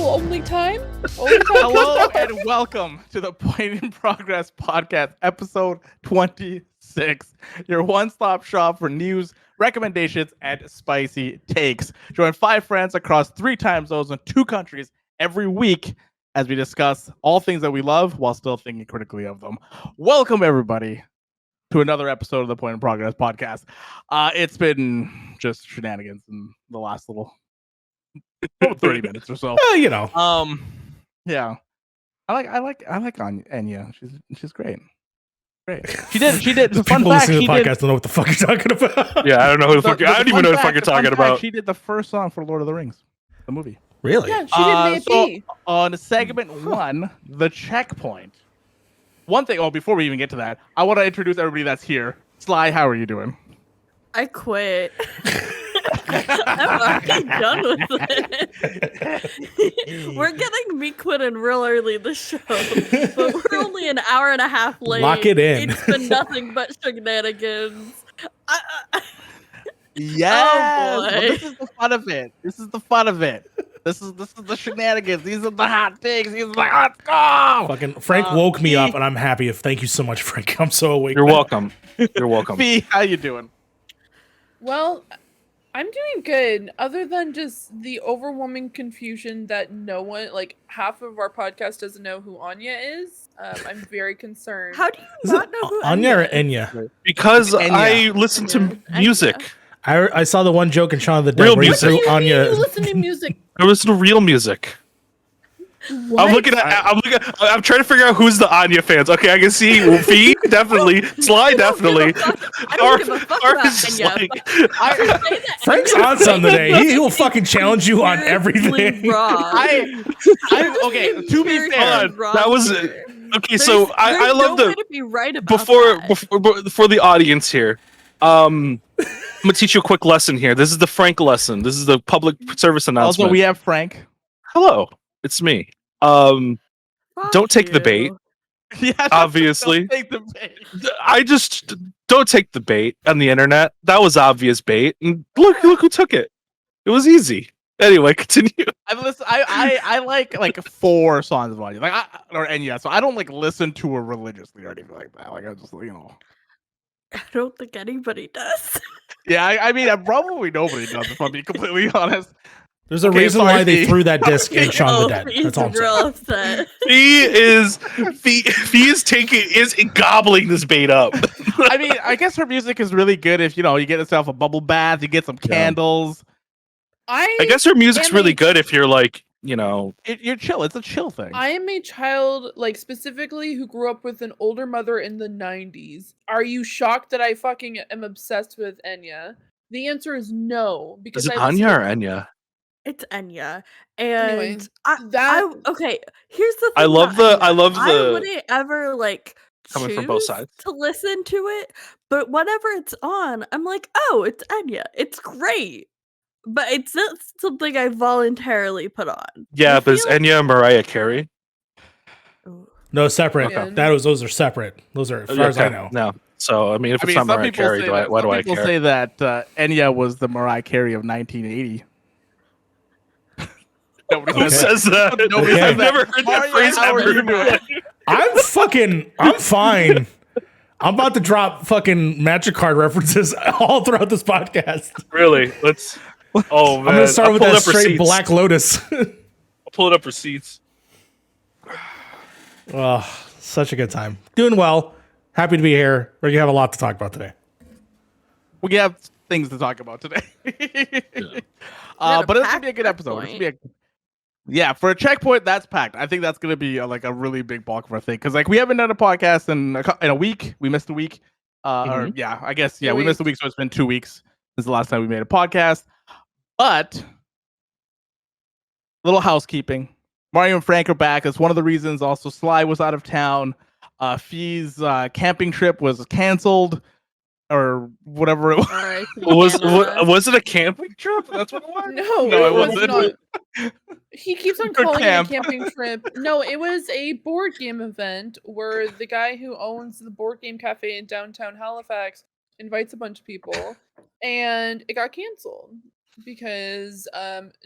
Only time? Hello and welcome to the Point in Progress podcast, episode 26. Your one-stop shop for news, recommendations, and spicy takes. Join 5 friends across 3 time zones and 2 countries every week as we discuss all things that we love while still thinking critically of them. Welcome, everybody, to another episode of the Point in Progress podcast. It's been just shenanigans in the last little 30 minutes or so. Yeah. I like Enya. She's great. She did. The Fun people fact, listening to the she podcast don't know what the fuck you're talking about. Yeah, I don't know who the fuck. I don't even know what the fuck you're talking about. She did the first song for Lord of the Rings, the movie. Really? Yeah, she did maybe. So on segment 1, the checkpoint. One thing. Oh, before we even get to that, I want to introduce everybody that's here. Sly, how are you doing? I quit. I'm already done with it. We're getting me quitting real early this show, but we're only an hour and a half late. Lock it in. It's been nothing but shenanigans. Yes. Oh, boy. Well, this is the fun of it. This is the shenanigans. These are the hot takes. These are like, let's go. Fucking Frank woke me up, and I'm happy. Thank you so much, Frank. I'm so awake. You're welcome. You're welcome. Fee, how you doing? Well, I'm doing good, other than just the overwhelming confusion that no one, like half of our podcast doesn't know who Anya is. I'm very concerned. How do you Is not it know who Anya or Enya is? Enya? Because Enya. I listen to Yeah, music. Enya. I saw the one joke in Shaun of the Dead Real where you music. threw What do you mean Anya. you listen to music? I listen to real music. What? I'm trying to figure out who's the Anya fans. Okay, I can see Fee, definitely. Sly, definitely. I don't give a fuck Harv about is just Enya. like- Frank's on something today. He will fucking challenge you on everything. I okay. To be fair, that was okay. So I love no the way to be right about before the audience here. I'm gonna teach you a quick lesson here. This is the Frank lesson. This is the public service announcement. also we have Frank. Hello, it's me. Don't take the bait. Yeah, Obviously. don't take the bait. I just don't take the bait on the internet. That was obvious bait, and look who took it. It was easy. Anyway, continue. I like 4 songs of Anya, or Enya. So I don't like listen to her religiously or anything like that. Like I just I don't think anybody does. Yeah, I mean, probably nobody does. If I'm being completely honest. There's a Okay, reason sorry, why they Fee. threw that disc in Shaun of the Dead. He's That's all I'm real saying. upset. Fee is gobbling this bait up. I mean, I guess her music is really good if you get yourself a bubble bath, you get some candles. I guess her music's am really a- good if you're like, You're chill. It's a chill thing. I am a child, like specifically, who grew up with an older mother in the 90s. Are you shocked that I fucking am obsessed with Enya? The answer is no, because is it I listen Anya to- or Enya? It's Enya, and Anyway, I okay. Here's the thing. I love about the- Enya. I love wouldn't ever like coming from both choose sides. to listen to it, but whenever it's on, I'm like, oh, it's Enya. It's great, but it's not something I voluntarily put on. Yeah, I but is feel- Enya Mariah Carey? Ooh. No, separate. Okay. Those are separate. Those are as far as I know. No. So I mean, if I it's mean, not some Mariah people Carey, say why do I people care? say that Enya was the Mariah Carey of 1980. Nobody Who says that? Nobody Okay. says I've never heard that Mario, phrase how are ever. you doing? I'm fine. I'm about to drop fucking MagiCard references all throughout this podcast. Really? Let's. Oh man! I'm gonna start I'll with pull that up straight receipts. Black Lotus. I'll pull it up receipts. Oh, such a good time. Doing well. Happy to be here. We're gonna have a lot to talk about today. We have things to talk about today. got a But it's gonna be a packed good episode. It's checkpoint. gonna be yeah, for a checkpoint, that's packed. I think that's gonna be a really big bulk of our thing because we haven't done a podcast in a week. We missed a week. Or I guess we missed a week, so it's been 2 weeks since the last time we made a podcast. But little housekeeping. Mario and Frank are back. That's one of the reasons. Also, Sly was out of town. Fee's camping trip was canceled, or whatever it was. Alright, Was it a camping trip? That's what it was. No, it was wasn't. not. He keeps on Good calling camp. it a camping trip. No, it was a board game event where the guy who owns the board game cafe in downtown Halifax invites a bunch of people, and it got canceled. because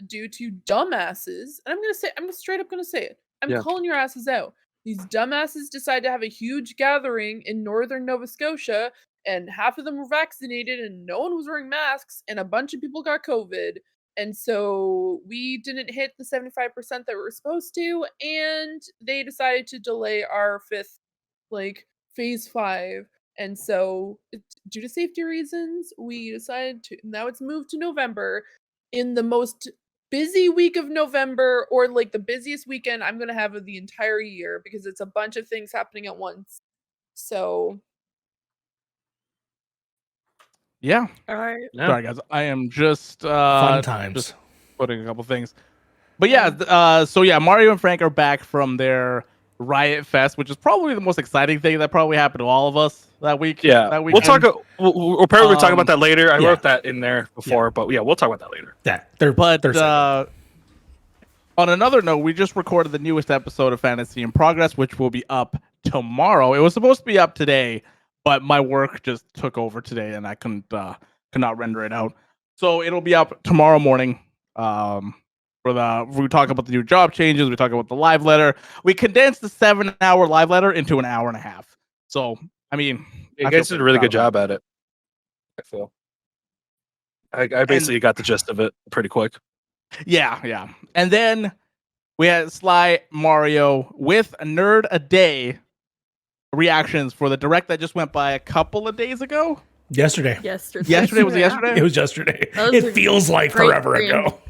due to dumbasses, and I'm straight up gonna say it. I'm Yeah. calling your asses out. These dumbasses decided to have a huge gathering in northern Nova Scotia, and half of them were vaccinated, and no one was wearing masks, and a bunch of people got COVID. And so we didn't hit the 75% that we were supposed to, and they decided to delay our fifth, like, phase 5. And so, due to safety reasons, we decided to now it's moved to November in the most busy week of November, or like the busiest weekend I'm gonna have of the entire year, because it's a bunch of things happening at once. So Yeah. All right. Yeah. Sorry, guys. I am just Fun times. just putting a couple things. But yeah, so yeah, Mario and Frank are back from their Riot Fest, which is probably the most exciting thing that probably happened to all of us that week. Yeah, that we'll talk. weekend. We'll probably talk about that later. I yeah. wrote that in there before, but yeah, we'll talk about that later. Yeah, they're But on another note, we just recorded the newest episode of Fantasy in Progress, which will be up tomorrow. It was supposed to be up today, but my work just took over today, and I could not render it out. So it'll be up tomorrow morning. We talk about the new job changes. We talk about the live letter. We condensed the 7-hour live letter into an hour and a half. So I mean, You I guys feel did a really pretty good proud of job at it. I feel. I basically got the gist of it pretty quick. Yeah. And then we had Sly Mario with a Nerd a Day reactions for the direct that just went by a couple of days ago. yesterday. Yesterday was it yesterday? It was yesterday. That was It a feels like great forever stream. ago.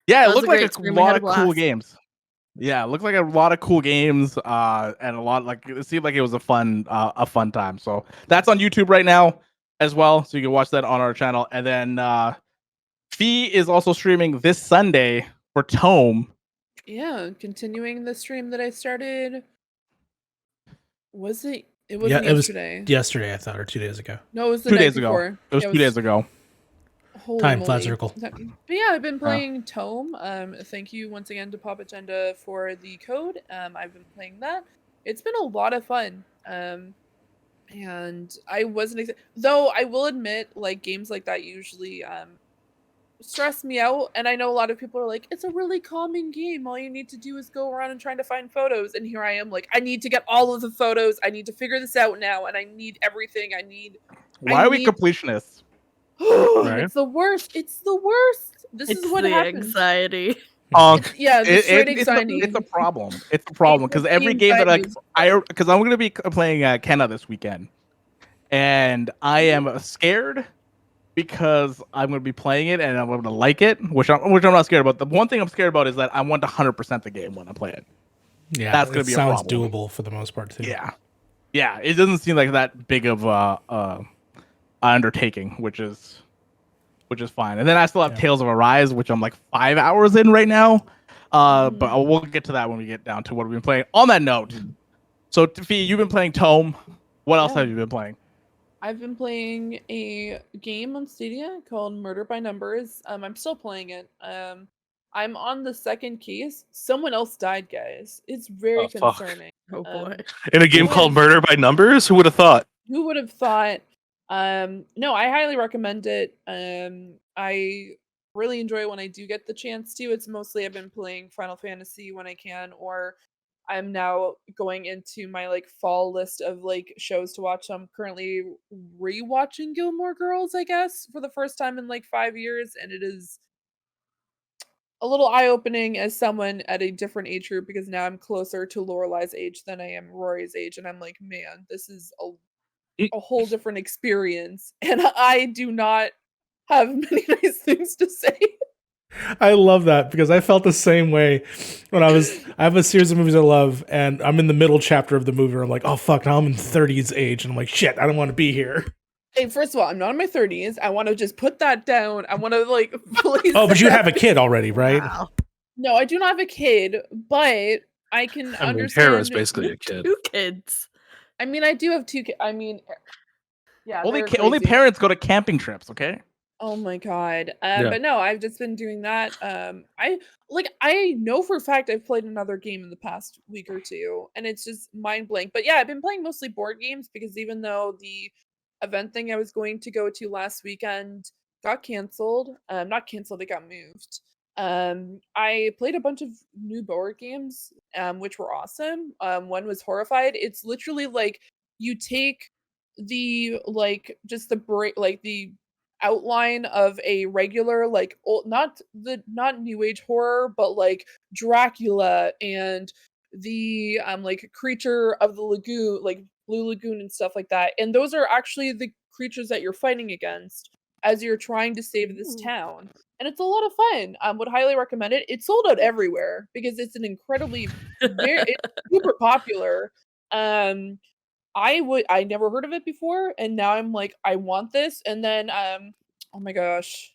Yeah, That it was looked a like great a stream. We lot had of a cool blast. games. Yeah, it looked like a lot of cool games, and a lot like it seemed like it was a fun time. So that's on YouTube right now as well, so you can watch that on our channel. And then Fee is also streaming this Sunday for Tome. yeah, continuing the stream that I started. Was it? It Yeah, wasn't it was yesterday. yesterday, I thought, or 2 days ago. No, it was the 2 night days ago. before. It was Yeah, 2 days ago. Holy Time, flat moly. circle. But yeah, I've been playing Tome. Thank you once again to Pop Agenda for the code. I've been playing that. It's been a lot of fun. And I wasn't though I will admit, like, games like that usually stress me out, and I know a lot of people are like, it's a really calming game, all you need to do is go around and trying to find photos, and here I am like, I need to get all of the photos, I need to figure this out now, and I need everything. Why are we completionists? Right? It's the worst. This It's is what the happens. anxiety. Yeah, the straight anxiety. It's a problem. It's a problem because every game that because I'm going to be playing Kenna this weekend, and I am scared because I'm going to be playing it and I'm going to like it, which I'm not scared about. The one thing I'm scared about is that I want 100% the game when I play it. Yeah, That's going to be a problem. Sounds doable for the most part too. Yeah. It doesn't seem like that big of a undertaking, which is fine. And then I still have Tales of Arise, which I'm like 5 hours in right now. But we'll get to that when we get down to what we've been playing. On that note, so Fee, you've been playing Tome. What else have you been playing? I've been playing a game on Stadia called Murder by Numbers. I'm still playing it. I'm on the second case. Someone else died, guys. It's very concerning. Oh boy. In a game called Murder by Numbers? Who would have thought? Who would have thought? No, I highly recommend it. I really enjoy it when I do get the chance to. It's mostly I've been playing Final Fantasy when I can, or I'm now going into my like fall list of like shows to watch. So I'm currently rewatching Gilmore Girls, I guess, for the first time in like 5 years, and it is a little eye-opening as someone at a different age group, because now I'm closer to Lorelai's age than I am Rory's age, and I'm like, man, this is a whole different experience, and I do not have many nice things to say. I love that because I felt the same way when I have a series of movies I love, and I'm in the middle chapter of the movie where I'm like, oh fuck, now I'm in 30s age, and I'm like, shit, I don't want to be here. Hey, first of all, I'm not in my 30s. I want to just put that down. I want to like please. Oh, but you have a kid already, right? Wow. No, I do not have a kid, but I can understand. Hera's basically a kid. 2 kids. I mean, I do have 2 kids. I mean, yeah, Only crazy. parents go to camping trips, okay? Oh my god. But no, I've just been doing that. I know for a fact I've played another game in the past week or two, and it's just mind blank. But yeah, I've been playing mostly board games, because even though the event thing I was going to go to last weekend got canceled. Not canceled, they got moved. I played a bunch of new board games, which were awesome. One was Horrified. It's literally like you take the just the break like the outline of a regular like old not new age horror, but like Dracula and the like creature of the lagoon, like Blue Lagoon and stuff like that. And those are actually the creatures that you're fighting against as you're trying to save this Ooh. town. And it's a lot of fun. Would highly recommend it. It's sold out everywhere because it's an incredibly it's super popular. Um I never heard of it before, and now I'm like, I want this. And then oh my gosh.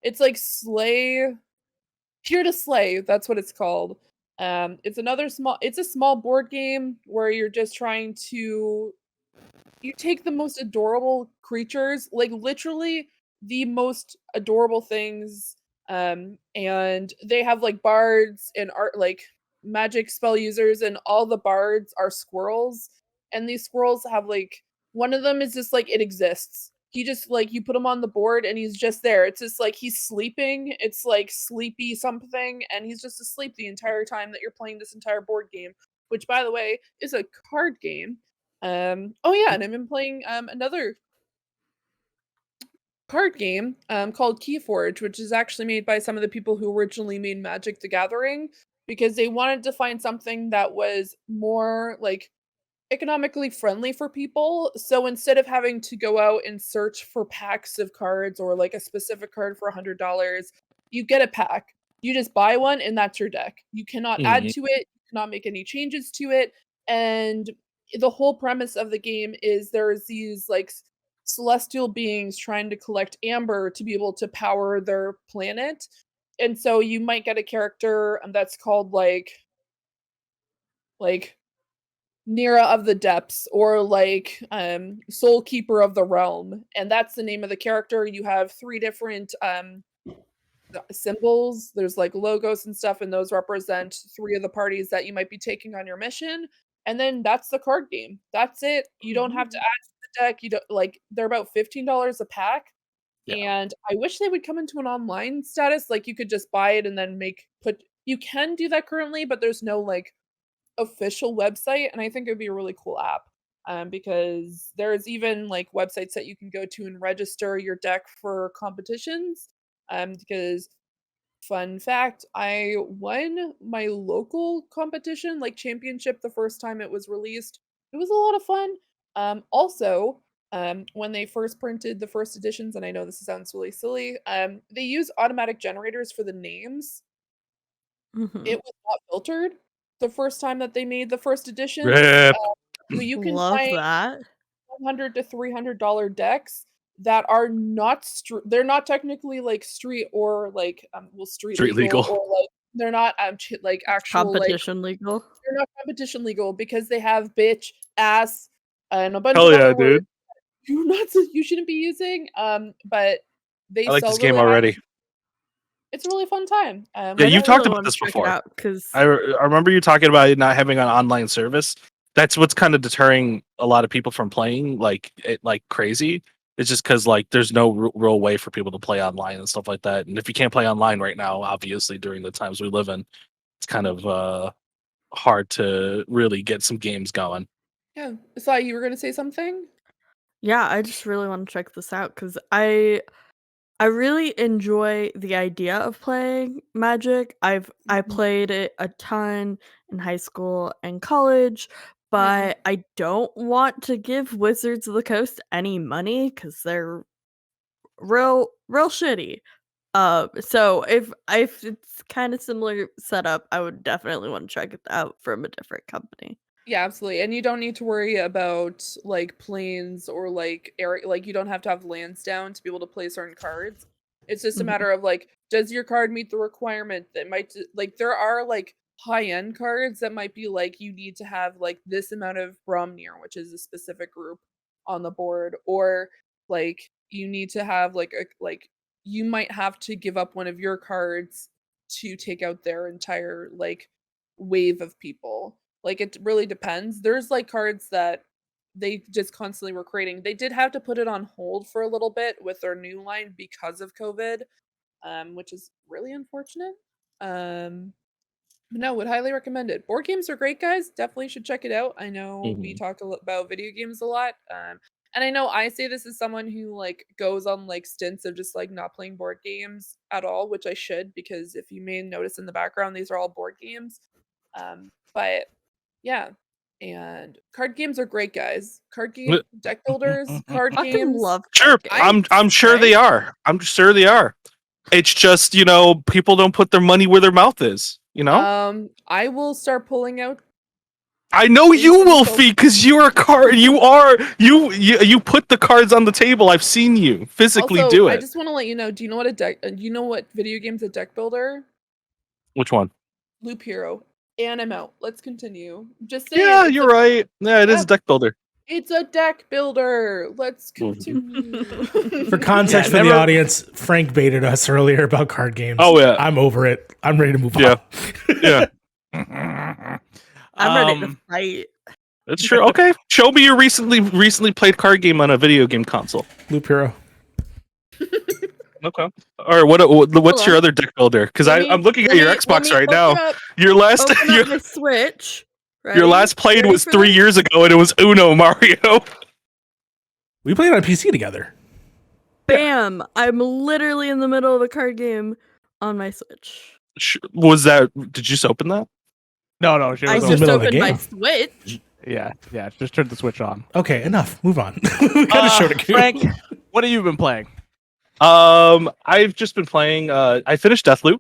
It's like Slay Here to Slay, that's what it's called. It's a small board game where you're just trying to you take the most adorable creatures, like literally the most adorable things, and they have like bards and art like magic spell users, and all the bards are squirrels, and these squirrels have like one of them is just like it exists. He just like you put him on the board and he's just there. It's just like he's sleeping. It's like sleepy something, and he's just asleep the entire time that you're playing this entire board game, which by the way is a card game. Oh yeah, and I've been playing another card game called Keyforge, which is actually made by some of the people who originally made Magic the Gathering, because they wanted to find something that was more like economically friendly for people. So instead of having to go out and search for packs of cards or like a specific card for $100, you get a pack. You just buy one and that's your deck. You cannot add Mhm. to it, you cannot make any changes to it. And the whole premise of the game is there's these like celestial beings trying to collect amber to be able to power their planet. And so you might get a character that's called like Nira of the Depths, or like Soul Keeper of the Realm, and that's the name of the character. You have three different symbols. There's like logos and stuff, and those represent three of the parties that you might be taking on your mission. And then that's the card game. That's it. You don't have to add to the deck. You don't like they're about $15 a pack. Yeah. And I wish they would come into an online status. Like you could just buy it and then you can do that currently, but there's no like official website, and I think it would be a really cool app. Because there's even like websites that you can go to and register your deck for competitions. Because fun fact, I won my local competition, like championship, the first time it was released. It was a lot of fun. Also, when they first printed the first editions, and I know this sounds really silly, they use automatic generators for the names. Mhm. It was not filtered the first time that they made the first editions, Rip. so you can Love find that. $100 to $300 decks that are not they're not technically like street or like well street Street legal, legal. or like they're not like actual like Competition legal. they're not competition legal, because they have bitch, ass, and a bunch Hell of yeah, other words dude. you shouldn't be using. But they I like sell this game really high. already. It's a really fun time. Yeah, I you've talked really about want this to check it before. out because I remember you talking about it not having an online service. That's what's kind of deterring a lot of people from playing like it like crazy. It's just because like there's no real way for people to play online and stuff like that. And if you can't play online right now, obviously during the times we live in, it's kind of hard to really get some games going. Yeah. Sai, you were gonna say something? yeah, I just really want to check this out because I really enjoy the idea of playing Magic. I Mhm. played it a ton in high school and college, Yeah. but I don't want to give Wizards of the Coast any money because they're real shitty. So if it's kind of similar setup, I would definitely want to check it out from a different company. Yeah, absolutely. And you don't need to worry about like planes or like area, like you don't have to have lands down to be able to play certain cards. It's just a Mhm. matter of like, does your card meet the requirement that might like there are like high-end cards that might be like you need to have like this amount of Bromnir, which is a specific group on the board, or like you need to have like a like you might have to give up one of your cards to take out their entire like wave of people. Like, it really depends. There's, like, cards that they just constantly were creating. They did have to put it on hold for a little bit with their new line because of COVID, which is really unfortunate. But no, would highly recommend it. Board games are great, guys. Definitely should check it out. I know we talk about video games a lot. And I know I say this as someone who like goes on like stints of just like not playing board games at all, which I should, because if you may notice in the background, these are all board games. But yeah, and card games are great, guys. Card game deck builders, card Fucking games. love Sure, card games. I'm sure they are. I'm sure they are. It's just, you know, people don't put their money where their mouth is, you know? I will start pulling out. I know you Jason will, Cole- Fee, because you're a card. You put the cards on the table. I've seen you physically Also, do it. I just want to let you know. Do you know what a deck? You know what video game's a deck builder? Which one? Loop Hero. And I'm out. Let's continue. Just saying. Yeah, you're right. Yeah, it is a deck builder. It's a deck builder. Let's Mhm. continue. For context for the audience, Frank baited us earlier about card games. Oh, yeah. I'm over it. I'm ready to move Yeah. on. Yeah, I'm ready to fight. that's true. Okay, show me your recently played card game on a video game console. Loop Hero. Okay. Or what's your other deck builder? Because I'm looking at your Xbox right now. Your last Open up my Switch. your last played was 3 years ago, and it was Uno Mario. We played on PC together. Bam! I'm literally in the middle of a card game on my Switch. Was that? Did you just open that? No, she I was in the just middle of the opened my game. Switch. yeah. Just turn the switch on. Okay, enough. Move on. We gotta show the queue. Frank, what have you been playing? I've just been playing. I finished Deathloop,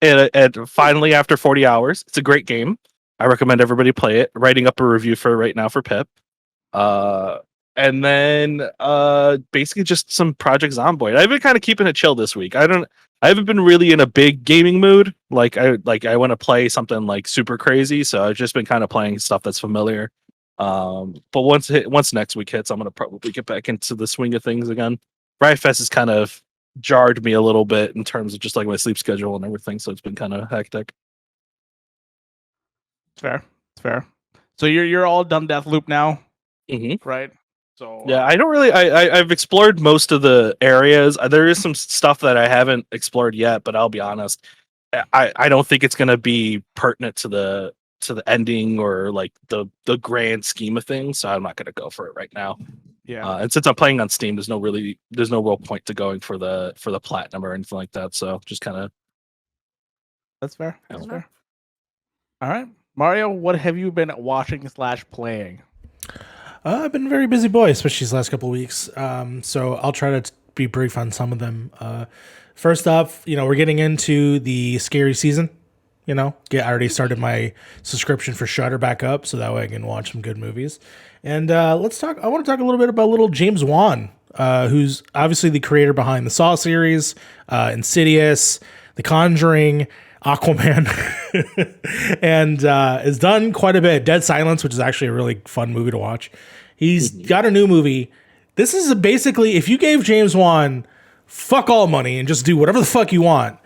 and finally after 40 hours, it's a great game. I recommend everybody play it. Writing up a review for it right now for PiP. And then basically just some Project Zomboid. I've been kind of keeping it chill this week. I haven't been really in a big gaming mood. Like I want to play something like super crazy, so I've just been kind of playing stuff that's familiar. But once next week hits, I'm gonna probably get back into the swing of things again. Riot Fest has kind of jarred me a little bit in terms of just like my sleep schedule and everything, so it's been kind of hectic. It's fair. So you're all done Deathloop now, right? So Yeah, I don't really. I've explored most of the areas. There is some stuff that I haven't explored yet, but I'll be honest, I don't think it's gonna be pertinent to the ending or like the grand scheme of things. So I'm not gonna go for it right now. yeah. And since I'm playing on Steam, there's no real point to going for the platinum or anything like that. So just kind of. That's fair. That's fair. All right, Mario, what have you been watching / playing? I've been a very busy boy, especially these last couple of weeks. So I'll try to be brief on some of them. First off, we're getting into the scary season. I already started my subscription for Shudder back up, so that way I can watch some good movies. And I want to talk a little bit about little James Wan, who's obviously the creator behind the Saw series, Insidious, The Conjuring, Aquaman, and has done quite a bit. Dead Silence, which is actually a really fun movie to watch. He's got a new movie. This is basically, if you gave James Wan fuck all money and just do whatever the fuck you want,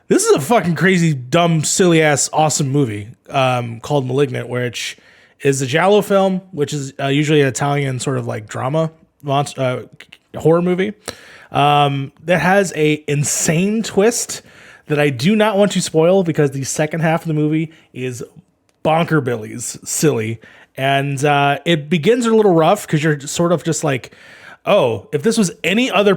this is a fucking crazy, dumb, silly ass, awesome movie called Malignant, which is a giallo film, which is usually an Italian sort of like drama horror movie that has a insane twist that I do not want to spoil because the second half of the movie is bonker billies silly. And it begins a little rough because you're sort of just like, oh, if this was any other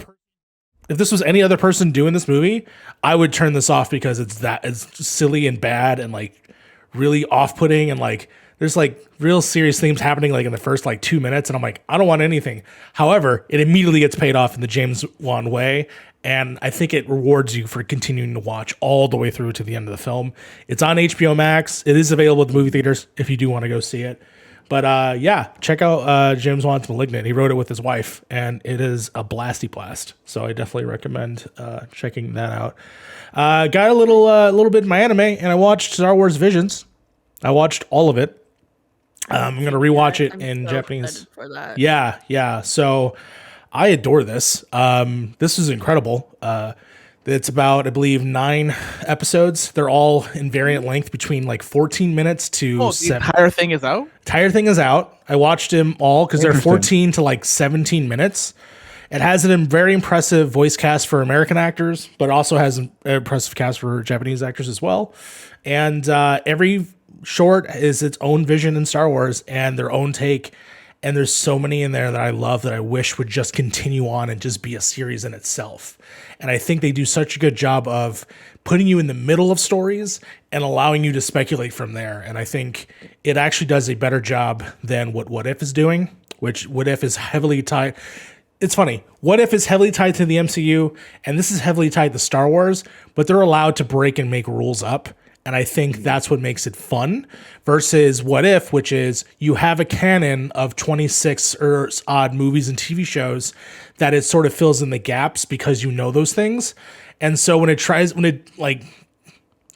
person doing this movie, I would turn this off because it's silly and bad and like really off-putting and like there's like real serious themes happening like in the first like 2 minutes and I'm like, I don't want anything. However, it immediately gets paid off in the James Wan way. And I think it rewards you for continuing to watch all the way through to the end of the film. It's on HBO Max. It is available at the movie theaters if you do want to go see it. But check out James Wan's Malignant. He wrote it with his wife, and it is a blasty blast. So I definitely recommend checking that out. Got a little bit in my anime, and I watched Star Wars Visions. I watched all of it. I'm gonna rewatch it in Japanese. For that. Yeah. So I adore this. This is incredible. It's about, I believe, 9 episodes. They're all in variant length between like 14 minutes to The 7. entire thing is out? Entire thing is out. I watched them all because they're Interesting. 14 to like 17 minutes. It has a very impressive voice cast for American actors, but also has an impressive cast for Japanese actors as well. And every short is its own vision in Star Wars and their own take. And there's so many in there that I love that I wish would just continue on and just be a series in itself. And I think they do such a good job of putting you in the middle of stories and allowing you to speculate from there. And I think it actually does a better job than what If is doing, which What If is heavily tied. It's funny. What If is heavily tied to the MCU, and this is heavily tied to Star Wars, but they're allowed to break and make rules up. And I think that's what makes it fun versus What If, which is you have a canon of 26 or odd movies and TV shows that it sort of fills in the gaps because you know those things. And so when it like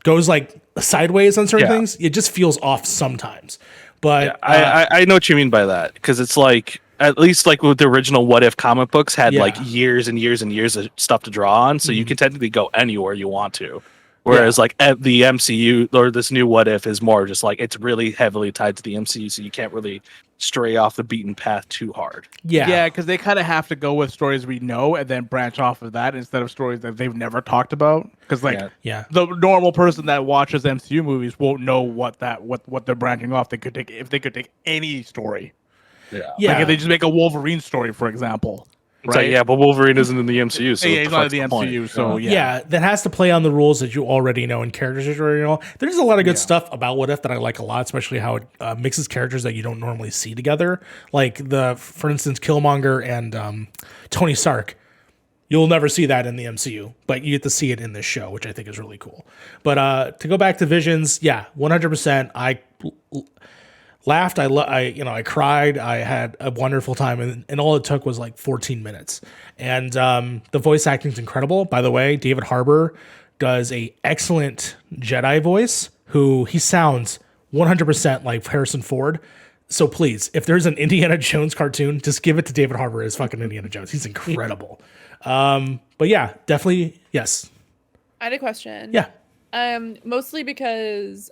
goes like sideways on certain things, it just feels off sometimes. But I know what you mean by that, because it's like, at least like with the original What If comic books had like years and years and years of stuff to draw on, so you can technically go anywhere you want to. Whereas like at the MCU or this new What If is more just like it's really heavily tied to the MCU, so you can't really stray off the beaten path too hard. Yeah, because they kind of have to go with stories we know and then branch off of that instead of stories that they've never talked about. Because the normal person that watches MCU movies won't know what they're branching off. They could take any story. Yeah. Like if they just make a Wolverine story, for example. It's right? like, but Wolverine isn't in the MCU, so he's not in the MCU, point? so that has to play on the rules that you already know and characters that you already know. There's a lot of good stuff about What If that I like a lot, especially how it mixes characters that you don't normally see together. Like for instance, Killmonger and Tony Stark. You'll never see that in the MCU, but you get to see it in this show, which I think is really cool. But to go back to Visions, 100%. I laughed. I cried. I had a wonderful time, and all it took was like 14 minutes. And the voice acting is incredible. By the way, David Harbour does a excellent Jedi voice. He sounds 100% like Harrison Ford. So please, if there's an Indiana Jones cartoon, just give it to David Harbour as fucking Indiana Jones. He's incredible. But yeah, definitely yes. I had a question. Yeah. Mostly because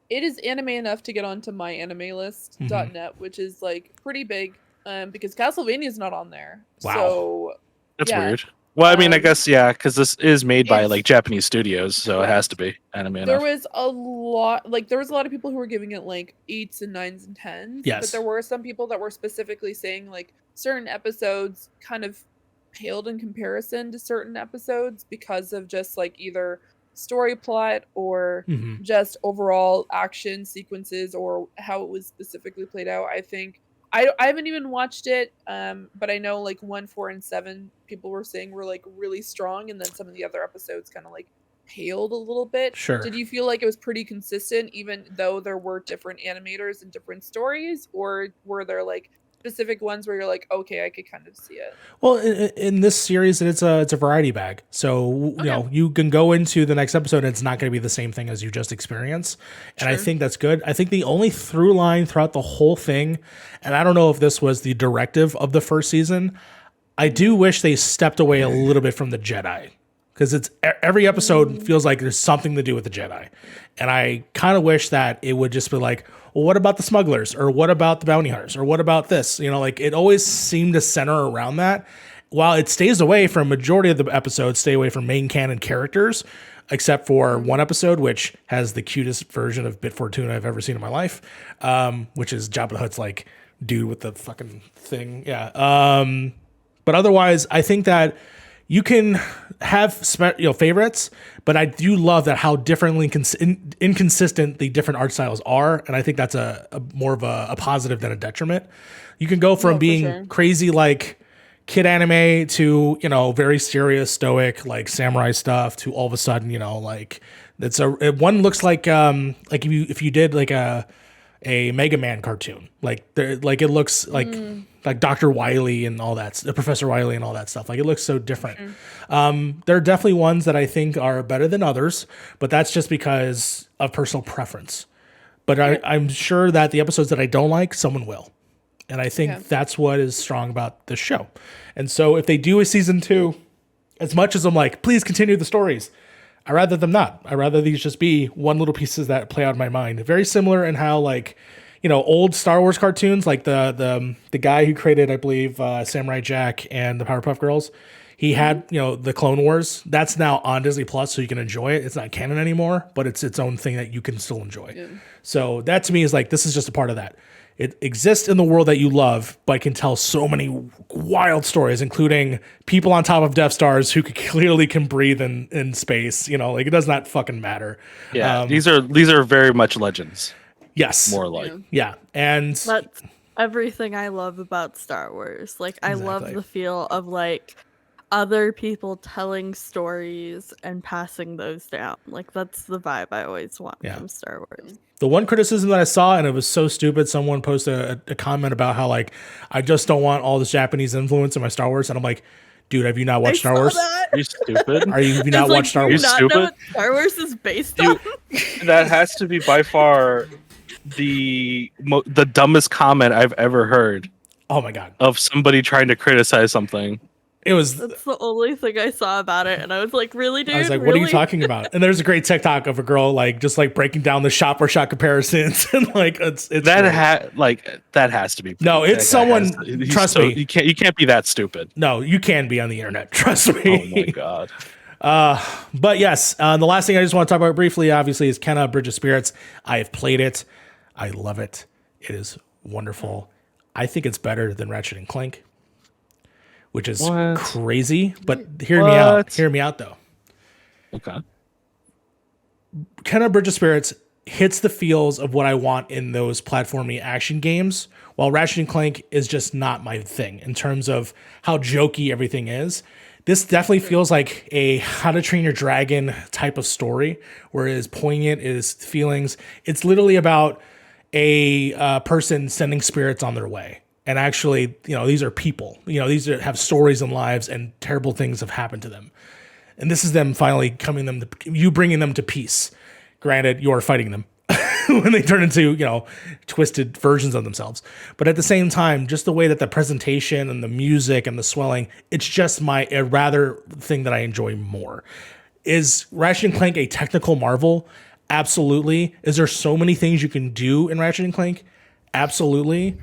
it is anime enough to get onto myanimelist.net, which is like pretty big, because Castlevania is not on there. Wow. So that's weird. Well, I mean, I guess because this is made by like Japanese studios, so it has to be anime enough. There was a lot of people who were giving it like 8s and 9s and 10s. Yes. But there were some people that were specifically saying like certain episodes kind of paled in comparison to certain episodes because of just like either story plot or just overall action sequences or how it was specifically played out. I think I haven't even watched it, but I know like 1, 4, and 7 people were saying were like really strong, and then some of the other episodes kind of like paled a little bit. Sure. Did you feel like it was pretty consistent even though there were different animators and different stories, or were there like specific ones where you're like, okay, I could kind of see it? Well, in this series, it's a variety bag. So, you know, you can go into the next episode and it's not going to be the same thing as you just experienced. And I think that's good. I think the only through line throughout the whole thing, and I don't know if this was the directive of the first season, I do wish they stepped away a little bit from the Jedi. Because it's every episode feels like there's something to do with the Jedi. And I kind of wish that it would just be like, well, what about the smugglers? Or what about the bounty hunters? Or what about this? You know, like it always seemed to center around that. While it stays away from majority of the episodes, stay away from main canon characters, except for one episode, which has the cutest version of Bit Fortuna I've ever seen in my life, which is Jabba the Hutt's like dude with the fucking thing. Yeah. But otherwise, I think that you can have favorites, but I do love that how differently inconsistent the different art styles are, and I think that's a more of a positive than a detriment. You can go from being crazy like kid anime to very serious stoic like samurai stuff to all of a sudden like one looks like if you did like a Mega Man cartoon, like it looks like Dr. Wily and all that, Professor Wily and all that stuff. Like it looks so different. There are definitely ones that I think are better than others, but that's just because of personal preference. But I'm sure that the episodes that I don't like, someone will. And I think that's what is strong about the show. And so if they do a season 2, As much as I'm like, please continue the stories, I rather them not. I rather these just be one little pieces that play out in my mind. Very similar in how like, old Star Wars cartoons, like the guy who created, I believe, Samurai Jack and the Powerpuff Girls. He had, the Clone Wars. That's now on Disney Plus, so you can enjoy it. It's not canon anymore, but it's its own thing that you can still enjoy. Yeah. So that to me is like, this is just a part of that. It exists in the world that you love, but can tell so many wild stories, including people on top of Death Stars who clearly can breathe in space. Like it does not fucking matter. Yeah, these are very much legends. Yes. More like. Yeah. And that's everything I love about Star Wars. Like I love the feel of like other people telling stories and passing those down. Like that's the vibe I always want from Star Wars. The one criticism that I saw, and it was so stupid, someone posted a comment about how like, I just don't want all this Japanese influence in my Star Wars. And I'm like, dude, have you not watched Star Wars? That. Are you stupid? Have you not watched Star Wars? Not know what Star Wars is based on? That has to be by far the dumbest comment I've ever heard. Oh my God. Of somebody trying to criticize something. That's the only thing I saw about it, and I was like, "Really, dude?" I was like, really? "What are you talking about?" And there's a great TikTok of a girl like just like breaking down the shot for shot comparisons, and like it's that has to be. No, it's someone. Trust me, you can't be that stupid. No, you can be on the internet. Trust me. Oh my God. But yes, the last thing I just want to talk about briefly, obviously, is Kenna Bridge of Spirits. I have played it. I love it. It is wonderful. I think it's better than Ratchet and Clank, which is crazy. But hear me out. Hear me out, though. Okay. Kenna Bridge of Spirits hits the feels of what I want in those platformy action games, while Ratchet and Clank is just not my thing in terms of how jokey everything is. This definitely feels like a How to Train Your Dragon type of story, where it is poignant, it is feelings. It's literally about a person sending spirits on their way. And actually, these are people. These have stories and lives, and terrible things have happened to them. And this is them finally you bringing them to peace. Granted, you're fighting them when they turn into, twisted versions of themselves. But at the same time, just the way that the presentation and the music and the swelling, it's just a rather thing that I enjoy more. Is Ratchet and Clank a technical marvel? Absolutely. Is there so many things you can do in Ratchet and Clank? Absolutely.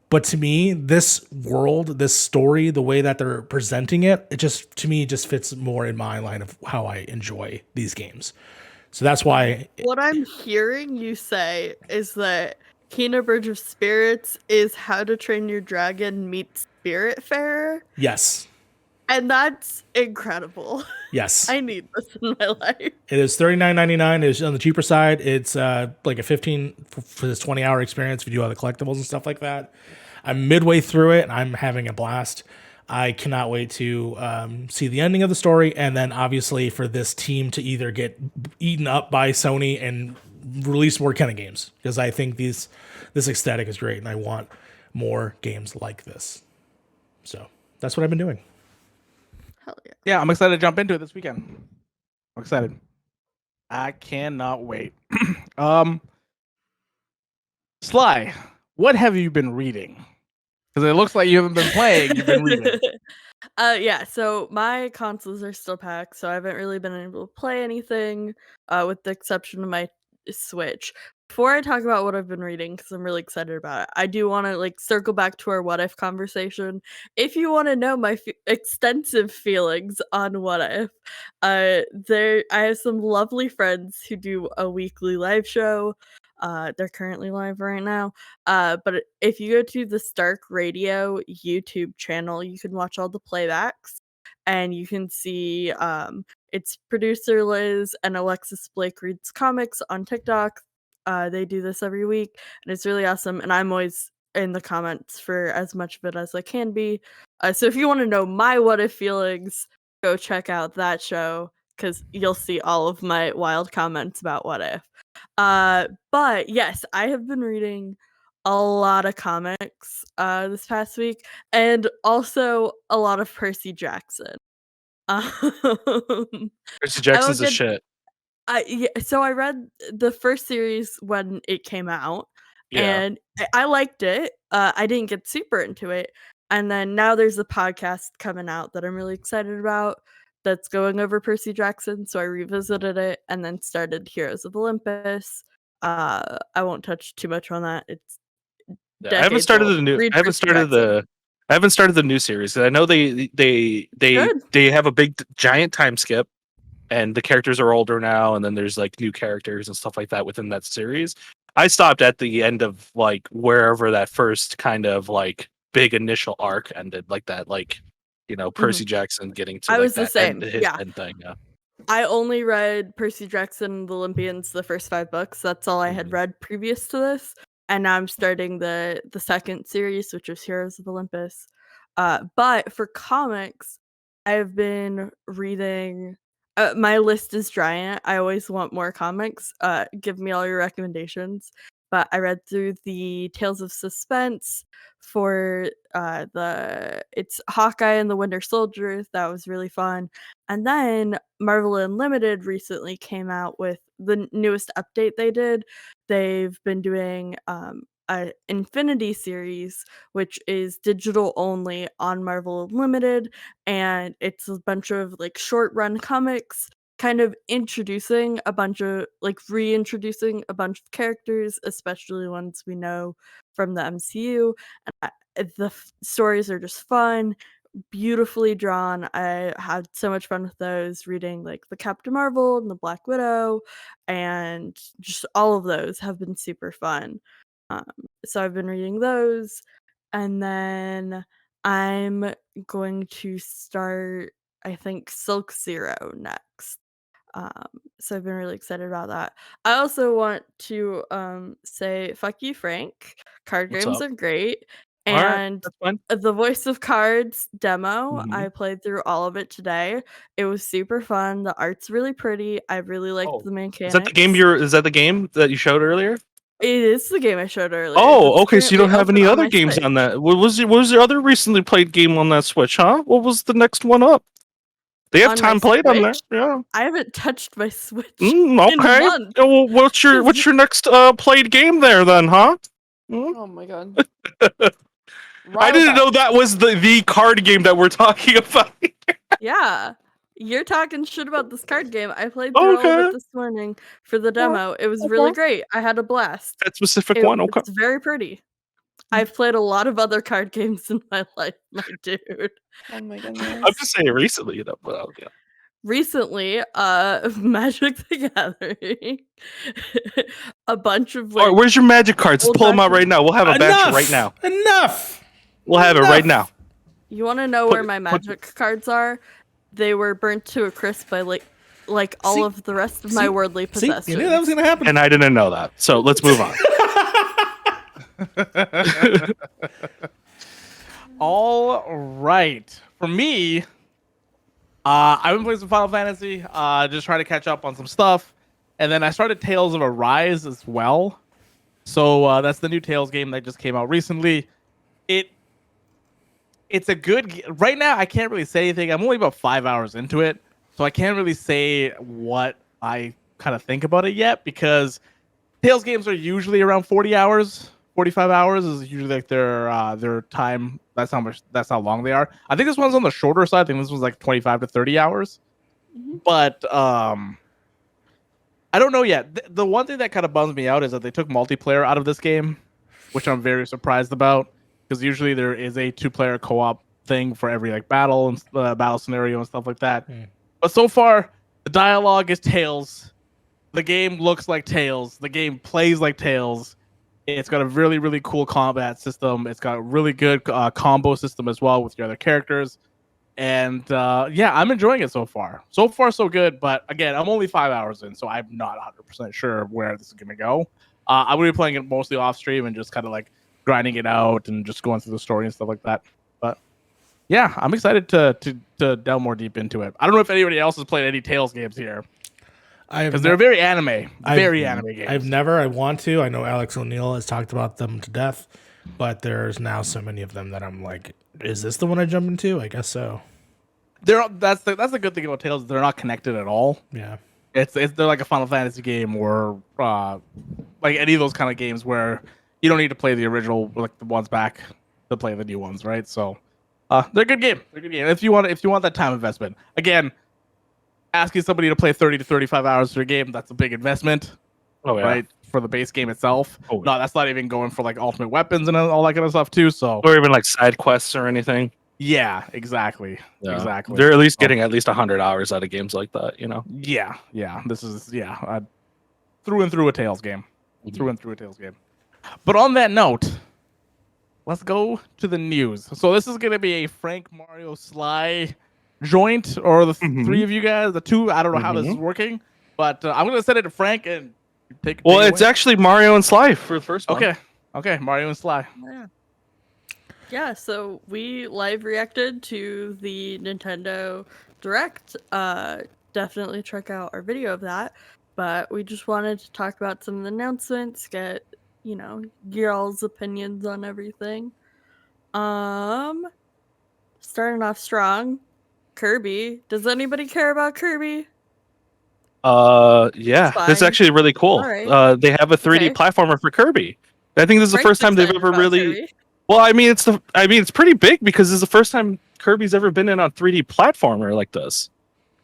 But to me, this world, this story, the way that they're presenting it, to me just fits more in my line of how I enjoy these games. So that's why. What I'm hearing you say is that Kenna Bridge of Spirits is How to Train Your Dragon meets Spiritfarer. Yes. And that's incredible. Yes. I need this in my life. It is $39.99. It's on the cheaper side. It's like a 15 for this 20-hour experience if you do all the collectibles and stuff like that. I'm midway through it, and I'm having a blast. I cannot wait to see the ending of the story, and then obviously for this team to either get eaten up by Sony and release more Kenna games, because I think this aesthetic is great, and I want more games like this. So that's what I've been doing. Hell yeah. Yeah, I'm excited to jump into it this weekend. I'm excited. I cannot wait. Sly, what have you been reading? Because it looks like you haven't been playing, you've been reading. Yeah, so my consoles are still packed, so I haven't really been able to play anything, with the exception of my Switch. Before I talk about what I've been reading, because I'm really excited about it, I do want to circle back to our what if conversation. If you want to know my extensive feelings on what if, I have some lovely friends who do a weekly live show. They're currently live right now. But if you go to the Stark Radio YouTube channel, you can watch all the playbacks, and you can see it's producer Liz and Alexis Blake reads comics on TikTok. They do this every week, and it's really awesome. And I'm always in the comments for as much of it as I can be. So if you want to know my what if feelings, go check out that show, because you'll see all of my wild comments about what if. But yes, I have been reading a lot of comics this past week, and also a lot of Percy Jackson. Percy Jackson's a shit. So I read the first series when it came out, Yeah. and I liked it. I didn't get super into it, and then now there's a podcast coming out that I'm really excited about that's going over Percy Jackson, so I revisited it and then started Heroes of Olympus. I won't touch too much on that. It's I haven't decades started old. the new. Read I haven't Percy started Jackson. the. I haven't started the new series. I know they Good. have a big giant time skip, and the characters are older now, and then there's like new characters and stuff like that within that series. I stopped at the end of like wherever that first kind of like big initial arc ended, like that, like Percy Jackson getting to I like was the that same. his Yeah. end thing. Yeah. I only read Percy Jackson and the Olympians, the first 5 books. That's all I had read previous to this. And now I'm starting the second series, which is Heroes of Olympus. But for comics, I've been reading. My list is giant. I always want more comics. Give me all your recommendations. But I read through the Tales of Suspense for it's Hawkeye and the Winter Soldier. That was really fun. And then Marvel Unlimited recently came out with the newest update they did. They've been doing a Infinity series, which is digital only on Marvel Unlimited, and it's a bunch of like short run comics kind of reintroducing a bunch of characters, especially ones we know from the MCU. And stories are just fun, beautifully drawn. I had so much fun with those, reading like the Captain Marvel and the Black Widow, and just all of those have been super fun. So I've been reading those, and then I'm going to start, I think, Silk Zero next. So I've been really excited about that. I also want to say fuck you, Frank. Card What's games up? are great. All right, And that's fine. the Voice of Cards demo, Mhm. I played through all of it today. It was super fun. The art's really pretty. I really liked the mechanics. Is that the game that you showed earlier? It is the game I showed earlier. Oh, That's okay. So you don't currently have open any on other my games Switch. on that? What was your other recently played game on that Switch? Huh? What was the next one up? They have On my time played on there. Switch? Yeah. I haven't touched my Switch Okay. in months. Well, what's your next played game there then, huh? Oh my god. I didn't know that was the card game that we're talking about. Yeah. You're talking shit about this card game. I played through all of it this morning for the demo. It was really great. I had a blast. That specific one, okay. It's very pretty. I've played a lot of other card games in my life, my dude. Oh my goodness. I'm just saying recently, but yeah. Recently, Magic the Gathering. A bunch of All right, where's your magic cards? Let's pull them out right now. We'll have a batch right now. Enough. We'll have it right now. You want to know where my magic cards are? They were burnt to a crisp by like all of the rest of my worldly possessions. You knew that was gonna happen. And I didn't know that. So let's move on. All right. For me, I've been playing some Final Fantasy, just trying to catch up on some stuff. And then I started Tales of Arise as well. So that's the new Tales game that just came out recently. It's a good... Right now, I can't really say anything. I'm only about 5 hours into it. So I can't really say what I kind of think about it yet, because Tales games are usually around 40 hours. 45 hours is usually like their time. That's how long they are. I think this one's on the shorter side. I think this one's like 25 to 30 hours. Mm-hmm. But I don't know yet. The one thing that kind of bums me out is that they took multiplayer out of this game, which I'm very surprised about, because usually there is a 2-player co-op thing for every like battle and battle scenario and stuff like that. But so far, the dialogue is Tales. The game looks like Tales. The game plays like Tales. It's got a really, really cool combat system. It's got a really good combo system as well with your other characters. And yeah, I'm enjoying it so far. So far, so good. But again, I'm only 5 hours in, so I'm not 100% sure where this is going to go. I'm going to be playing it mostly off stream and just kind of like grinding it out and just going through the story and stuff like that. But yeah, I'm excited to delve more deep into it. I don't know if anybody else has played any Tales games here. Because they're very anime. Anime games. I want to. I know Alex O'Neill has talked about them to death, but there's now so many of them that I'm like, is this the one I jump into? I guess so. That's the good thing about Tales. They're not connected at all. Yeah. They're like a Final Fantasy game or like any of those kind of games where you don't need to play the original, like the ones back, to play the new ones, right? So they're a good game. They're a good game. If you want that time investment. Again, asking somebody to play 30 to 35 hours for a game, that's a big investment, Oh yeah. right? For the base game itself. Oh, No, that's not even going for like ultimate weapons and all that kind of stuff too. So Or even like side quests or anything. yeah, exactly. Yeah. Exactly. They're at least getting at least 100 hours out of games like that, you know. Yeah. This is through and through a Tales game. Mhm. Through and through a Tales game. But on that note, let's go to the news. So this is gonna be a Frank, Mario, Sly joint, or the three of you guys, the two. I don't know how this is working, but I'm gonna send it to Frank and take. Well, it's actually Mario and Sly for the first one. Okay, Mario and Sly. Yeah, so we live reacted to the Nintendo Direct. Definitely check out our video of that. But we just wanted to talk about some of the announcements, get, y'all's opinions on everything. Starting off strong, Kirby. Does anybody care about Kirby? Yeah, It's that's fine. actually really cool. Alright. They have a 3D Okay. platformer for Kirby. I think this is the first time they've Frank's ever excited about really. Kirby. Well, I mean, it's pretty big because this is the first time Kirby's ever been in a 3D platformer like this.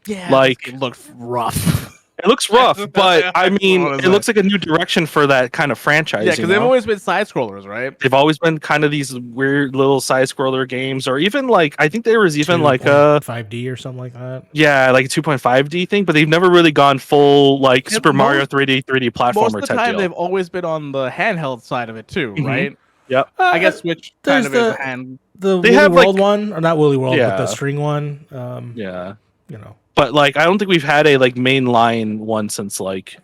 Yeah, Like- it looks rough. It looks rough, but I mean, What is it looks like a new direction for that kind of franchise. Yeah, you because they've know? always been side scrollers, right? They've always been kind of these weird little side scroller games, or even like I think there was even like a 5D or something like that. yeah, like a 2.5D thing, but they've never really gone full like Yeah, Super Mario most- 3D platformer Most of the type time, deal. they've always been on the handheld side of it too, Mhm. right? Yep. I guess Switch kind there's of is the- a hand. The They Woolly have, World like- one, or not Woolly World, but the Yeah. string one. Yeah, You know. but like I don't think we've had a like mainline one since like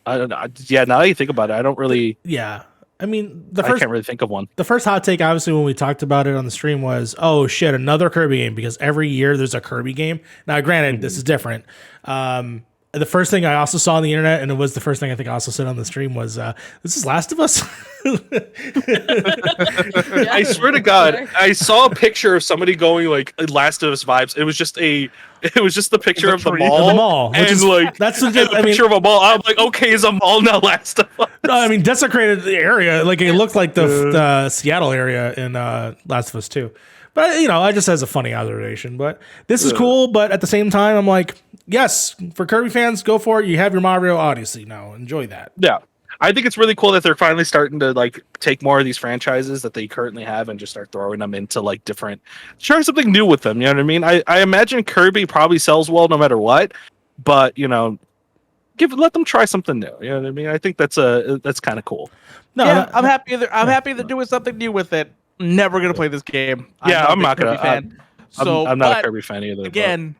I don't know. Yeah, now that you think about it, I don't really. Yeah. I mean, I can't really think of one. the first hot take, obviously, when we talked about it on the stream was, oh shit, another Kirby game, because every year there's a Kirby game. Now, granted, this is different. The first thing I also saw on the internet, and it was the first thing I think I also said on the stream, was this is Last of Us. I swear to God, I saw a picture of somebody going like Last of Us vibes. It was just the picture of the mall. The mall, which and is like that's and the picture of a mall. I'm like, okay, is a mall now Last of Us? No, I mean desecrated the area. Like it looked like the Seattle area in Last of Us 2. But I just as a funny observation. But this is cool. But at the same time, I'm like, yes, for Kirby fans, go for it. You have your Mario Odyssey now. Enjoy that. Yeah. I think it's really cool that they're finally starting to like take more of these franchises that they currently have and just start throwing them into like different, try something new with them. You know what I mean? I imagine Kirby probably sells well no matter what, but let them try something new. You know what I mean? I think that's kind of cool. No, Yeah, I'm happy. I'm happy they're doing something new with it. Never gonna play this game. Yeah, I'm I'm not not a gonna- Kirby fan. So I'm not but a Kirby fan either. but- Again,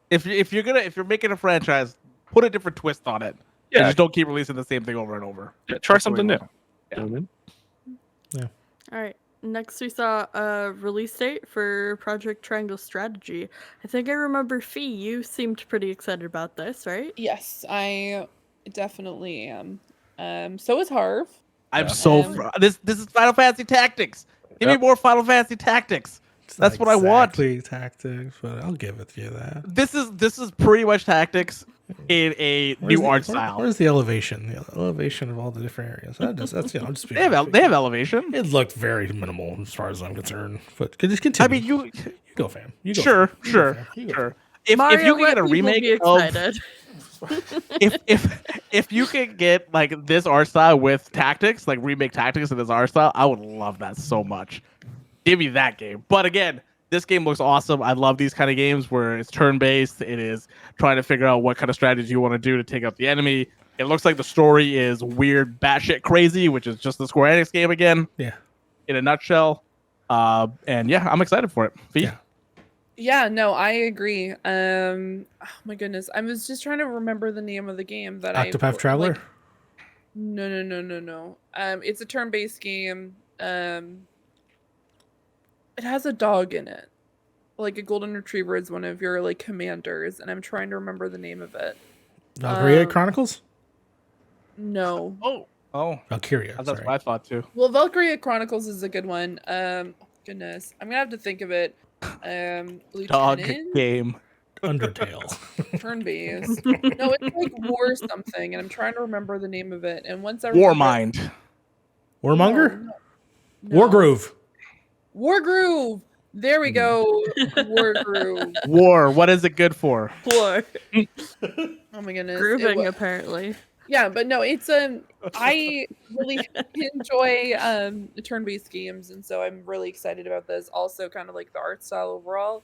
if you're making a franchise, put a different twist on it. Yeah. And just don't keep releasing the same thing over and over. yeah, try That's the way something to new. go. You know what I mean? All right. Next, we saw a release date for Project Triangle Strategy. I think I remember Fee. You seemed pretty excited about this, right? Yes, I definitely am. So is Harv. I'm Yeah. so this is Final Fantasy Tactics. Give me Yep. more Final Fantasy Tactics. It's not That's what I want. exactly tactics, but I'll give it to you that. This is pretty much Tactics in a new art style. Where's the elevation? The elevation of all the different areas. That's I'm just being They have elevation. It looked very minimal as far as I'm concerned. But just continue. I mean, you You go, fam. You go. sure, fam. You go, sure, fam. You go, sure. fam. If Mario, you can let get a people remake be of excited. if you can get like this art style with Tactics, like remake Tactics in this art style, I would love that so much. Give me that game. But again, this game looks awesome. I love these kind of games where it's turn-based. It is trying to figure out what kind of strategy you want to do to take out the enemy. It looks like the story is weird, batshit crazy, which is just the Square Enix game again. Yeah. In a nutshell. And yeah, I'm excited for it. Fee? Yeah. Yeah, no, I agree. Oh my goodness, I was just trying to remember the name of the game that Octopath Traveler. No. It's a turn-based game. It has a dog in it. Like a golden retriever is one of your like commanders, and I'm trying to remember the name of it. Valkyria Chronicles. No. Oh, Valkyria. that's Sorry. what I thought too. Well, Valkyria Chronicles is a good one. Oh goodness, I'm gonna have to think of it. Dog Lieutenant? game. Undertale. Turn-based. No, it's like War something, and I'm trying to remember the name of it. And once I remember, Warmind. Warmonger. No. Wargroove. Wargroove. There we go. War groove. War. What is it good for? War. Oh my goodness. Grooving, apparently. Yeah, but no, it's I really enjoy turn-based games, and so I'm really excited about this. Also, kind of like the art style overall.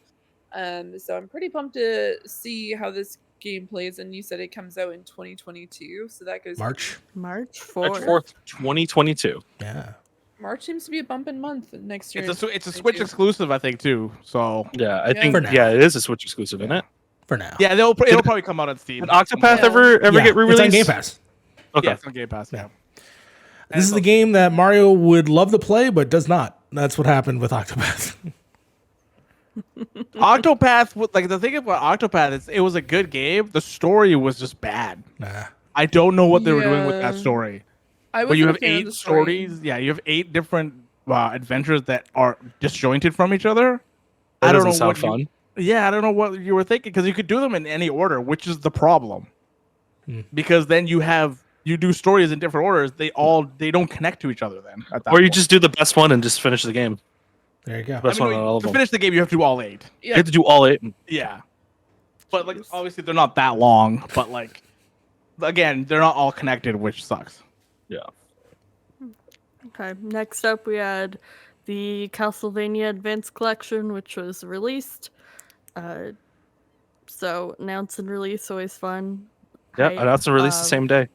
So I'm pretty pumped to see how this game plays. And you said it comes out in 2022, so that goes March. March March 4th. 4th, 2022. Yeah. March seems to be a bumping month next year. It's a Switch exclusive, I think, too. So Yeah, I Yeah. think For now. it is a Switch exclusive, isn't it? For now. yeah, it'll probably come out on Steam. Did Octopath Yeah. ever Yeah, get re-released? It's on Game Pass. Okay. Yeah, it's on Game Pass. Yeah. This is the game that Mario would love to play, but does not. That's what happened with Octopath. Octopath, like the thing about Octopath is it was a good game. The story was just bad. Nah. I don't know what they were doing with that Yeah. story. I But you have wasn't a fan of 8 the story. stories. Yeah, you have 8 different adventures that are disjointed from each other. That I don't doesn't know sound what fun. Yeah, I don't know what you were thinking because you could do them in any order, which is the problem. Because then you do stories in different orders. They don't connect to each other then. At that Or you point. just do the best one and just finish the game. There you go. Best one out of all of to them. finish the game, you have to do all 8. You have to do all 8. Yeah, but like obviously they're not that long. But like again, they're not all connected, which sucks. Yeah. Okay, next up we had the Castlevania Advanced Collection, which was released. So announced and release, always fun. Yeah, Hype. announced and released the same day.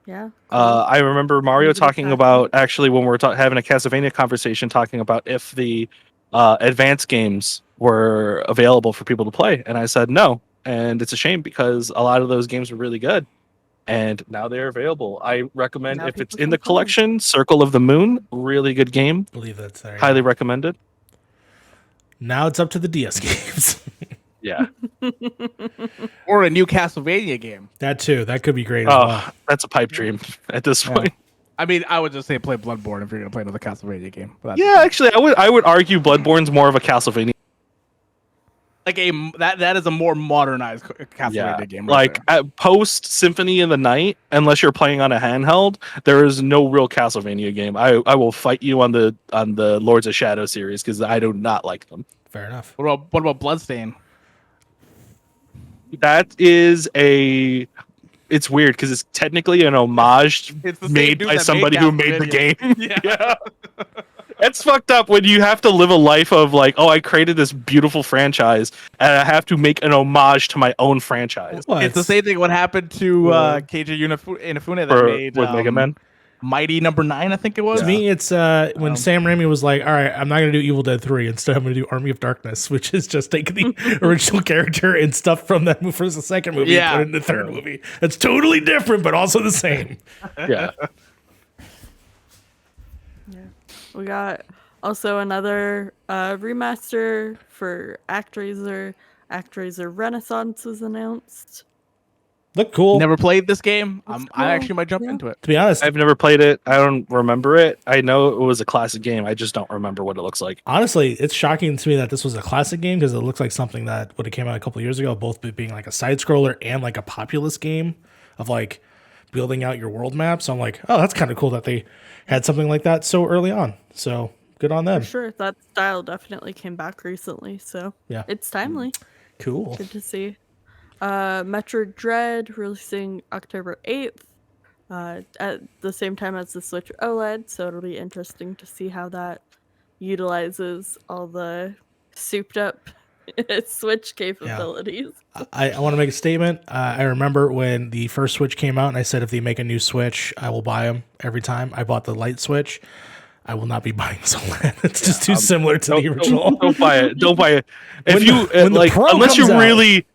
Yeah. I remember Mario Maybe talking exactly. about actually when we were having a Castlevania conversation, talking about if the advanced games were available for people to play, and I said no, and it's a shame because a lot of those games were really good, and now they're available. I recommend Now if it's people in the can play 'em. collection, Circle of the Moon, really good game, I believe that's there. highly recommended. Now it's up to the DS games. Yeah. Or a new Castlevania game. That too. That could be great as well. Oh, that's a pipe dream at this point. I mean, I would just say play Bloodborne if you're gonna play another Castlevania game. But Yeah, actually, I would argue Bloodborne's more of a Castlevania. like that is a more modernized Castlevania game. Right Like at post Symphony in the Night, unless you're playing on a handheld, there is no real Castlevania game. I will fight you on the Lords of Shadow series because I do not like them. Fair enough. what about Bloodstain? That is it's weird because it's technically an homage It's the same made dude by that somebody made who made the game. Castlevania. Yeah. It's fucked up when you have to live a life of like, oh, I created this beautiful franchise and I have to make an homage to my own franchise. Well, It's the same thing. What happened to Keiji Inafune that For- made with Mega Man. Mighty Number 9, I think it was. To me, it's when Sam Raimi was like, all right, I'm not going to do Evil Dead 3. Instead, I'm going to do Army of Darkness, which is just taking the original character and stuff from that movie for the second movie and put it in the third movie. It's totally different, but also the same. Yeah. We got also another remaster for ActRaiser. ActRaiser Renaissance was announced. Look cool. Never played this game. It's I cool. actually might jump Yeah. into it. To be honest, I've never played it. I don't remember it. I know it was a classic game. I just don't remember what it looks like. honestly, it's shocking to me that this was a classic game because it looks like something that would have came out a couple of years ago, both being like a side scroller and like a populous game of like building out your world map. So I'm like, oh, that's kind of cool that they had something like that so early on. So good on them. For sure, that style definitely came back recently, so Yeah. it's timely. Cool. Good to see. Metroid Dread releasing October 8th at the same time as the Switch OLED, so it'll be interesting to see how that utilizes all the souped up Switch capabilities. I want to make a statement. I remember when the first Switch came out, and I said if they make a new Switch, I will buy them every time. I bought the light Switch. I will not be buying this OLED. It's just too similar to the original. Don't buy it. Don't buy it. If When you the like, Pro unless you comes out- really,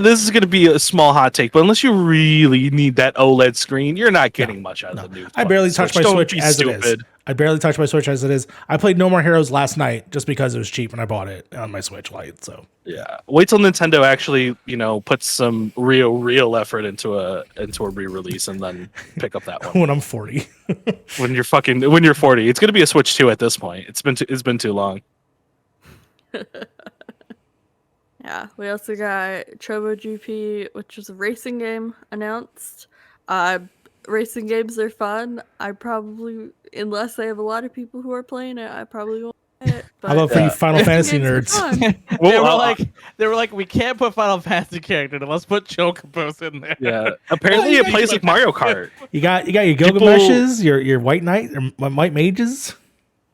this is going to be a small hot take, but unless you really need that OLED screen, you're not getting much out of the new. I barely touch my Don't Switch be as it is. stupid. I barely touch my Switch as it is. I played No More Heroes last night just because it was cheap and I bought it on my Switch Lite. So Yeah, wait till Nintendo actually, puts some real effort into a re-release and then pick up that one. when I'm 40, when you're 40, it's going to be a Switch 2 at this point. It's been too long. Yeah, we also got Chobo GP, which is a racing game, announced. Racing games are fun. I probably, unless I have a lot of people who are playing it, I probably won't play it. But How about for you Final Fantasy games are nerds? fun. They were like, we can't put Final Fantasy character, let's put Chocobos in there. Yeah. Apparently, you it got plays like Mario Kart. You got your Gilgameshes, your White Knight, or White Mages.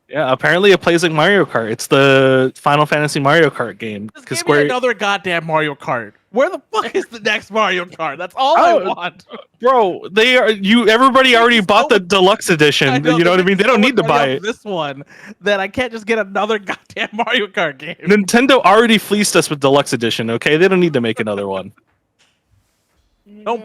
Yeah. Apparently, it plays like Mario Kart. It's the Final Fantasy Mario Kart game. Just give me another goddamn Mario Kart. Where the fuck is the next Mario Kart? That's all I want. Bro, everybody already bought the deluxe edition. You know what I mean? They don't need to buy it. This one, that I can't just get another goddamn Mario Kart game. Nintendo already fleeced us with deluxe edition. Okay, they don't need to make another one. Don't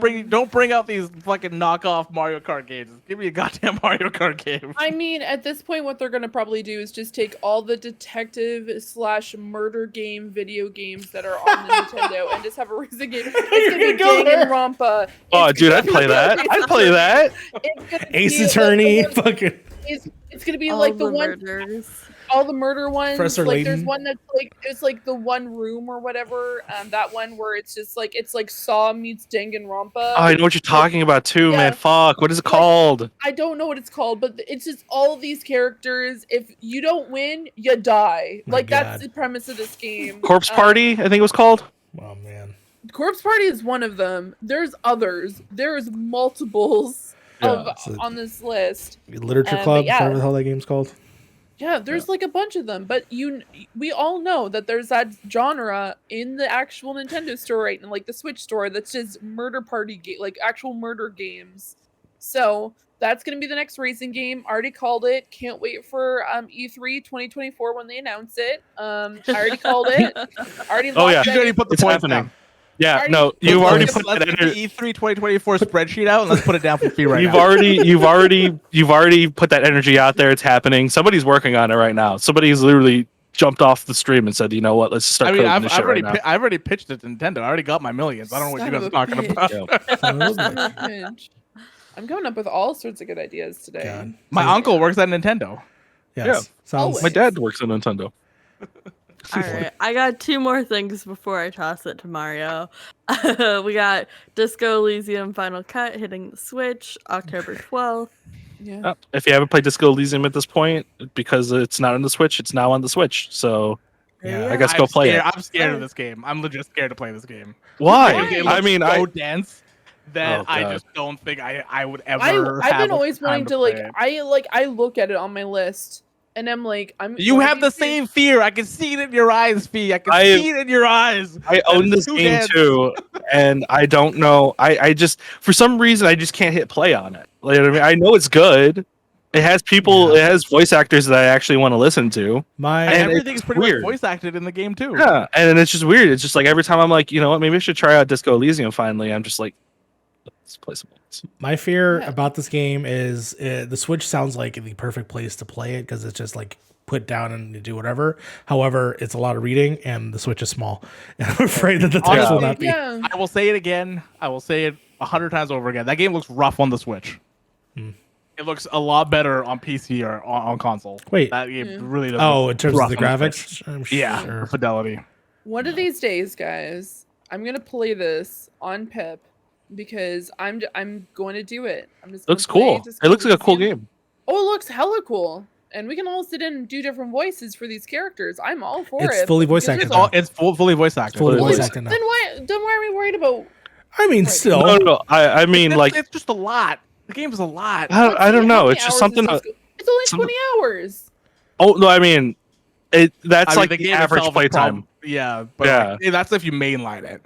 bring out these fucking knockoff Mario Kart games. Give me a goddamn Mario Kart game. I mean, at this point, what they're gonna probably do is just take all the detective/murder game video games that are on the Nintendo and just have a racing game. It's gonna be Danganronpa. Oh, dude, I'd play that. I'd play that. Ace Attorney, fucking. It's gonna be All like the one. murders. All the murder ones. Professor like there's Layton. one that's like it's like the one room or whatever. That one where it's just like Saw meets Danganronpa. Oh, I know what you're talking about too, Yeah. man. Fuck, what is it called? I don't know what it's called, but it's just all these characters. If you don't win, you die. My Like that's God. the premise of this game. Corpse Party, I think it was called. Oh man. Corpse Party is one of them. There's others. There's multiples Yeah. on this list. Literature but Club, yeah. whatever the hell that game's called. Yeah, there's like a bunch of them, but we all know that there's that genre in the actual Nintendo store right now, like the Switch store, that's just murder party like actual murder games. So that's gonna be the next racing game. Already called it. Can't wait for E3 2024 when they announce it. I already called it. Already. Oh, yeah. locked You that already in. put the It's points happening. down. Yeah, Already- no, you've Let's already get put Let's that get the E3 2024 spreadsheet out and let's put it down for free right You've now. already put that energy out there. It's happening. Somebody's working on it right now. Somebody's literally jumped off the stream and said, "You know what? Let's start." I mean, coding this shit right now. I've already pitched it to Nintendo. I already got my millions. I don't know what you Son guys are of a talking bitch. about. Son of a Son of a bitch. bitch. I'm coming up with all sorts of good ideas today. God. My uncle works at Nintendo. Yes. Sounds. Always. My dad works at Nintendo. All right, I got two more things before I toss it to Mario. We got Disco Elysium Final Cut hitting the Switch October 12th. Yeah. If you haven't played Disco Elysium at this point, because it's not on the Switch, it's now on the Switch. So Yeah. I guess go play it. I'm scared of this game. I'm legit scared to play this game. Why? It I looks mean, so dense that Oh, I God. just don't think I would ever. I've have been always time wanting to play it. I look at it on my list and I'm like You one of have the these days- same fear. I can see it in your eyes, Fee. I can I- see it in your eyes. I own That this is too game dense. too, and I don't know. I just, for some reason, I just can't hit play on it. Like, I mean, I know it's good. It has people. Yeah. It has voice actors that I actually want to listen to. My And And everything's it's pretty weird. much voice acted in the game too. Yeah, and it's just weird. It's just like every time I'm like, you know what, maybe I should try out Disco Elysium. Finally, I'm just like, let's play some. My fear Yeah. about this game is the Switch sounds like the perfect place to play it because it's just like put down and you do whatever. However, it's a lot of reading and the Switch is small. And I'm afraid that the touch Honestly, will not be. Yeah. I will say it again. I will say it 100 times over again. That game looks rough on the Switch. Hmm. It looks a lot better on PC or on console. Wait. That game Yeah. really does. Oh, look in terms of rough the on Switch. graphics? I'm Yeah, sure. fidelity. One of these days, guys, I'm gonna play this on PiP because I'm going to do it. I'm just Looks gonna play cool. Disco It looks like a cool Elysium. game. Oh, it looks hella cool. And we can all sit in and do different voices for these characters. I'm all for It's it. fully voice because acted there's It's fully voice acted. fully Fully voice voice acted now. Then why are we worried about? I mean, Right. still. No. I mean, It's, like, it's just a lot. The game's a lot. I don't How know. many It's just hours something. is Disco- It's only something- 20 hours. Oh no, I mean, that's I mean, like the the game average itself is playtime. Yeah, but Yeah. like, that's if you mainline it.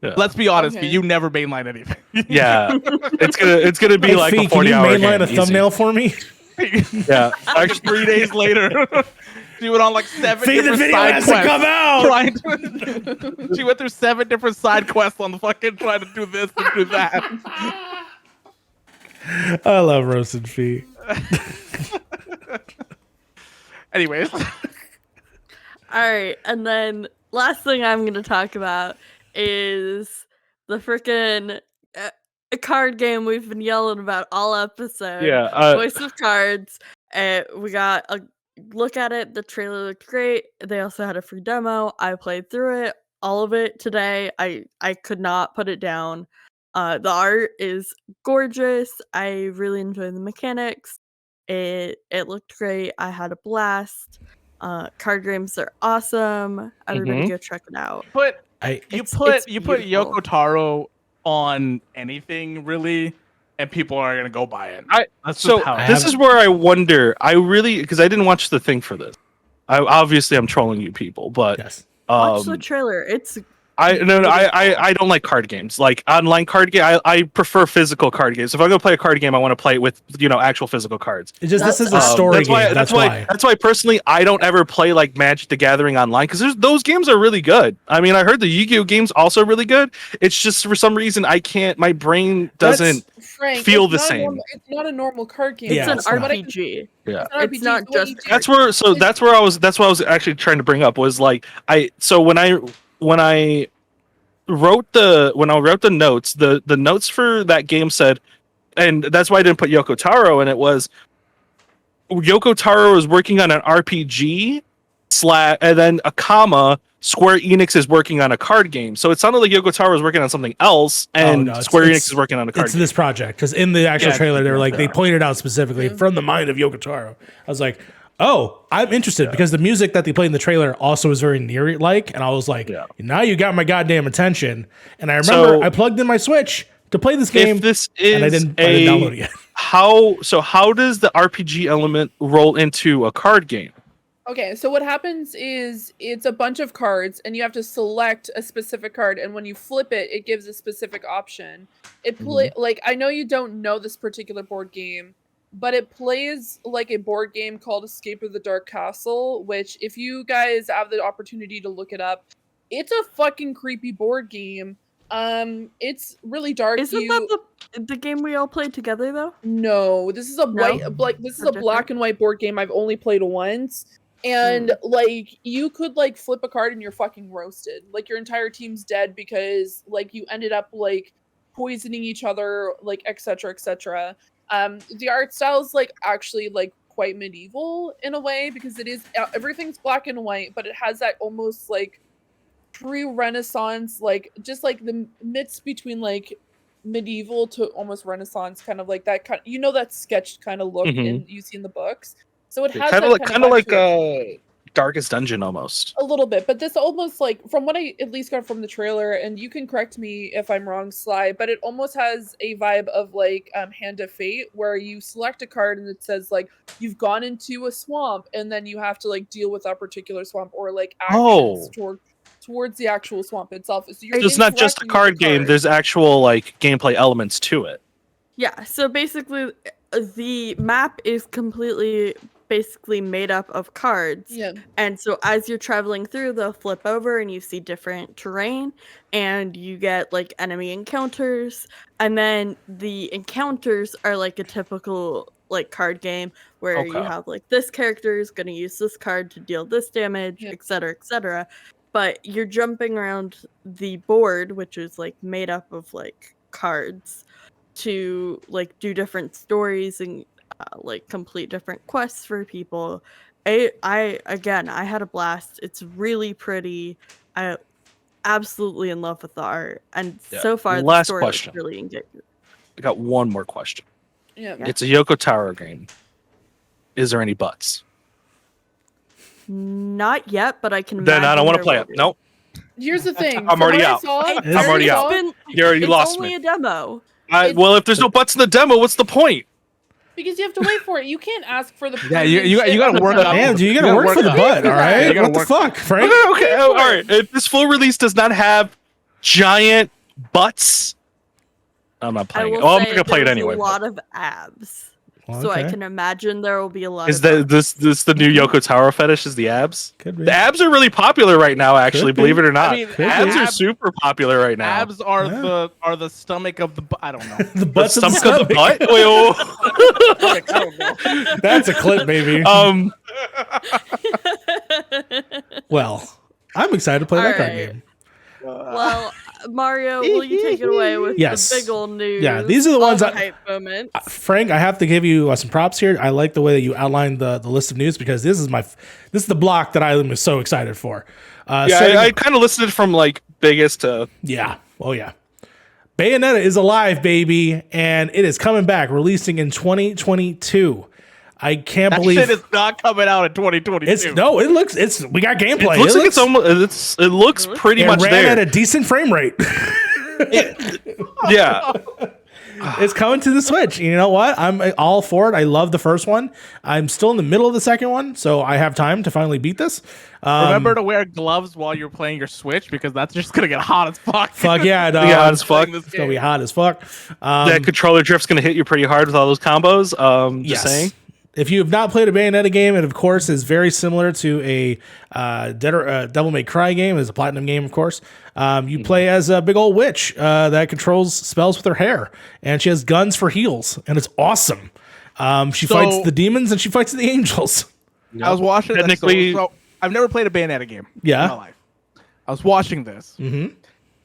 Yeah. Let's be honest, Okay. you never mainline anything. Yeah, it's gonna be Hey, like Fee, a can you 40-hour mainline game. a easy. thumbnail for me? Yeah, Like 3 days later, she went on like 7 Fee, the different video side has to quests. come out! Trying to, she went through 7 different side quests on the fucking trying to do this and do that. I love roasted Fee. Anyways, All right, and then last thing I'm going to talk about is the freaking card game we've been yelling about all episode. yeah. Voice of Cards. We got a look at it. The trailer looked great. They also had a free demo. I played through it, all of it today. I could not put it down. The art is gorgeous. I really enjoyed the mechanics. It looked great. I had a blast. Card games are awesome. Everybody go check it out. But you put beautiful. Yoko Taro on anything really, and people are gonna go buy it. This is where I wonder. I really, because I didn't watch the thing for this. I'm trolling you people, but Yes. Watch the trailer. I don't like card games. Like online card game, I prefer physical card games. If I'm gonna play a card game, I want to play it with actual physical cards. It's just this is a story game. That's why personally I don't ever play like Magic the Gathering online, because those games are really good. I mean, I heard the Yu-Gi-Oh games also really good. It's just for some reason I can't. My brain doesn't feel the same. It's not a normal card game. It's an RPG. Yeah, it's not just. That's where I was actually trying to bring up was like when I wrote the notes, the notes for that game said, and that's why I didn't put Yoko Taro in it, was Yoko Taro is working on an RPG and then a comma, Square Enix is working on a card game. So it sounded like Yoko Taro was working on something else, and Square Enix is working on a card game. It's this project, because in the actual trailer, they were like, they pointed out specifically from the mind of Yoko Taro. I was like, oh, I'm interested because the music that they played in the trailer also was very Near-like, and I was like, now you got my goddamn attention. And I remember I plugged in my Switch to play this game, and I didn't download it yet. How does the RPG element roll into a card game? Okay, so what happens is it's a bunch of cards, and you have to select a specific card, and when you flip it, it gives a specific option. Like, I know you don't know this particular board game, but it plays like a board game called Escape of the Dark Castle, which, if you guys have the opportunity to look it up, it's a fucking creepy board game. It's really dark. Isn't that the game we all played together though? No, this is a black and white board game I've only played once. And like, you could like flip a card and you're fucking roasted. Like, your entire team's dead because like you ended up like poisoning each other, like etc. etc. The art style is like actually like quite medieval in a way, because it is everything's black and white, but it has that almost like pre-Renaissance, like just like the midst between like medieval to almost Renaissance, kind of like that kind, that sketched kind of look you see in the books. So it has kind of like Darkest Dungeon almost. A little bit, but this almost like, from what I at least got from the trailer, and you can correct me if I'm wrong, Sly, but it almost has a vibe of like Hand of Fate, where you select a card and it says like you've gone into a swamp, and then you have to like deal with that particular swamp, or like actions towards the actual swamp itself. So it's not just a card game. There's actual like gameplay elements to it. Yeah. So basically, the map is completely made up of cards. Yeah. And so as you're traveling through, they'll flip over and you see different terrain, and you get like enemy encounters, and then the encounters are like a typical like card game where you have like, this character is going to use this card to deal this damage, etc., etc. But you're jumping around the board, which is like made up of like cards, to like do different stories and like complete different quests for people. I had a blast. It's really pretty. I absolutely in love with the art, and so far the story is really engaging. I got one more question. Yeah. It's a Yoko Taro game. Is there any butts? Not yet, but I can. Then I don't want to play it. Nope. Here's the thing. I'm already out. I'm already out. You already lost me. It's only a demo. Well, if there's no butts in the demo, what's the point? Because you have to wait for it. You can't ask for the. Yeah, you got to work up. Man, you got to work for the butt. All right. What the fuck, Frank? Okay. All right. If this full release does not have giant butts, I'm not playing it. Oh, I'm gonna play it anyway. A lot of abs. So I can imagine there will be a lot. Is this the new Yoko Taro fetish? Is the abs? Could be. The abs are really popular right now. Actually, believe it or not, I mean, abs are super popular right now. Abs are the stomach of the. I don't know. The butt's the stomach of the butt. Wait, I don't know. That's a clip, baby. Well, I'm excited to play that card game. Well, Mario, will you take it away with the big old news? Yeah, these are the ones hype moments. Frank, I have to give you some props here. I like the way that you outlined the list of news, because this is the block that I am so excited for. I kind of listed from like biggest to Bayonetta is alive, baby, and it is coming back, releasing in 2022. I can't That believe shit is not coming out in 2022. we got gameplay. It looks like it's almost. It looks pretty much ran there. at a decent frame rate. Yeah. It's coming to the Switch. You know what? I'm all for it. I love the first one. I'm still in the middle of the second one, so I have time to finally beat this. Remember to wear gloves while you're playing your Switch because that's just gonna get hot as fuck. Fuck yeah, dog. Yeah, as fuck. It's gonna be hot as fuck. That controller drift's gonna hit you pretty hard with all those combos. Just saying. If you have not played a Bayonetta game, it of course is very similar to a Devil May Cry game. It's a platinum game, of course. You play as a big old witch that controls spells with her hair, and she has guns for heals, and it's awesome. She fights the demons and she fights the angels. I was watching this. Technically- So I've never played a Bayonetta game in my life. I was watching this, and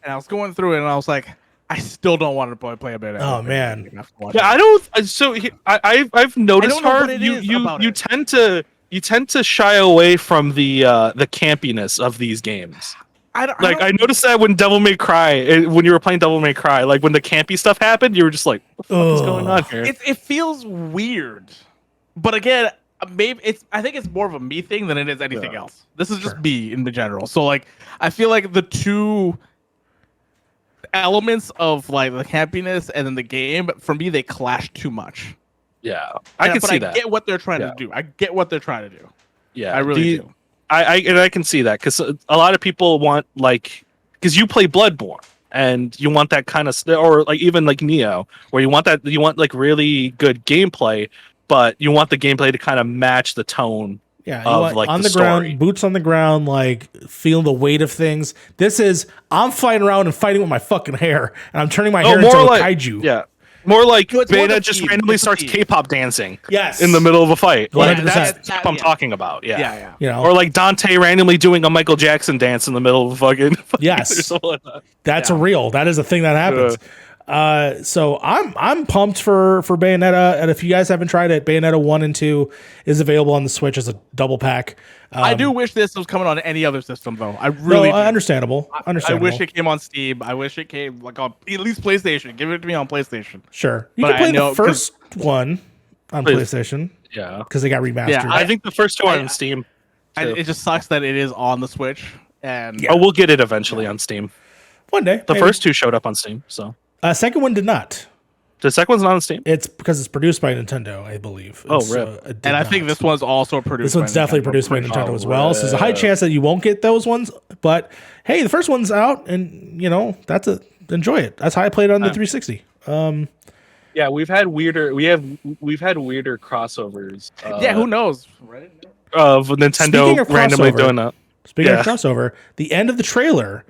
I was going through it, and I was like, I still don't want to play a Bayonetta. Oh man, Yeah, I don't. So I've noticed, I don't know what Harv, it is about you it. tend to shy away from the campiness of these games. I noticed that when Devil May Cry, when you were playing Devil May Cry, like when the campy stuff happened, you were just like, "What the fuck is going on here?" It feels weird, but again, maybe I think it's more of a me thing than it is anything else. This is just me in the general. So like, I feel like the two elements of like the campiness and then the game, for me, they clash too much. Yeah, I can see that. I get what they're trying to do. I get what they're trying to do. Yeah, I really do. I can see that because a lot of people want because you play Bloodborne and you want that kind of or like even like Neo, where you want like really good gameplay, but you want the gameplay to kind of match the tone. Yeah, of like on the ground, story. boots on the ground, like feel the weight of things. This is I'm flying around and fighting with my fucking hair, and I'm turning my hair into a kaiju. Yeah. More like No, it's more Beta the just theme. randomly It's the starts theme. K-pop dancing. Yes. In the middle of a fight. Like 100%. that's what I'm talking about. Yeah. Yeah. You know, Or like Dante randomly doing a Michael Jackson dance in the middle of a fucking Yes. or something like that. that's a real. That is a thing that happens. So I'm pumped for Bayonetta, and if you guys haven't tried it, Bayonetta 1 and 2 is available on the Switch as a double pack. I do wish this was coming on any other system though. I really do. Understandable. I wish it came on Steam. I wish it came like on at least PlayStation. Give it to me on PlayStation. Sure. You But can I play know- the first one on PlayStation Yeah. because they got remastered. Yeah, I think the first two are on Steam. too. It just sucks that it is on the Switch. And Oh, we'll get it eventually on Steam. One day. The maybe. first two showed up on Steam, so Second one did not. the second one's not on Steam. It's because it's produced by Nintendo, I believe. Oh, It's, really? it did and I not. think this one's also produced. This one's by definitely Nintendo. produced by Nintendo Oh, as well. So there's a high chance that you won't get those ones. But hey, the first one's out, and you know enjoy it. That's how I played it on the 360. Yeah, we've had weirder crossovers. Yeah, who knows? Right? Of Speaking Nintendo of randomly crossover, doing that. Speaking Yeah. of crossover, the end of the trailer,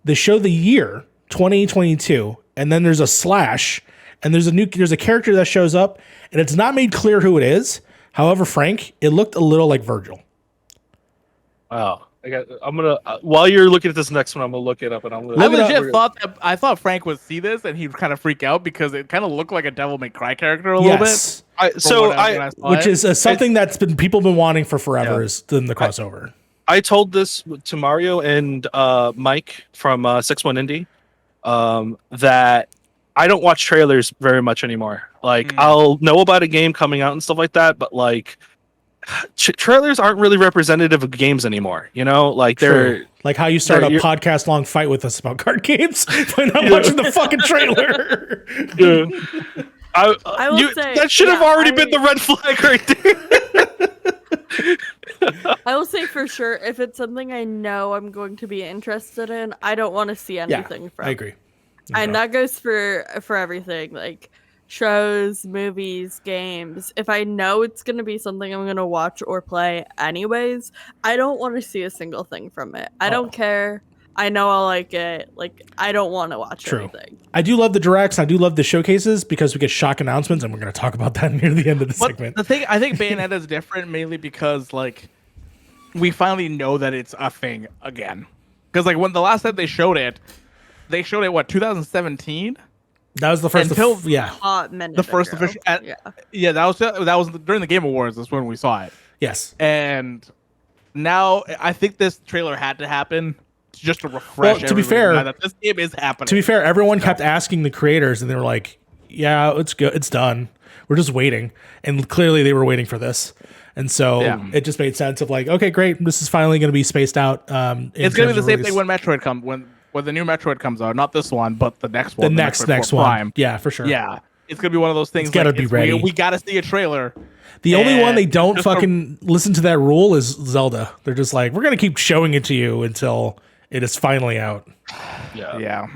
they show the year 2022, and then there's a slash, and there's a character that shows up, and it's not made clear who it is. However, Frank, it looked a little like Virgil. Wow. I'm gonna while you're looking at this next one, I'm gonna look it up and I'm gonna. I Look it up. legit I thought Frank would see this and he'd kind of freak out because it kind of looked like a Devil May Cry character a little bit. Yes, which is something that's been people been wanting for forever is in the crossover. I told this to Mario and Mike from 61 Indie that I don't watch trailers very much anymore. Like I'll know about a game coming out and stuff like that, but like trailers aren't really representative of games anymore. You know, like they're like how you start a you're- podcast long fight with us about card games by not watching the fucking trailer. I will say, that should have yeah, already been the red flag right there. I will say for sure, if it's something I know I'm going to be interested in, I don't want to see anything from. I agree. And that goes for everything, like shows, movies, games. If I know it's going to be something I'm going to watch or play anyways, I don't want to see a single thing from it. I don't care. I know I'll like it. Like, I don't want to watch anything. I do love the directs. I do love the showcases because we get shock announcements, and we're going to talk about that near the end of the segment. The thing, I think Bayonetta is different mainly because like we finally know that it's a thing again. Because like when the last time they showed it what 2017. That was the first. Until- Hot minute The first ago. official. Yeah, that was during the Game Awards. That's when we saw it. Yes. And now I think this trailer had to happen just to refresh. Well, to be fair, that this game is happening. To be fair, everyone kept asking the creators, and they were like, yeah, it's good. It's done. We're just waiting. And clearly they were waiting for this. And so it just made sense of like, okay, great. This is finally going to be spaced out. It's going to be the same thing when Metroid comes, when the new Metroid comes out. Not this one, but the next one. The next one. Prime. Yeah, for sure. Yeah. It's going to be one of those things. It's got to be ready. We got to see a trailer. The only one they don't fucking listen to that rule is Zelda. They're just like, we're going to keep showing it to you until it is finally out. Yeah.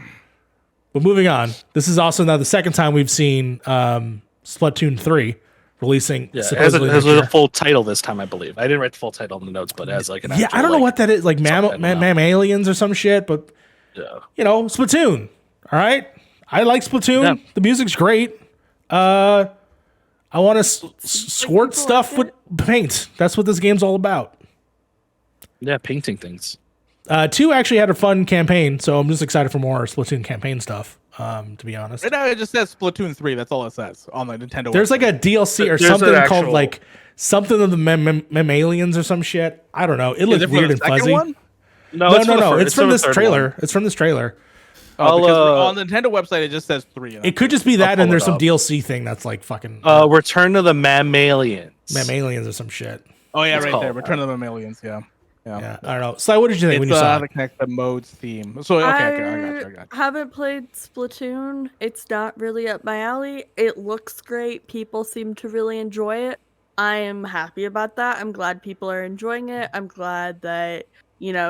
But moving on. This is also now the second time we've seen Splatoon 3 releasing. Yeah, it has a full title this time, I believe. I didn't write the full title in the notes, but it has like an actual, I don't know what that is, like Aliens or some shit, but Splatoon. All right. I like Splatoon. Yeah. The music's great. I want to squirt stuff with paint. That's what this game's all about. Yeah, painting things. 2 actually had a fun campaign, so I'm just excited for more Splatoon campaign stuff. To be honest, right now it just says Splatoon 3. That's all it says on the Nintendo. There's website. Like a DLC or something called like something of the Aliens or some shit. I don't know. It looks weird and fuzzy. One? No. It's from this trailer. It's from this trailer. Oh, because on the Nintendo website it just says 3. It could just be that, and there's some DLC thing that's like fucking. Return to the Mammalians. Mammalians or some shit. Oh yeah, right there. Return to the Mammalians. Yeah. I don't know. So, what did you think when you saw the Connect the Modes theme? So, okay, I got you. Haven't played Splatoon. It's not really up my alley. It looks great. People seem to really enjoy it. I am happy about that. I'm glad people are enjoying it. I'm glad that,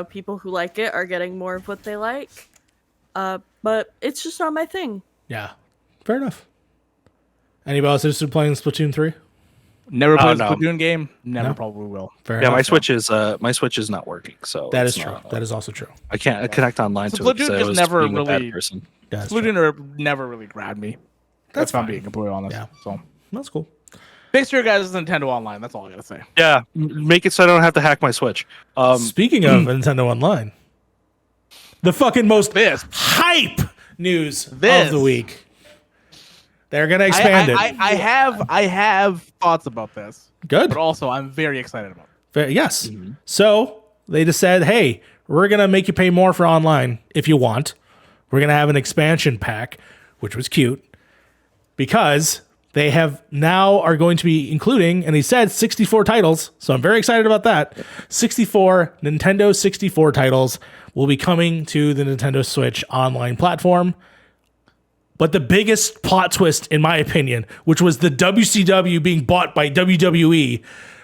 people who like it are getting more of what they like. But it's just not my thing. Yeah, fair enough. Anybody else interested in playing Splatoon 3? Never played a Splatoon game. Never probably will. Fair enough, enough. my Switch is not working. So that is true. That is also true. I can't connect online to it. Splatoon just never really. Splatoon never really grabbed me. That's fine. Being completely honest. Yeah. So that's cool. Fix your guys' Nintendo Online. That's all I gotta say. Yeah, make it so I don't have to hack my Switch. Speaking of Nintendo Online, the fucking most hype news of the week. They're gonna expand it. I have thoughts about this. Good, but also I'm very excited about it. Yes. Mm-hmm. So they just said, "Hey, we're gonna make you pay more for online if you want. We're gonna have an expansion pack," which was cute because they have now are going to be including, and he said 64 titles. So I'm very excited about that. 64 Nintendo 64 titles will be coming to the Nintendo Switch online platform. But the biggest plot twist, in my opinion, which was the WCW being bought by WWE,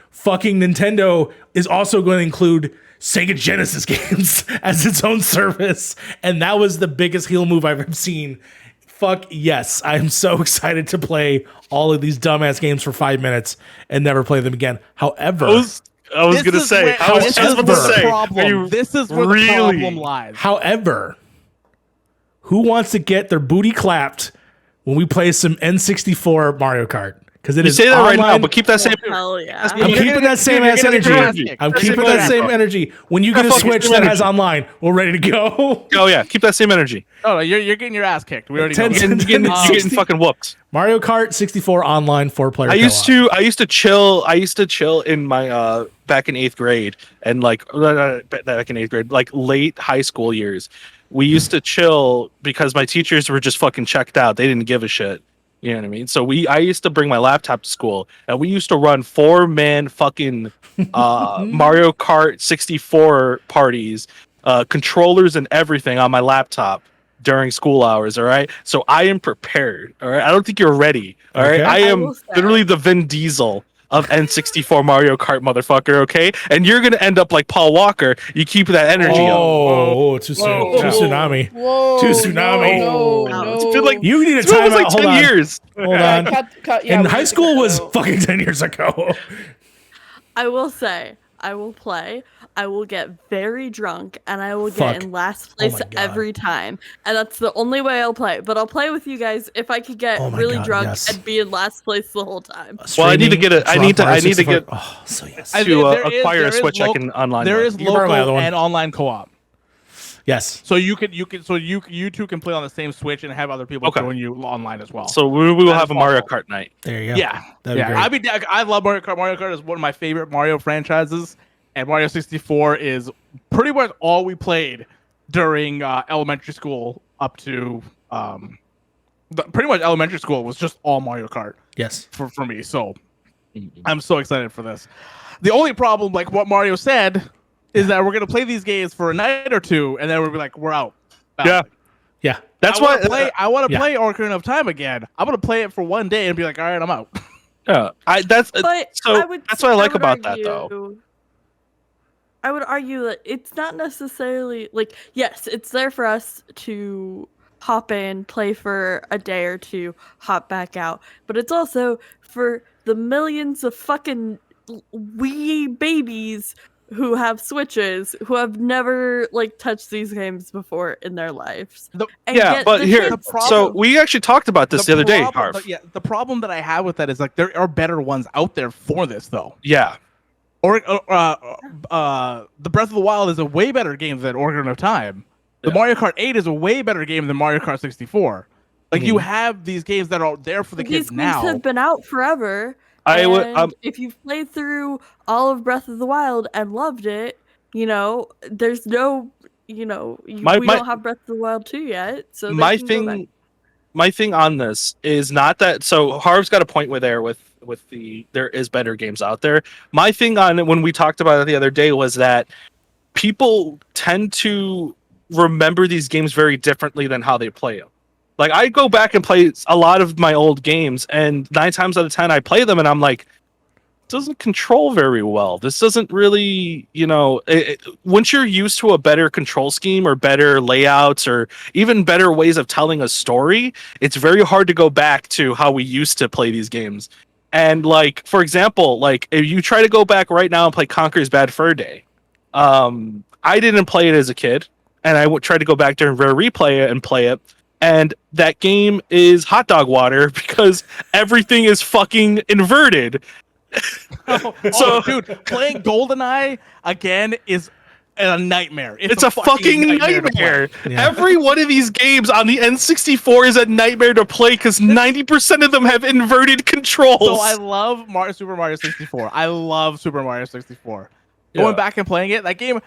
fucking Nintendo is also going to include Sega Genesis games as its own service. And that was the biggest heel move I've ever seen. Fuck yes. I am so excited to play all of these dumbass games for 5 minutes and never play them again. However, I was going to say, this is where the problem lies. However, who wants to get their booty clapped when we play some N64 Mario Kart? Because it is say that online. Right now, but keep that same. Hell yeah! I'm keeping that same ass energy. I'm keeping that same energy. When you get a Switch that has online, we're ready to go. Oh yeah, keep that same energy. Oh, you're getting your ass kicked. We already know. You're getting fucking whooped. Mario Kart 64 online 4-player. I used to chill in my back in 8th grade and like back in 8th grade, like late high school years. We used to chill because my teachers were just fucking checked out. They didn't give a shit. You know what I mean? So I used to bring my laptop to school and we used to run 4-man fucking Mario Kart 64 parties, controllers and everything on my laptop during school hours. All right. So I am prepared. All right. I don't think you're ready. All right. I am literally the Vin Diesel of N64 Mario Kart, motherfucker, okay? And you're gonna end up like Paul Walker. You keep that energy up. Oh, too soon. Too tsunami. Whoa, too tsunami. No. It's been like you need a timeout. Like 10 years. Hold on. Cut, yeah, and high school was fucking 10 years ago. I will say, I will play. I will get very drunk, and I will get in last place every time. And that's the only way I'll play. But I'll play with you guys if I could get really drunk and be in last place the whole time. Well, I need to get it. I need to get to acquire a Switch. I can online. There is local and online co-op. Yes. So you two can play on the same Switch and have other people join you online as well. So we will have a Mario Kart night. There you go. Yeah. I love Mario Kart. Mario Kart is one of my favorite Mario franchises. And Mario 64 is pretty much all we played during elementary school up to pretty much elementary school was just all Mario Kart Yes. for me. So I'm so excited for this. The only problem, like what Mario said, is that we're gonna play these games for a night or two, and then we'll be like, we're out. Yeah. Yeah. That's why I want to Yeah. play Ocarina of Time again. I'm gonna play it for one day and be like, all right, I'm out. But That's what I like about that, though. I would argue that it's not necessarily like, yes, it's there for us to hop in, play for a day or two, hop back out, but it's also for the millions of fucking wee babies who have Switches who have never like touched these games before in their lives. And Yeah, yet but the here, kids so do. we actually talked about this the other day, problem- Harv. the problem that I have with that is like there are better ones out there for this though. Yeah. Or the Breath of the Wild is a way better game than Ocarina of Time. The Yeah. Mario Kart 8 is a way better game than Mario Kart 64. Like you have these games that are there for the These kids games now. have been out forever. I would. And if you've played through all of Breath of the Wild and loved it, there's no, we don't have Breath of the Wild 2 yet. So they my can go back. thing, my thing on this is not that. So Harv's got a point with there is better games out there. My thing on it when we talked about it the other day was that people tend to remember these games very differently than how they play them. Like I go back and play a lot of my old games, and 9 times out of 10 I play them, and I'm like, doesn't control very well. This doesn't really, once you're used to a better control scheme or better layouts or even better ways of telling a story, it's very hard to go back to how we used to play these games. And like, for example, like if you try to go back right now and play Conker's Bad Fur Day, I didn't play it as a kid, and I would try to go back there and replay it and play it. And that game is hot dog water because everything is fucking inverted. Dude, playing GoldenEye again is a nightmare. It's a fucking nightmare. Yeah. Every one of these games on the N64 is a nightmare to play because 90% of them have inverted controls. So I love Super Mario 64. I love Super Mario 64. Yeah. Going back and playing it, that game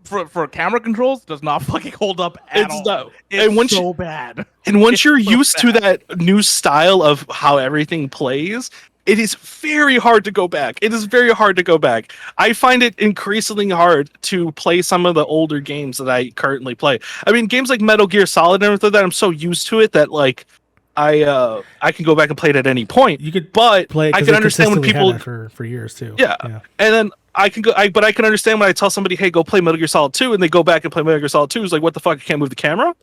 for camera controls does not fucking hold up at all. It's so bad. And once you're so used to bad. that new style of how everything plays, it is very hard to go back. It is very hard to go back. I find it increasingly hard to play some of the older games that I currently play. I mean, games like Metal Gear Solid and everything, that I'm so used to it that like I can go back and play it at any point. You could But play it I 'cause can they understand when consistently people had that for years too. Yeah. And then I can go, but I can understand when I tell somebody, "Hey, go play Metal Gear Solid 2," and they go back and play Metal Gear Solid 2. It's like, what the fuck? I can't move the camera.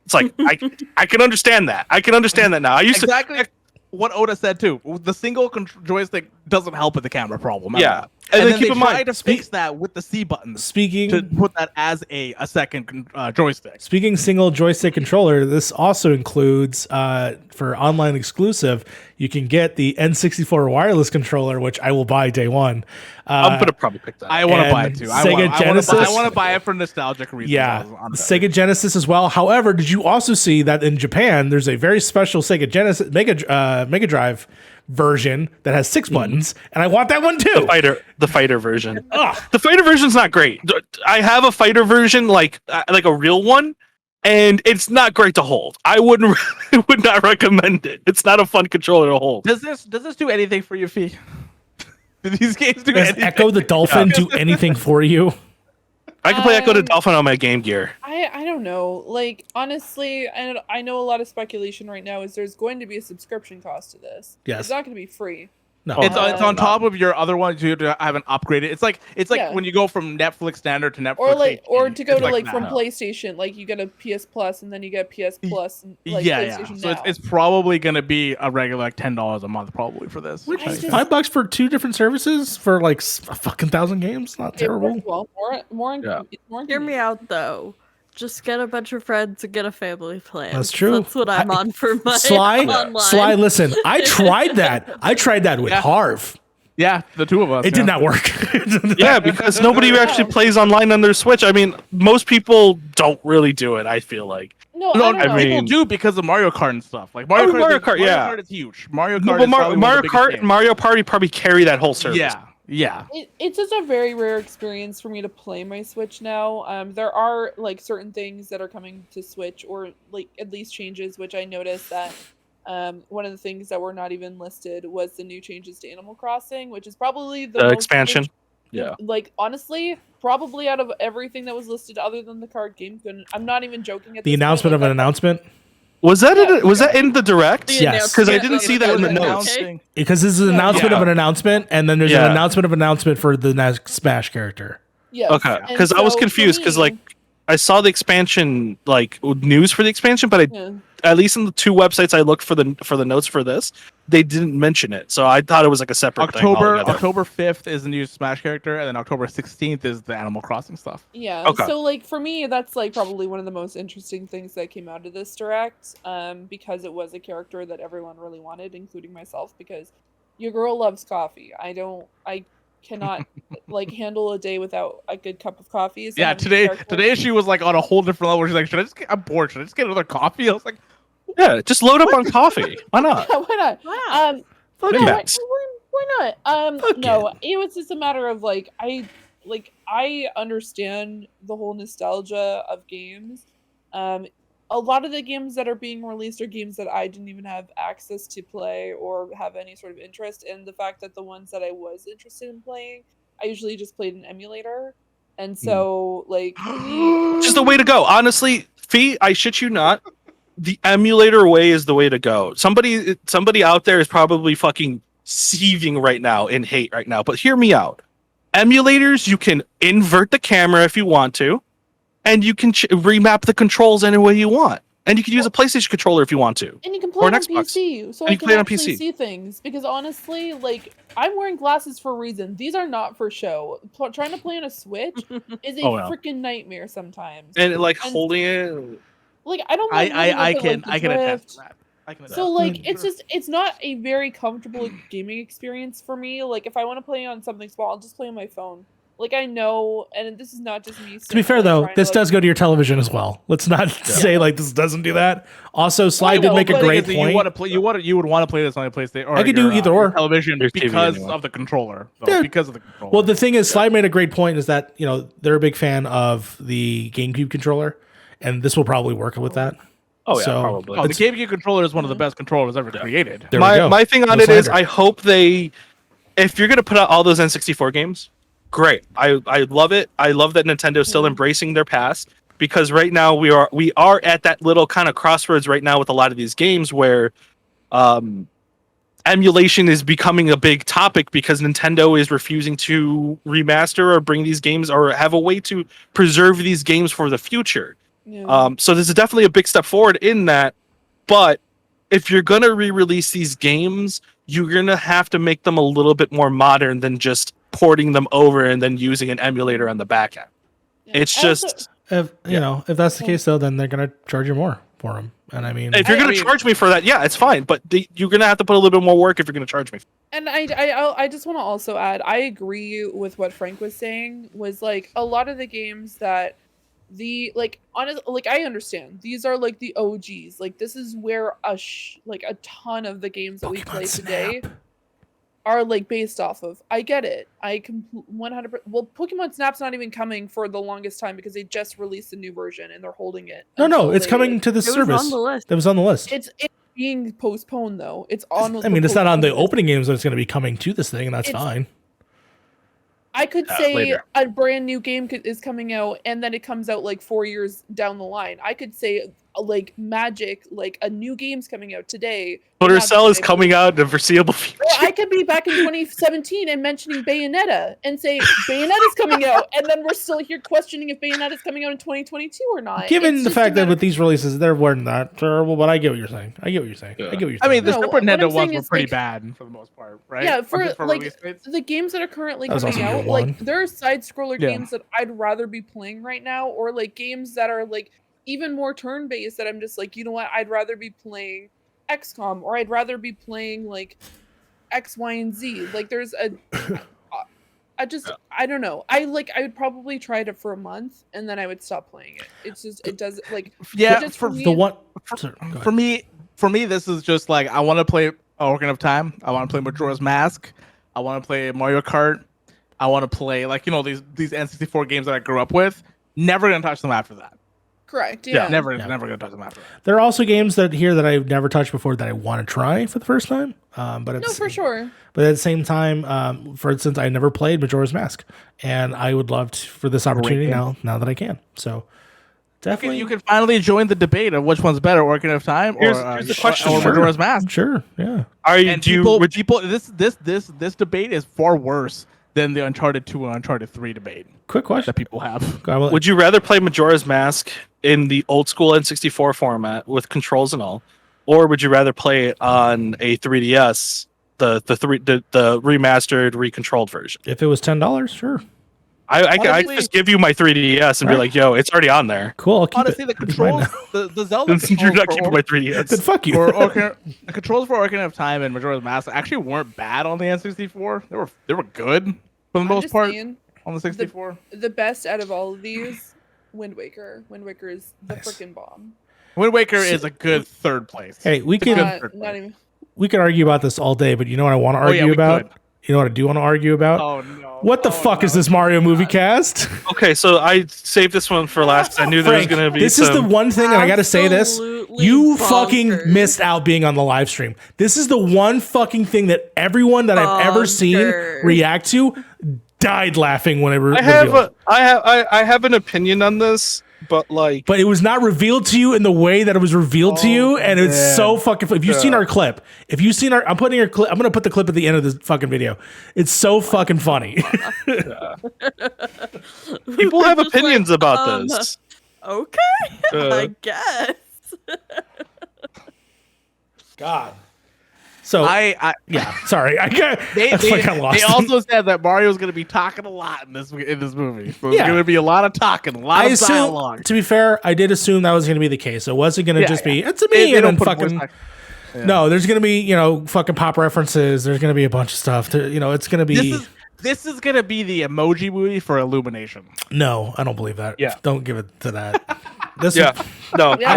It's like I can understand that. I can understand that now. I used exactly what Oda said too. The single joystick doesn't help with the camera problem. Yeah. And then then keep they in tried mind, to fix that with the C buttons Speaking to put that as a second joystick. Speaking single joystick controller, this also includes for online exclusive, you can get the N64 wireless controller, which I will buy day one. I'm gonna probably pick that. I want to And buy it too. Sega Genesis. I want to buy it for nostalgic reasons. Yeah, on that. Sega Genesis as well. However, did you also see that in Japan there's a very special Sega Genesis Mega Drive version that has 6 buttons, and I want that one too. The fighter version. Ugh. The fighter version's not great. I have a fighter version, like a real one, and it's not great to hold. I would not recommend it. It's not a fun controller to hold. Does this do anything for you, Fee? Do these games do Does anything? Echo the Dolphin do anything for you? I can play Echo the Dolphin on my Game Gear. I don't know. Like, honestly, I know a lot of speculation right now is there's going to be a subscription cost to this. Yes. It's not going to be free. No. It's on top of your other ones. You haven't upgraded. It's like Yeah. when you go from Netflix standard to Netflix, Or to go it's to like that. from PlayStation, like you get a PS Plus and then you get PS Plus and like yeah. PlayStation So Now. it's probably gonna be a regular like $10 a month probably for this. Which I is just- $5 for 2 different services for like a fucking 1,000 games. Not It terrible. works well. More Yeah. more Hear me out though. Just get a bunch of friends and get a family plan. That's true. That's what I'm on for my Sly, online. listen, I tried that. I tried that with Yeah. Harv. Yeah, the two of us. It did not work. Yeah, because nobody actually plays online on their Switch. I mean, most people don't really do it, I feel like. No, No, I don't know. mean- people do because of Mario Kart and stuff. Like Mario Kart, yeah. Kart is huge. Mario No, Kart. but is probably one of Mario the biggest Kart games. and Mario Party probably carry that whole service. Yeah, Yeah. It's just a very rare experience for me to play my Switch now. There are like certain things that are coming to Switch, or like at least changes, which I noticed that one of the things that were not even listed was the new changes to Animal Crossing, which is probably the most expansion. Yeah. Like honestly, probably out of everything that was listed, other than the card game, I'm not even joking. At The this announcement point, of an announcement. Was that in the direct? Yes. Because I didn't see that in the announcement. notes. Okay. Because this is an announcement of an announcement, and then there's an announcement of an announcement for the next Smash character. Yes. Okay. And Because I was so for confused because me- like I saw the expansion like news for the expansion, but Yeah. at least in the two websites I looked for the notes for this, they didn't mention it. So I thought it was like a separate thing. altogether. October 5th is the new Smash character, and then October 16th is the Animal Crossing stuff. Yeah. Okay. So like for me, that's like probably one of the most interesting things that came out of this direct, because it was a character that everyone really wanted, including myself, because your girl loves coffee. I cannot like handle a day without a good cup of coffee. So Yeah, having a today character- she was like on a whole different level. She's like, I'm bored. Should I just get another coffee? I was like, Yeah, just load up on coffee. Why not? Why not? Wow. Fuck No, it. why not? Fuck No, it was just a matter of like I understand the whole nostalgia of games. A lot of the games that are being released are games that I didn't even have access to play or have any sort of interest in. The fact that the ones that I was interested in playing, I usually just played an emulator, and so like Just the way to go. Honestly, Fee, I shit you not. The emulator way is the way to go. Somebody out there is probably fucking seething right now in hate right now. But hear me out. Emulators, you can invert the camera if you want to, and you can remap the controls any way you want. And you can use a PlayStation controller if you want to. And you can Or play an on Xbox. PC, so And I you can play it on actually PC. see things. Because honestly, like I'm wearing glasses for a reason. These are not for show. Trying to play on a Switch is a Oh, no. freaking nightmare sometimes. And like And- holding it. Like I don't like living I with it, can like, the attest drift. to that. I can attest. So like it's not a very comfortable gaming experience for me. Like if I want to play on something small, I'll just play on my phone. Like I know, and this is not just me. To be fair, though, this does go to your television as well. Let's not say like this doesn't do that. Also, Sly did make a great point. You want to play. You would want to play this on a PlayStation. Or I could do either your or. television Your TV because anyway. of the controller. Though, Yeah. because of the controller. Well, the thing is, Sly made a great point. Is that they're a big fan of the GameCube controller, and this will probably work with that. Oh yeah, So- probably. the GameCube controller is one of the best controllers ever created. There we go. My thing on No it is, slander. I hope if you're gonna put out all those N64 games, great. I love it. I love that Nintendo's still embracing their past, because right now we are at that little kind of crossroads right now with a lot of these games where emulation is becoming a big topic because Nintendo is refusing to remaster or bring these games or have a way to preserve these games for the future. Yeah. So this is definitely a big step forward in that. But if you're gonna re-release these games, you're gonna have to make them a little bit more modern than just porting them over and then using an emulator on the back end. Yeah. It's I also- just If if that's the case, though, then they're gonna charge you more for them. And I mean, if you're gonna mean- charge me for that, yeah, it's fine. But you're gonna have to put a little bit more work if you're gonna charge me. And I just want to also add, I agree with what Frank was saying. Was like a lot of the games that I understand these are like the OGs. Like this is where a ton of the games that we Pokemon play today Snap. are like based off of. I get it. I 100%. Well, Pokemon Snap's not even coming for the longest time because they just released a new version and they're holding it. no, until it's they, coming like- to the It was service. on the list. That was on the list. It's being postponed though. It's on. I mean, it's not on the postponed list. opening games, but it's going to be coming to this thing, and that's It's- fine. I could say later. a brand new game is coming out and then it comes out like 4 years down the line. I could say like Magic, like a new game's coming out today. Splinter Not Cell is today, coming out in the foreseeable future. Or I could be back in 2017 and mentioning Bayonetta and say Bayonetta's coming out, and then we're still here questioning if Bayonetta's coming out in 2022 or not. Given It's the just a fact that matter- with these releases, they weren't that terrible, but I get what you're saying. I get what you're saying. Yeah. I get what you're saying. I mean, the No, Super what I'm Nintendo saying ones were is, pretty like- bad for the most part, right? Yeah, for like release dates. the games that are currently That was coming also out, year like one. there are side scroller Yeah. games that I'd rather be playing right now, or like games that are like even more turn based that I'm just like, you know what, I'd rather be playing XCOM, or I'd rather be playing like X, Y, and Z. Like there's I don't know. I would probably try it for a month and then I would stop playing it. It's just it does like Yeah, just for me, The one sorry, go ahead. for me, this is just like I want to play Ocarina of Time. I want to play Majora's Mask. I want to play Mario Kart. I want to play like these N64 games that I grew up with. Never gonna touch them after that. Correct. Yeah. Never gonna touch them after that. There are also games that I've never touched before that I want to try for the first time. But it's, No, for sure. But at the same time, for instance, I never played Majora's Mask, and I would love for this opportunity now that I can. So definitely, You can finally join the debate of which one's better, Ocarina of Time or Here's the question, or sure. Majora's Mask. Sure, yeah. This debate is far worse than the Uncharted 2 and Uncharted 3 debate Quick question. that people have. Would you rather play Majora's Mask in the old school N64 format with controls and all, or would you rather play it on a 3DS, the remastered, recontrolled version? If it was $10, sure. I could just give you my 3DS and be like, "Yo, it's already on there." Cool. I'll keep Honestly, it. the controls, the Zelda Since you're not controls keeping my 3DS. Then fuck you. the controls for Ocarina of Time and Majora's Mask actually weren't bad on the N64. They were good for the I'm most just part saying, on the 64. the best out of all of these, Wind Waker. Wind Waker is the Nice. freaking bomb. Wind Waker is a good third place. Hey, we It's a can good third Not place. even. we can argue about this all day, but you know what I want to Oh, yeah, argue we about? could. You know what I do want to argue about? Oh no! What the fuck is this Mario movie cast? Okay, so I saved this one for last because I knew there was Frank, going to be. this is the one thing, and I gotta say this: Absolutely you bonkers. fucking missed out being on the live stream. This is the one fucking thing that everyone that I've ever seen Bonkers. react to died laughing when it I have an opinion on this, but like, but it was not revealed to you in the way that it was revealed to you, and it's man. so fucking. If you've seen our clip, I'm putting your clip. I'm gonna put the clip at the end of this fucking video. It's so fucking funny. people have Just like, opinions about this. Okay, Uh. I guess. God. So I yeah, sorry, I got. they, that's they, like I lost. they also said that Mario's going to be talking a lot in this movie. So Yeah. there's going to be a lot of talking, a lot I of assume, dialogue. to be fair, I did assume that was going to be the case. It wasn't going to Yeah, just be yeah. it's a They me and don't then put voice fucking. act- Yeah. No, there's going to be fucking pop references. There's going to be a bunch of stuff. It's going to be. This is going to be the emoji movie for Illumination. No, I don't believe that. Yeah. Don't give it to that. This Yeah, no, Yeah,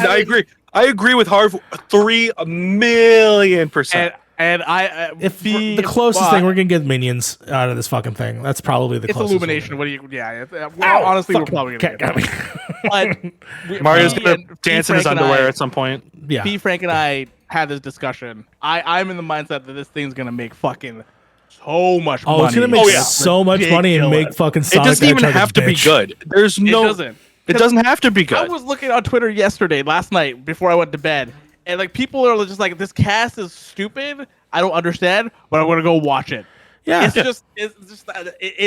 I agree. I agree with Harv 3,000,000%. And I if the closest thing we're gonna get Minions out of this fucking thing. That's probably the it's closest. Illumination. What do you? Yeah, Ow, honestly, we're fucking probably gonna cat get got me. it. But Mario's me gonna and- dance me, in his Frank, and underwear I- at some point. Yeah. P. Frank and I had this discussion. I'm in the mindset that this thing's gonna make fucking so much money. Oh, it's gonna make Oh, yeah. so much money and make fucking It Sonic doesn't even the Hedgehog have to be bitch. good. There's no. It doesn't have to be I good. was looking on Twitter last night before I went to bed, and like people are just like, "This cast is stupid. I don't understand, but I'm gonna go watch it." Yeah. It's just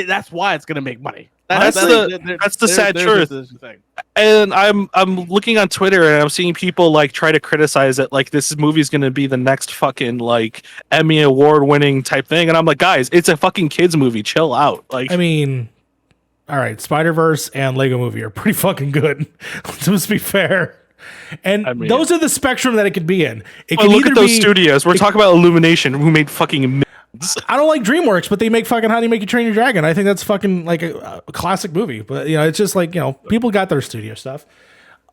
that's why it's gonna make money. That's the sad truth. There's the thing. And I'm looking on Twitter and I'm seeing people like try to criticize it, like this movie is gonna be the next fucking like Emmy award winning type thing, and I'm like, guys, it's a fucking kids movie. Chill out. Like, I mean, all right, Spider-Verse and Lego Movie are pretty fucking good. Let's be fair. And I mean- those are the spectrum that it could be in. It oh, can look either at those be. studios. We're talking about Illumination, who made fucking millions. I don't like DreamWorks, but they make fucking How Do You Make Your Train Your Dragon. I think that's fucking like a classic movie. But it's just like people got their studio stuff.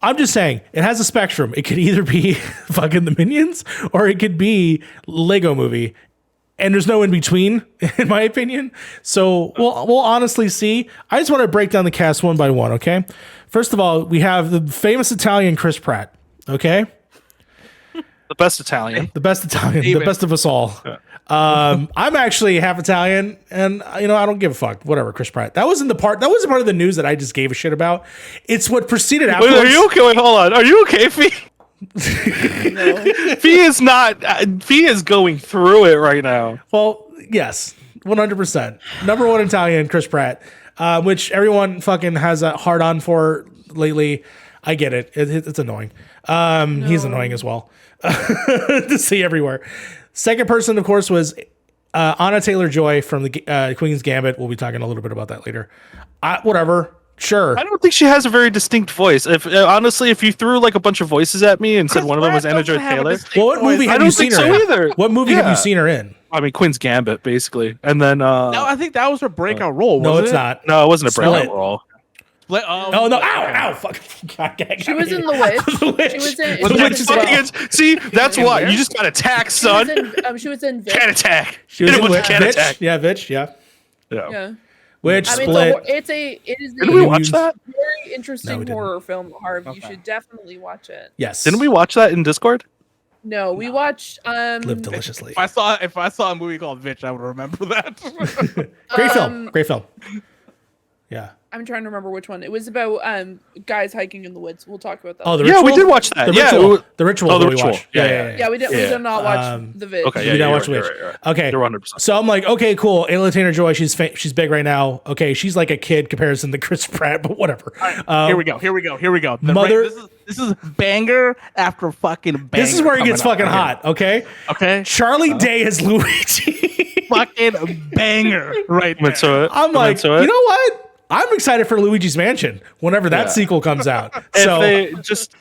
I'm just saying it has a spectrum. It could either be fucking the Minions or it could be Lego Movie. And there's no in between, in my opinion. So we'll honestly see. I just want to break down the cast one by one, okay? First of all, we have the famous Italian Chris Pratt, okay? The best Italian. The best Italian, the Even. best of us all. I'm actually half Italian, and I don't give a fuck. Whatever, Chris Pratt. That wasn't the part of the news that I just gave a shit about. It's what preceded Wait, afterwards. are you okay? Wait, hold on. Are you okay, Fee? Fee is not. Fee is going through it right now. Well, yes, 100%. Number one Italian, Chris Pratt, which everyone fucking has a hard on for lately. I get it. It's annoying. He's annoying as well to see everywhere. Second person, of course, was Anna Taylor-Joy from the Queen's Gambit. We'll be talking a little bit about that later. Whatever. Sure. I don't think she has a very distinct voice. If honestly, if you threw like a bunch of voices at me and said Chris one of them was Pratt Anna doesn't Joy have a Taylor, distinct Well, what movie voice. have I you don't seen think her so in? either. What movie have Yeah. you seen her in? I mean, Queen's Gambit, basically, and then No, I think that was her breakout role. No, wasn't it's it? not. no, it wasn't a breakout Split. role. Oh no! Ow! Fuck! She was in The Witch. The Witch. She was in. Was she The was Witch in as well. Witch. See, that's In why where? you just got attacked, She was son. in. She was in. Vic. Cat attack. She was Hit in him with Witch. a cat Vitch? attack. Yeah, Vitch. Yeah. Yeah. Which I mean, split. it is Didn't we a watch that? very interesting we didn't. horror film, Harv. You Okay. should definitely watch it. Yes. Didn't we watch that in Discord? No, we watched Live deliciously. If I saw a movie called Vitch, I would remember that. Great film. Great film. Yeah. I'm trying to remember which one. It was about guys hiking in the woods. We'll talk about that. Oh, the Yeah, ritual? we did watch that. The yeah, ritual. The ritual. Oh, the we ritual. watched. yeah, we did not watch the vid. Okay, You yeah, don't you're watch right, Witch. you're right. Okay. You're 100%. So I'm like, okay, cool. Ayla Taylor-Joy, she's big right now. Okay, she's like a kid comparison to Chris Pratt, but whatever. Here we go. Mother- This is banger after fucking banger. This is where he gets fucking hot. Okay. Okay. Charlie Day is Luigi. Fucking banger right I'm into there. it. I'm like, into it. you know what? I'm excited for Luigi's Mansion whenever that sequel comes out. If So they just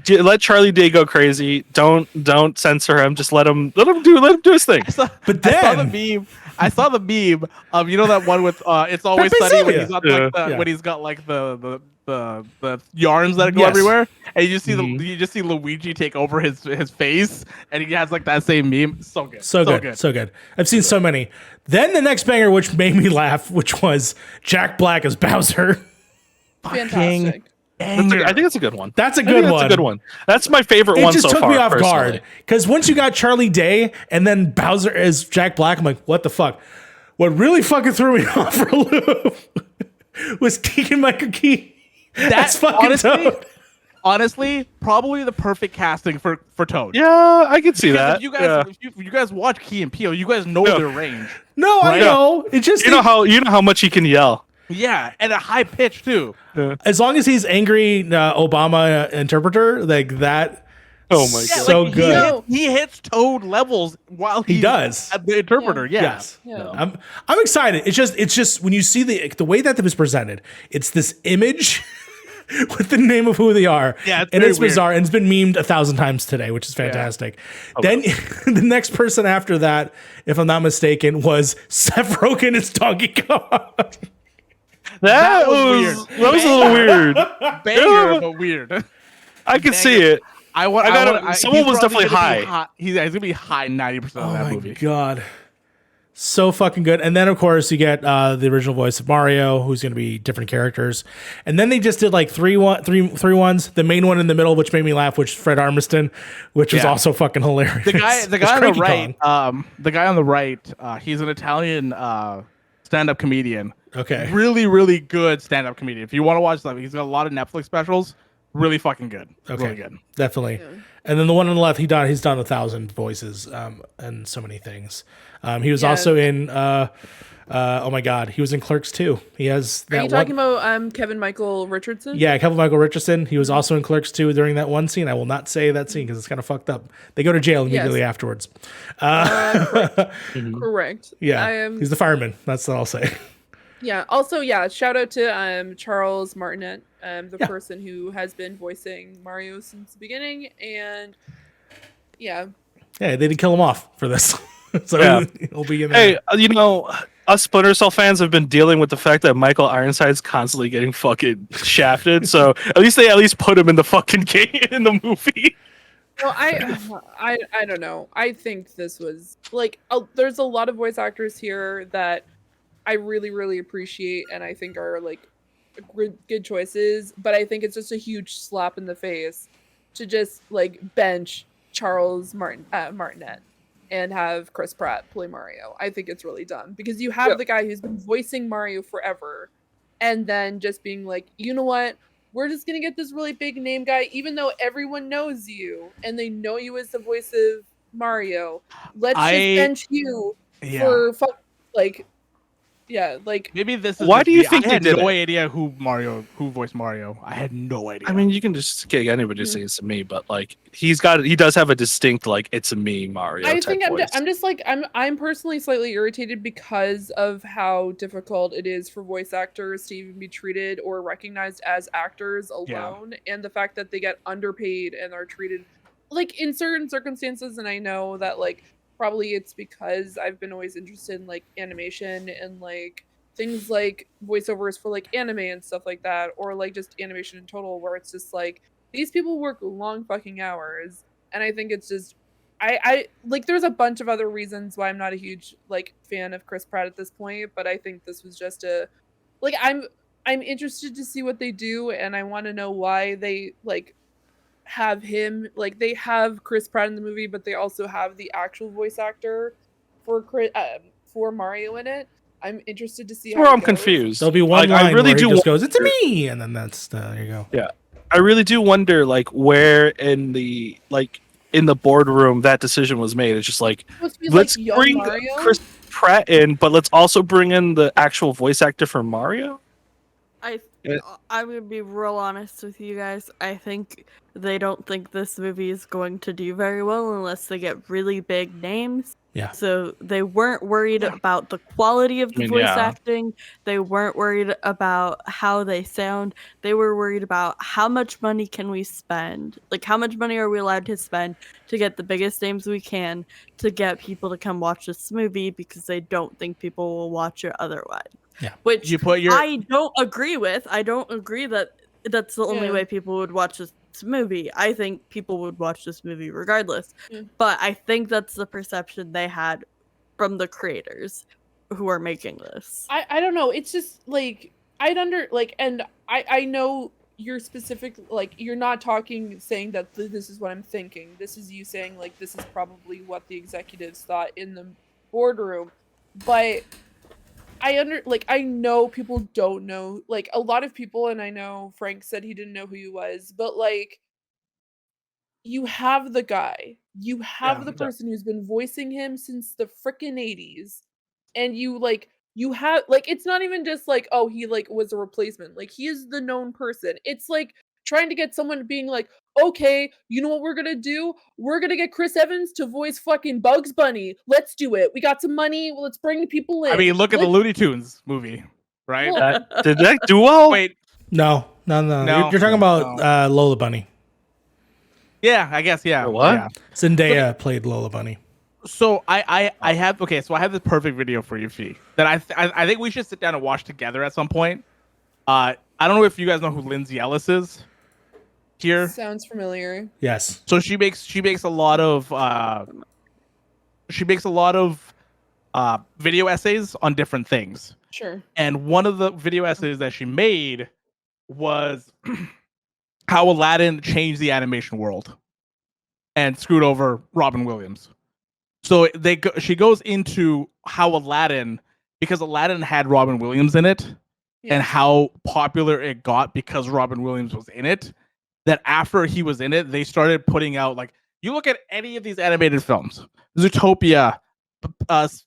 let Charlie Day go crazy, don't censor him. Just let him do his thing. But I saw the meme of that one with It's Always Pepe Sunny when Sylvia. he's got Yeah. when he's got like the yarns that go Yes. everywhere, and you just see you just see Luigi take over his face, and he has like that same meme. So good, So good. I've seen so many. Then the next banger, which made me laugh, which was Jack Black as Bowser. Fantastic. I think it's a good one. That's a I think good that's one. a good one. That's my favorite It one just so took far. me off personally. guard because once you got Charlie Day and then Bowser as Jack Black, I'm like, what the fuck? What really fucking threw me off for a loop was Keegan Michael Key. That's fucking Toad. Honestly, probably the perfect casting for Toad. Yeah, I can see Because that. if you guys watch Key and Peele, you guys know their range. No, I Right? know. It just You know how much he can yell. Yeah, and a high pitch too. as long as he's angry Obama interpreter like that. Oh my Yeah, god. So like, good. He hits Toad levels while He does. at the interpreter. Yeah. Yes. Yeah. I'm excited. It's just when you see the way that was presented, it's this image with the name of who they are. Yeah, it's and very it's bizarre weird. and it's been memed 1,000 times today, which is fantastic. Then the next person after that, if I'm not mistaken, was Seth Rogen as Donkey Kong. That was was a little weird. Banger, but weird. I can see it. Someone was definitely high. He's gonna be high 90% of Oh that my movie. god. So fucking good. And then of course you get the original voice of Mario, who's gonna be different characters. And then they just did like three ones. The main one in the middle, which made me laugh, which is Fred Armiston, which was Yeah. also fucking hilarious. The guy It's on the Cranky right, Kong. he's an Italian stand-up comedian. Okay. Really, really good stand-up comedian. If you want to watch that, he's got a lot of Netflix specials. Really fucking good. Okay. Really good. Definitely. And then the one on the left, he's done 1,000 voices and so many things. He was also in oh my god, he was in Clerks 2. He has that Are you talking about Kevin Michael Richardson? Yeah, Kevin Michael Richardson. He was also in Clerks 2 during that one scene. I will not say that scene because it's kind of fucked up. They go to jail immediately afterwards. Correct. Yeah, he's the fireman. That's what I'll say. Yeah. Also, shout out to Charles Martinet, the person who has been voicing Mario since the beginning, and yeah, they didn't kill him off for this, so he'll be in there. Hey, us Splinter Cell fans have been dealing with the fact that Michael Ironside's constantly getting fucking shafted. So at least put him in the fucking game in the movie. Well, I don't know. I think this was like there's a lot of voice actors here that I really, really appreciate and I think are like good choices, but I think it's just a huge slap in the face to just like bench Charles Martinet and have Chris Pratt play Mario. I think it's really dumb because you have the guy who's been voicing Mario forever and then just being like, you know what? We're just going to get this really big name guy, even though everyone knows you and they know you as the voice of Mario. Let's just bench you for maybe this is. Why do you think I they had did no it? idea who voiced Mario. I had no idea. I mean, you can just get anybody to say it's a me, but like he does have a distinct like it's a me Mario. I type think voice. I'm just like I'm personally slightly irritated because of how difficult it is for voice actors to even be treated or recognized as actors alone, and the fact that they get underpaid and are treated like in certain circumstances. And I know that like probably it's because I've been always interested in like animation and like things like voiceovers for like anime and stuff like that, or like just animation in total, where it's just like these people work long fucking hours, and I think it's just I like there's a bunch of other reasons why I'm not a huge like fan of Chris Pratt at this point, but I think this was just a like I'm interested to see what they do, and I want to know why they like have him like they have Chris Pratt in the movie, but they also have the actual voice actor for Mario in it. I'm interested to see That's how where it I'm goes. confused. There'll be one Like, I line really where he do just goes, "It's wonder- me," and then that's there you go. Yeah, I really do wonder, like, where in the boardroom that decision was made. It's just like, Supposed to be let's like young bring Mario. Chris Pratt in, but let's also bring in the actual voice actor for Mario. Yeah. I'm gonna be real honest with you guys. I think they don't think this movie is going to do very well unless they get really big names. Yeah. So they weren't worried about the quality of the mean, voice yeah. acting. They weren't worried about how they sound. They were worried about how much money can we spend? Like, how much money are we allowed to spend to get the biggest names we can to get people to come watch this movie, because they don't think people will watch it otherwise. Yeah. Which You put your I don't agree with. I don't agree that that's the only Yeah. way people would watch this movie. I think people would watch this movie regardless. Yeah. But I think that's the perception they had from the creators who are making this. I don't know. It's just like and I know you're specific, like you're not talking saying that this is what I'm thinking. This is you saying like this is probably what the executives thought in the boardroom. But I know people don't know, like a lot of people, and I know Frank said he didn't know who he was, but like you have the guy. You have Yeah, the yeah. person who's been voicing him since the frickin' 80s. And you have like it's not even just like, oh, he like was a replacement. Like he is the known person. It's like trying to get someone being like, okay, you know what we're gonna do? We're gonna get Chris Evans to voice fucking Bugs Bunny. Let's do it. We got some money. Let's bring the people in. I mean, look at the Let's- Looney Tunes movie, right? Well, Did that do well? Wait, No. No, You're talking about Lola Bunny. yeah, I guess yeah. Or what? Yeah. Zendaya played Lola Bunny. So I have so I have this perfect video for you, Fee, that I think we should sit down and watch together at some point. I don't know if you guys know who Lindsay Ellis is here. sounds familiar. Yes. So she makes a lot of video essays on different things. Sure. And one of the video essays that she made was how Aladdin changed the animation world and screwed over Robin Williams. So she goes into how Aladdin, because Aladdin had Robin Williams in it, Yeah. and how popular it got because Robin Williams was in it, that after he was in it, they started putting out, like, you look at any of these animated films, Zootopia,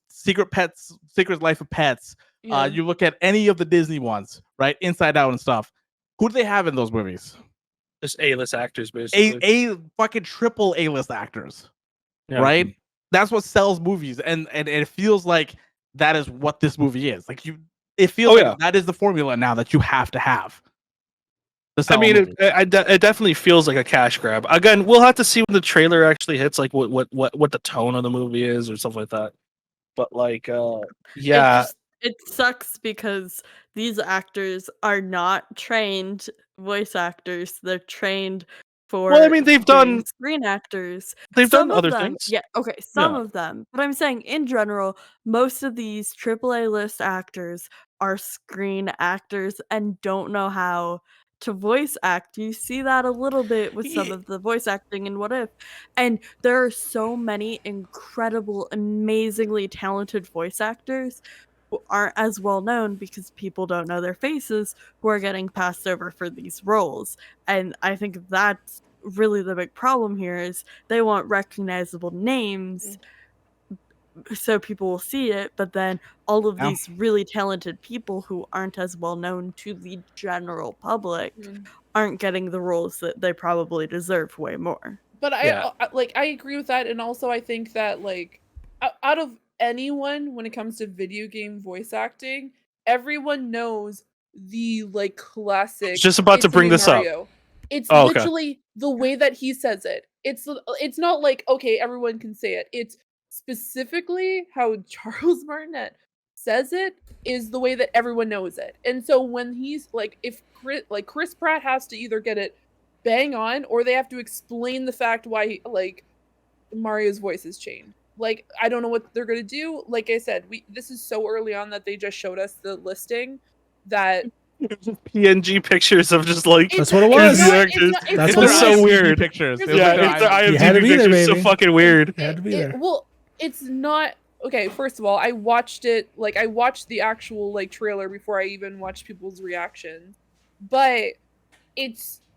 Secret Life of Pets, Yeah. you look at any of the Disney ones, right? Inside Out and stuff. Who do they have in those movies? Just A-list actors, basically. A fucking triple A-list actors, Yeah. right? That's what sells movies, and it feels like that is what this movie is. Like it feels Oh, like yeah. that is the formula now that you have to have. to I sell a mean, movie. it definitely feels like a cash grab. Again, we'll have to see when the trailer actually hits, like what the tone of the movie is or stuff like that. But like, yeah, It sucks because these actors are not trained voice actors. They're trained for Well, I mean, they've being done- screen actors. they've Some done of other them, things. yeah, okay, some Yeah. of them. But I'm saying in general, most of these AAA list actors are screen actors and don't know how to voice act. You see that a little bit with some Ye- of the voice acting in What If. And there are so many incredible, amazingly talented voice actors who aren't as well known because people don't know their faces, who are getting passed over for these roles. And I think that's really the big problem here is they want recognizable names so people will see it, but then all of Yeah. these really talented people who aren't as well known to the general public Mm. aren't getting the roles that they probably deserve way more. But Yeah. I agree with that, and also I think that like out of anyone when it comes to video game voice acting, everyone knows the like classic. Just about to "It's bring me, this up. Mario." It's Oh, okay. literally the way that he says it. It's not like okay, everyone can say it. It's specifically how Charles Martinet says it is the way that everyone knows it. And so when he's like, if Chris Pratt has to either get it bang on or they have to explain the fact why like Mario's voice has changed. Like, I don't know what they're gonna do. Like I said, this is so early on that they just showed us the listing that Just PNG pictures of just like That's what it here's was. the actors. That's It's what it so was. weird. Pictures. It was Yeah, like it's the their You had to IMDb be there, pictures. So baby. fucking weird. You had to be there. Well, it's not okay. First of all, I watched it. Like, I watched the actual like trailer before I even watched people's reactions. But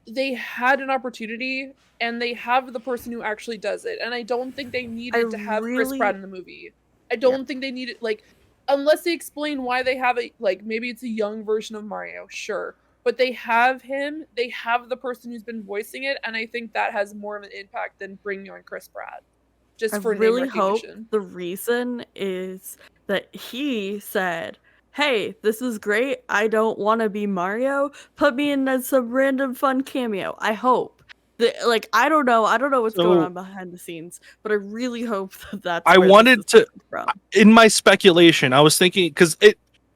they had an opportunity, and they have the person who actually does it. And I don't think they needed to have Chris Pratt in the movie. I don't think they needed, like, unless they explain why they have it. Like, maybe it's a young version of Mario, sure. But they have him. They have the person who's been voicing it, and I think that has more of an impact than bringing on Chris Pratt. Just I for really name hope recognition. the reason is that he said, "Hey, this is great. I don't want to be Mario. Put me in as some random fun cameo." I hope. Like, I don't know what's going on behind the scenes, but I really hope that that's. I where wanted this is to, coming from. in my speculation, I was thinking because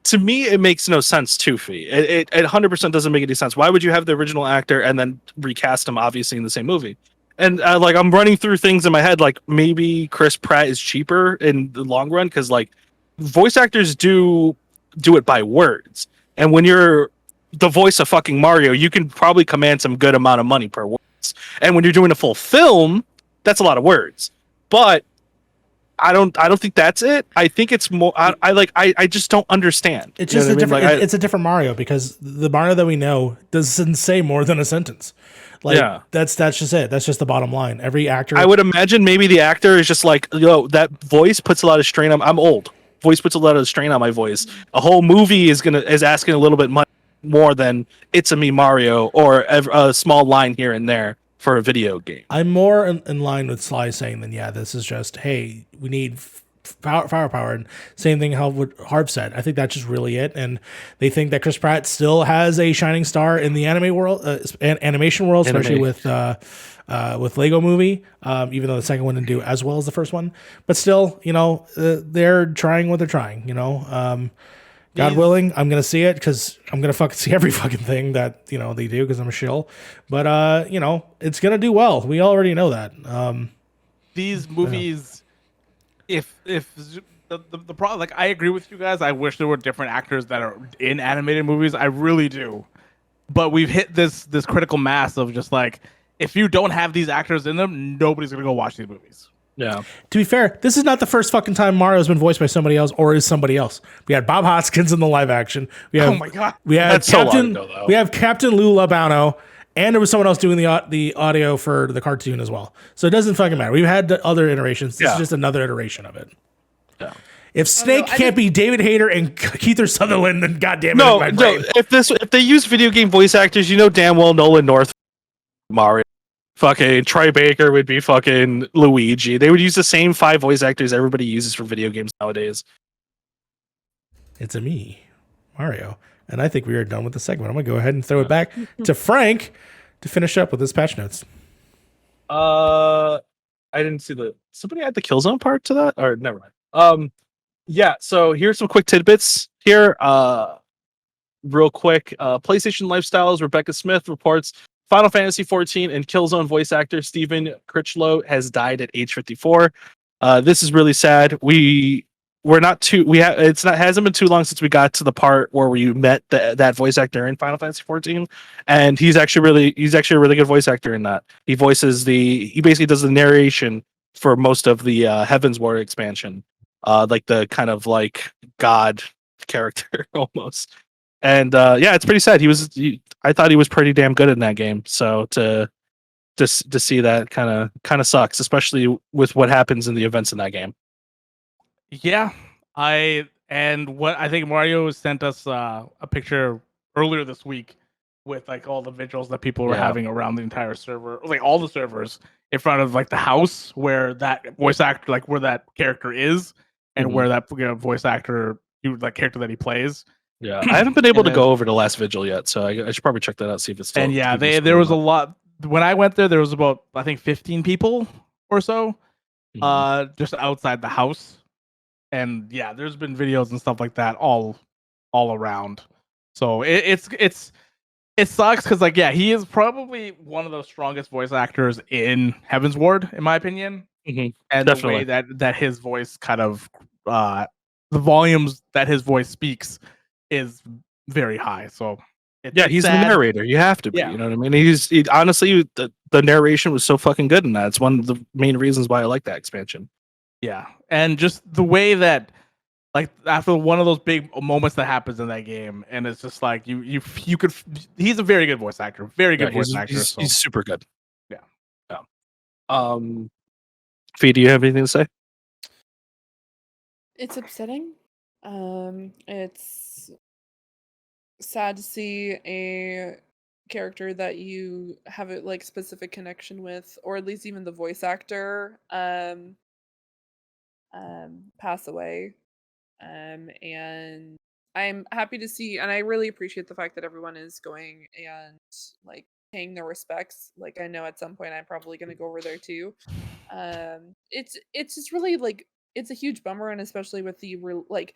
to me it makes no sense. Toofy, it 100% doesn't make any sense. Why would you have the original actor and then recast him obviously in the same movie? And like I'm running through things in my head, like maybe Chris Pratt is cheaper in the long run because like voice actors do it by words, and when you're the voice of fucking Mario, you can probably command some good amount of money per words. And when you're doing a full film, that's a lot of words. But I don't think that's it. I think it's more. I just don't understand. It's You know just a what I mean? different. It's a different Mario because the Mario that we know doesn't say more than a sentence. Like, Yeah. that's just it. That's just the bottom line. Every actor. I would imagine maybe the actor is just like, yo, that voice puts a lot of strain on. I'm old. Voice puts a lot of strain on my voice. A whole movie is asking a little bit much more than "It's a Me Mario" or a small line here and there for a video game. I'm more in line with Sly saying than this is just, hey, we need firepower, and same thing how what Harv said. I think that's just really it, and they think that Chris Pratt still has a shining star in the anime world, animation world, especially with Lego Movie. Even though the second one didn't do as well as the first one, but still, they're trying what they're trying. God willing, I'm gonna see it because I'm gonna fucking see every fucking thing that they do because I'm a shill. But it's gonna do well. We already know that. These movies, if the problem, like, I agree with you guys. I wish there were different actors that are in animated movies. I really do. But we've hit this critical mass of just like, if you don't have these actors in them, nobody's gonna go watch these movies. Yeah. To be fair, this is not the first fucking time Mario's been voiced by somebody else or is somebody else. We had Bob Hoskins in the live action. We have, Oh my god, we have That's so long Captain. ago, though. We have Captain Lou Labano, and there was someone else doing the audio for the cartoon as well. So it doesn't fucking matter. We've had the other iterations. This is just another iteration of it. Yeah. If Snake can't be David Hayter and Keith Sutherland, then goddamn it, No, my brain. if they use video game voice actors, damn well Nolan North, Mario, fucking Troy Baker would be fucking Luigi. They would use the same 5 voice actors everybody uses for video games nowadays. It's a me, Mario. And I think we are done with the segment. I'm going to go ahead and throw it back to Frank to finish up with his patch notes. I didn't see somebody add the Killzone part to that? Or never mind. Yeah, so here's some quick tidbits here. Real quick. PlayStation Lifestyles, Rebecca Smith reports Final Fantasy 14 and Killzone voice actor Stephen Critchlow has died at age 54. This is really sad. Hasn't been too long since we got to the part where we met that voice actor in Final Fantasy 14, and he's actually a really good voice actor in that. He basically does the narration for most of the Heaven's Ward expansion, like the kind of like god character almost. And it's pretty sad. I thought he was pretty damn good in that game. So to see that kind of sucks, especially with what happens in the events in that game. Yeah, I think Mario sent us a picture earlier this week with like all the vigils that people were having around the entire server, like all the servers in front of like the house where that voice actor, like where that character is, and where that voice actor, that character that he plays. Yeah, I haven't been able to go over the last vigil yet, so I should probably check that out, see if it's still. And there was a lot. When I went there was about, I think, 15 people or so, just outside the house. And yeah, there's been videos and stuff like that all around. So it sucks because he is probably one of the strongest voice actors in Heaven's Ward, in my opinion. Mhm. and Definitely. the way that his voice kind of the volumes that his voice speaks is very high. So Yeah, it's he's the sad. narrator. You have to be. Yeah. You know what I mean? Honestly, the narration was so fucking good in that. It's one of the main reasons why I like that expansion. Yeah, and just the way that, like, after one of those big moments that happens in that game, and it's just like you could. He's a very good voice actor, very good Yeah, voice actor. So he's super good. Yeah. Yeah. Fee, do you have anything to say? It's upsetting. It's sad to see a character that you have a like specific connection with, or at least even the voice actor, pass away. And I'm happy to see, and I really appreciate the fact that everyone is going and like paying their respects. Like I know at some point I'm probably going to go over there too. It's just really like it's a huge bummer, and especially with like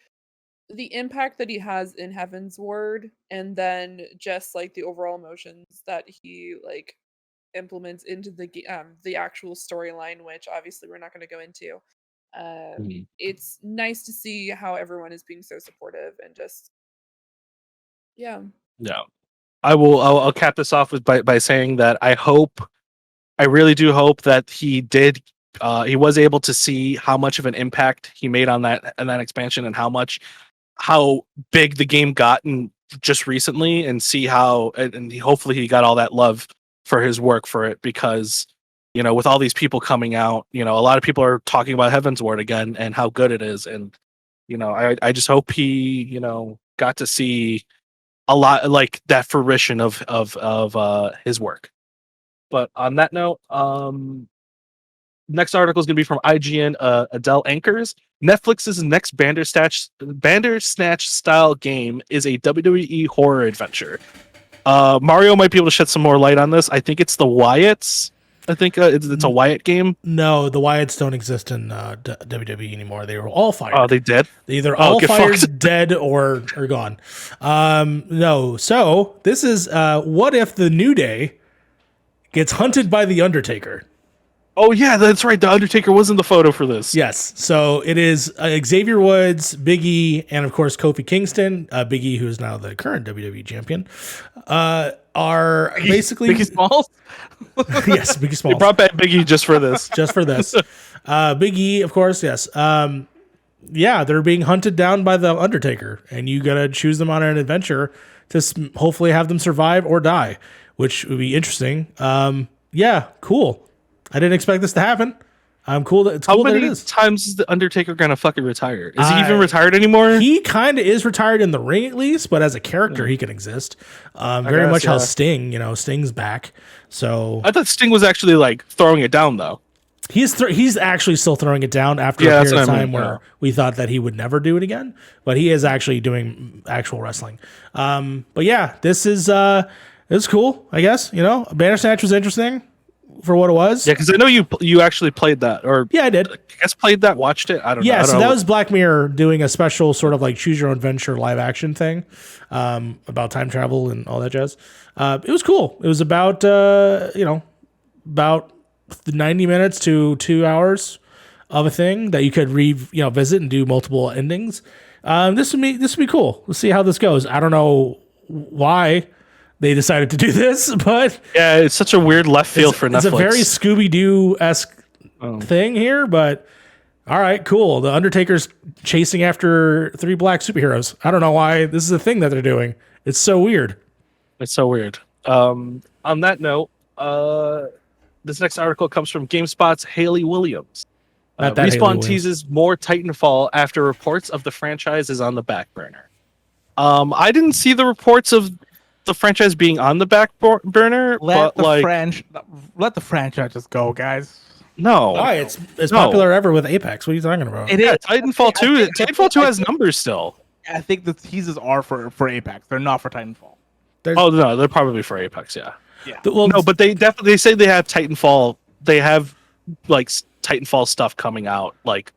the impact that he has in Heaven's Ward, and then just like the overall emotions that he like implements into the actual storyline, which obviously we're not going to go into. It's nice to see how everyone is being so supportive and just yeah. Yeah. I'll cap this off by saying that I really do hope that he was able to see how much of an impact he made on that expansion, and how big the game got just recently, and see how hopefully he got all that love for his work for it, because with all these people coming out, a lot of people are talking about Heaven's Ward again and how good it is, and I just hope he got to see a lot like that fruition of his work. But on that note, next article is going to be from IGN. Adele anchors Netflix's next Bandersnatch style game is a WWE horror adventure. Mario might be able to shed some more light on this. I think it's the Wyatts. I think it's a Wyatt game. No, the Wyatts don't exist in WWE anymore. They were all fired. Oh, they did? They either all get fired, fucked. dead, or gone. No. So this is what if the New Day gets hunted by the Undertaker? Oh yeah, that's right. The Undertaker was in the photo for this. Yes. So it is Xavier Woods, Big E, and of course Kofi Kingston. Big E, who is now the current WWE champion, are basically Biggie Smalls. yes, Biggie They Smalls. brought back Biggie just for this. Just for this. Big E, of course, yes. Yeah, they're being hunted down by the Undertaker, and you gotta choose them on an adventure to hopefully have them survive or die, which would be interesting. Yeah, cool. I didn't expect this to happen. I'm cool that it's How cool that it many is. times is the Undertaker gonna fucking retire? Is he even retired anymore? He kind of is retired in the ring at least, but as a character, he can exist. Very guess, much how yeah. Sting, Sting's back. So I thought Sting was actually like throwing it down though. he's actually still throwing it down after a that's period of what I time mean, where yeah. we thought that he would never do it again, but he is actually doing actual wrestling. But yeah, this is cool. I guess Bandersnatch was interesting for what it was. Yeah, because I know you actually played that, or Yeah, I did. I guess played that, watched it. I don't know. Yeah, I don't so know. that was Black Mirror doing a special sort of like choose your own adventure live action thing about time travel and all that jazz. It was cool. It was about about 90 minutes to 2 hours of a thing that you could visit and do multiple endings. This would be cool. Let's see how this goes. I don't know why they decided to do this, but Yeah, it's such a weird left field for Netflix. it's a very Scooby-Doo-esque thing here, but all right, cool. The Undertaker's chasing after 3 black superheroes. I don't know why this is a thing that they're doing. It's so weird. It's so weird. On that note, this next article comes from GameSpot's Haley Williams. Not that Haley Respawn Williams. teases more Titanfall after reports of the franchise is on the back burner. I didn't see the reports of the franchise being on the back burner, Let but the franchise just go, guys. no. Why? It's as No. popular ever with Apex. What are you talking about? It Yeah, is. Titanfall 2. Titanfall 2 has numbers still. I think the teases are for Apex. They're not for Titanfall. Oh no, they're probably for Apex. Yeah. Well, No, but they definitely say they have Titanfall. They have like Titanfall stuff coming out, like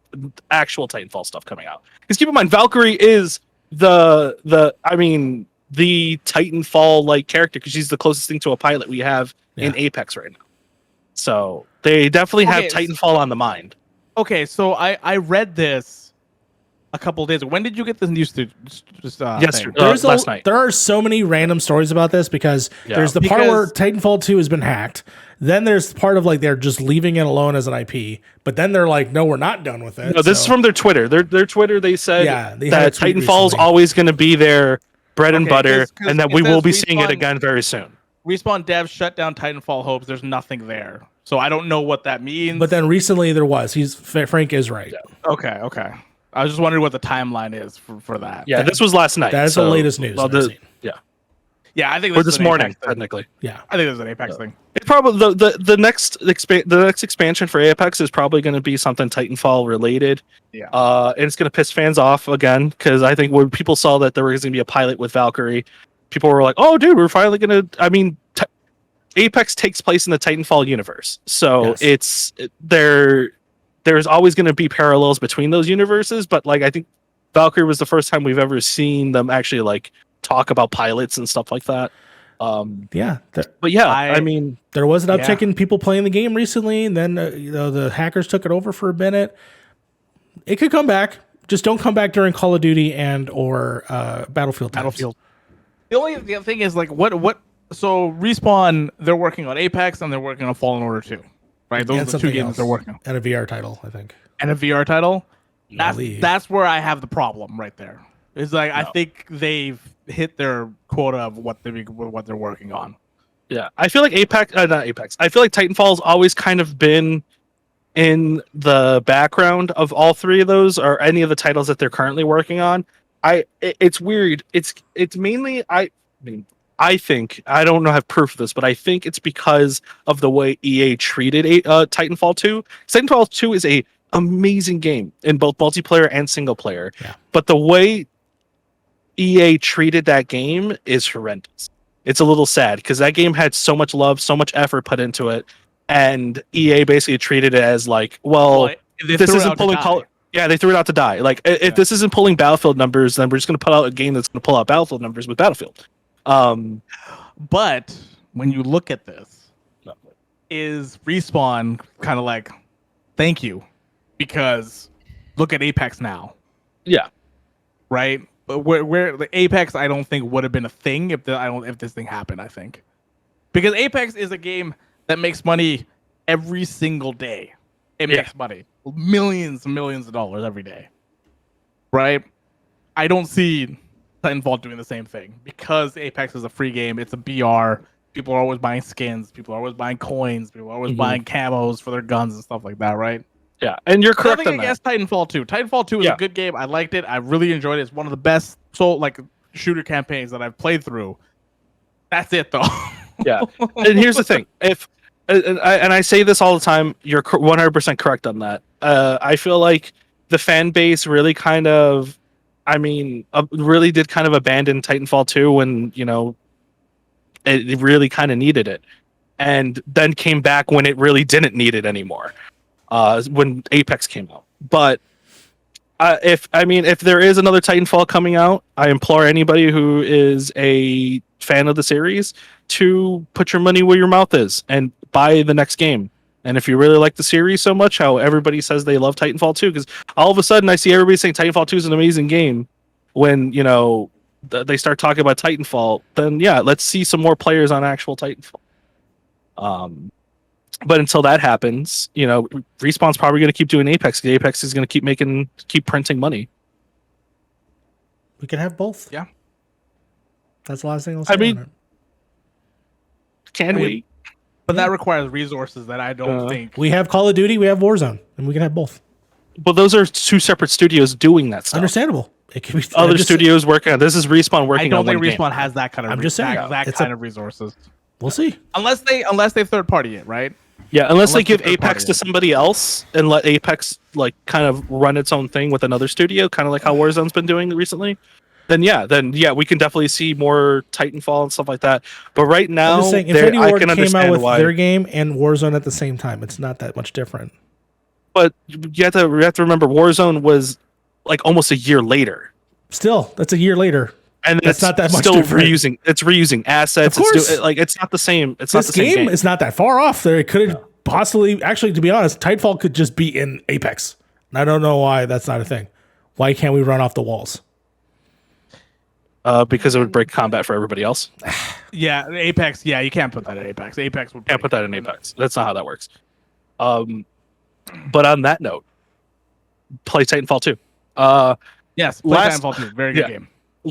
actual Titanfall stuff coming out. Because keep in mind, Valkyrie is the Titanfall like character, because she's the closest thing to a pilot we have in Apex right now. So they definitely have Okay, Titanfall on the mind. Okay, so I read this a couple days ago. When did you get this news? Yesterday, There's last night. There are so many random stories about this because Yeah. there's the part where Because- Titanfall 2 has been hacked. Then there's the part of like they're just leaving it alone as an IP, but then they're like, no, we're not done with it. No, this is from their Twitter. Their Twitter. They said They had a that tweet Titanfall is recently. always going to be their bread and Okay, butter, 'cause and that it we will says be seeing it Respawn- again very soon. Respawn devs shut down Titanfall hopes. There's nothing there, so I don't know what that means. But then recently there was. Frank is right. okay. I was just wondering what the timeline is for that. Yeah, this was last night. That is the latest news. Well, that I've seen. Yeah, I think or this this is an morning, Apex thing. technically. Yeah. I think this is an Apex thing. It's probably the next expansion for Apex is probably going to be something Titanfall related. Yeah. And it's going to piss fans off again because I think when people saw that there was going to be a pilot with Valkyrie, people were like, "Oh, dude, we're finally going to." I mean, Apex takes place in the Titanfall universe, so Yes. there's always going to be parallels between those universes. But like, I think Valkyrie was the first time we've ever seen them actually like talk about pilots and stuff like that. Yeah. But yeah, I I mean, There was an uptick Yeah. in people playing the game recently, and then the hackers took it over for a minute. It could come back. Just don't come back during Call of Duty and or Battlefield. times. Battlefield. The other thing is like what. So Respawn, they're working on Apex and they're working on Fallen Order 2, right? Those And are the two something games else. they're working on, And a VR title, I think. and a VR title. believe. That's where I have the problem right there. It's like I think they've hit their quota of what they're working on. yeah, I feel like not Apex. I feel like Titanfall's always kind of been in the background of all three of those or any of the titles that they're currently working on. It's weird. It's mainly I think I don't know have proof of this, but I think it's because of the way EA treated Titanfall 2. Titanfall 2 is a amazing game in both multiplayer and single player. Yeah. But the way EA treated that game is horrendous. It's a little sad because that game had so much love, so much effort put into it, and EA basically treated it as like, well, They this threw it isn't out to pulling die. call. Yeah, they threw it out to die. Like, if this isn't pulling Battlefield numbers, then we're just going to put out a game that's going to pull out Battlefield numbers with Battlefield. But when you look at this, is Respawn kind of like, thank you, because look at Apex now, Yeah, right? But where the Apex, I don't think would have been a thing if this thing happened. I think because Apex is a game that makes money every single day. It makes money, millions and millions of dollars every day, right? I don't see Titanfall doing the same thing because Apex is a free game. It's a BR. People are always buying skins. People are always buying coins. People are always buying camos for their guns and stuff like that, right? yeah, and you're correct Nothing on that. against Titanfall 2. Titanfall 2 is a good game. I liked it. I really enjoyed it. It's one of the best shooter campaigns that I've played through. That's it, though. Yeah, and here's the thing: if and I say this all the time, you're 100% correct on that. I feel like the fan base really kind of, really did kind of abandon Titanfall 2 when it really kind of needed it, and then came back when it really didn't need it anymore. When Apex came out, but if there is another Titanfall coming out, I implore anybody who is a fan of the series to put your money where your mouth is and buy the next game. And if you really like the series so much, how everybody says they love Titanfall 2, because all of a sudden I see everybody saying Titanfall 2 is an amazing game, when they start talking about Titanfall, then let's see some more players on actual Titanfall. But until that happens, Respawn's probably going to keep doing Apex. Apex is going to keep printing money. We can have both. Yeah. That's the last thing I'll say. I mean, on it. Can we? But that requires resources that I don't think. We have Call of Duty, we have Warzone, and we can have both. But those are two separate studios doing that stuff. Understandable. It could be Other studios working on this is Respawn I working don't on think one Respawn game. has that kind of. I'm just saying, that it's kind of resources. We'll see. Unless they third party it, right? Yeah, unless they Unless give they third Apex party to it. somebody else and let Apex kind of run its own thing with another studio, kind of like how Warzone's been doing recently. Then we can definitely see more Titanfall and stuff like that. But right now, I'm just saying, I Infinity Ward can came out understand with why. their game and Warzone at the same time. It's not that much different. But you have to remember, Warzone was like almost a year later, Still, that's a year later. and That's it's not that much still different. reusing. It's reusing assets. Of course. It's not the same. It's not This the same game game. is not that far off. There, it could have possibly, actually, to be honest, Titanfall could just be in Apex. And I don't know why that's not a thing. Why can't we run off the walls? Because it would break combat for everybody else. Yeah, Apex. Yeah, you can't put that in Apex. Apex would Can't put that in Apex. That's not how that works. But on that note, play Titanfall 2. Yes, play last- Titanfall 2. Very good yeah. game.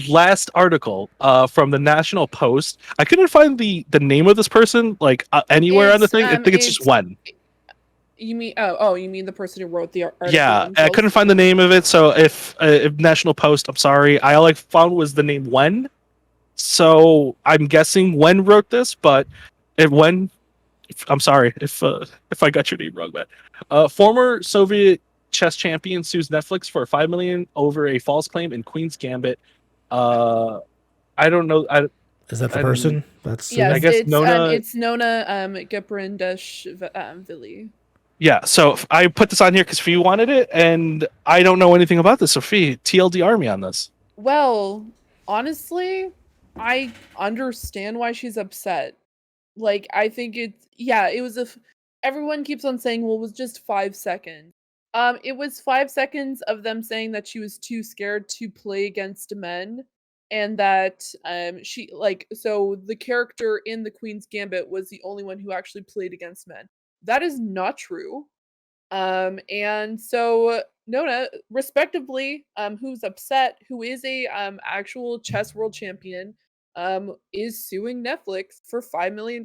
Last article from the National Post. I couldn't find the name of this person like anywhere on the thing. I think it's just one. You mean you mean the person who wrote the article? Yeah, I themselves? couldn't find the name of it. So if National Post, I'm sorry, all I found was the name Wen. So I'm guessing Wen wrote this, but I'm sorry if I got your name wrong, man. Former Soviet chess champion sues Netflix for $5 million over a false claim in Queen's Gambit. I don't know. Is that the person? That's Yes, I guess it's Nona- it's Nona Gebrindashvili. Yeah, so I put this on here because Fee wanted it, and I don't know anything about this. So Fee, TLDR me on this. Well, honestly, I understand why she's upset. Like, I think it was everyone keeps on saying, well, it was just 5 seconds. It was 5 seconds of them saying that she was too scared to play against men, and that so the character in the Queen's Gambit was the only one who actually played against men. That is not true. And so Nona, respectively, who's upset, who is a actual chess world champion, is suing Netflix for $5 million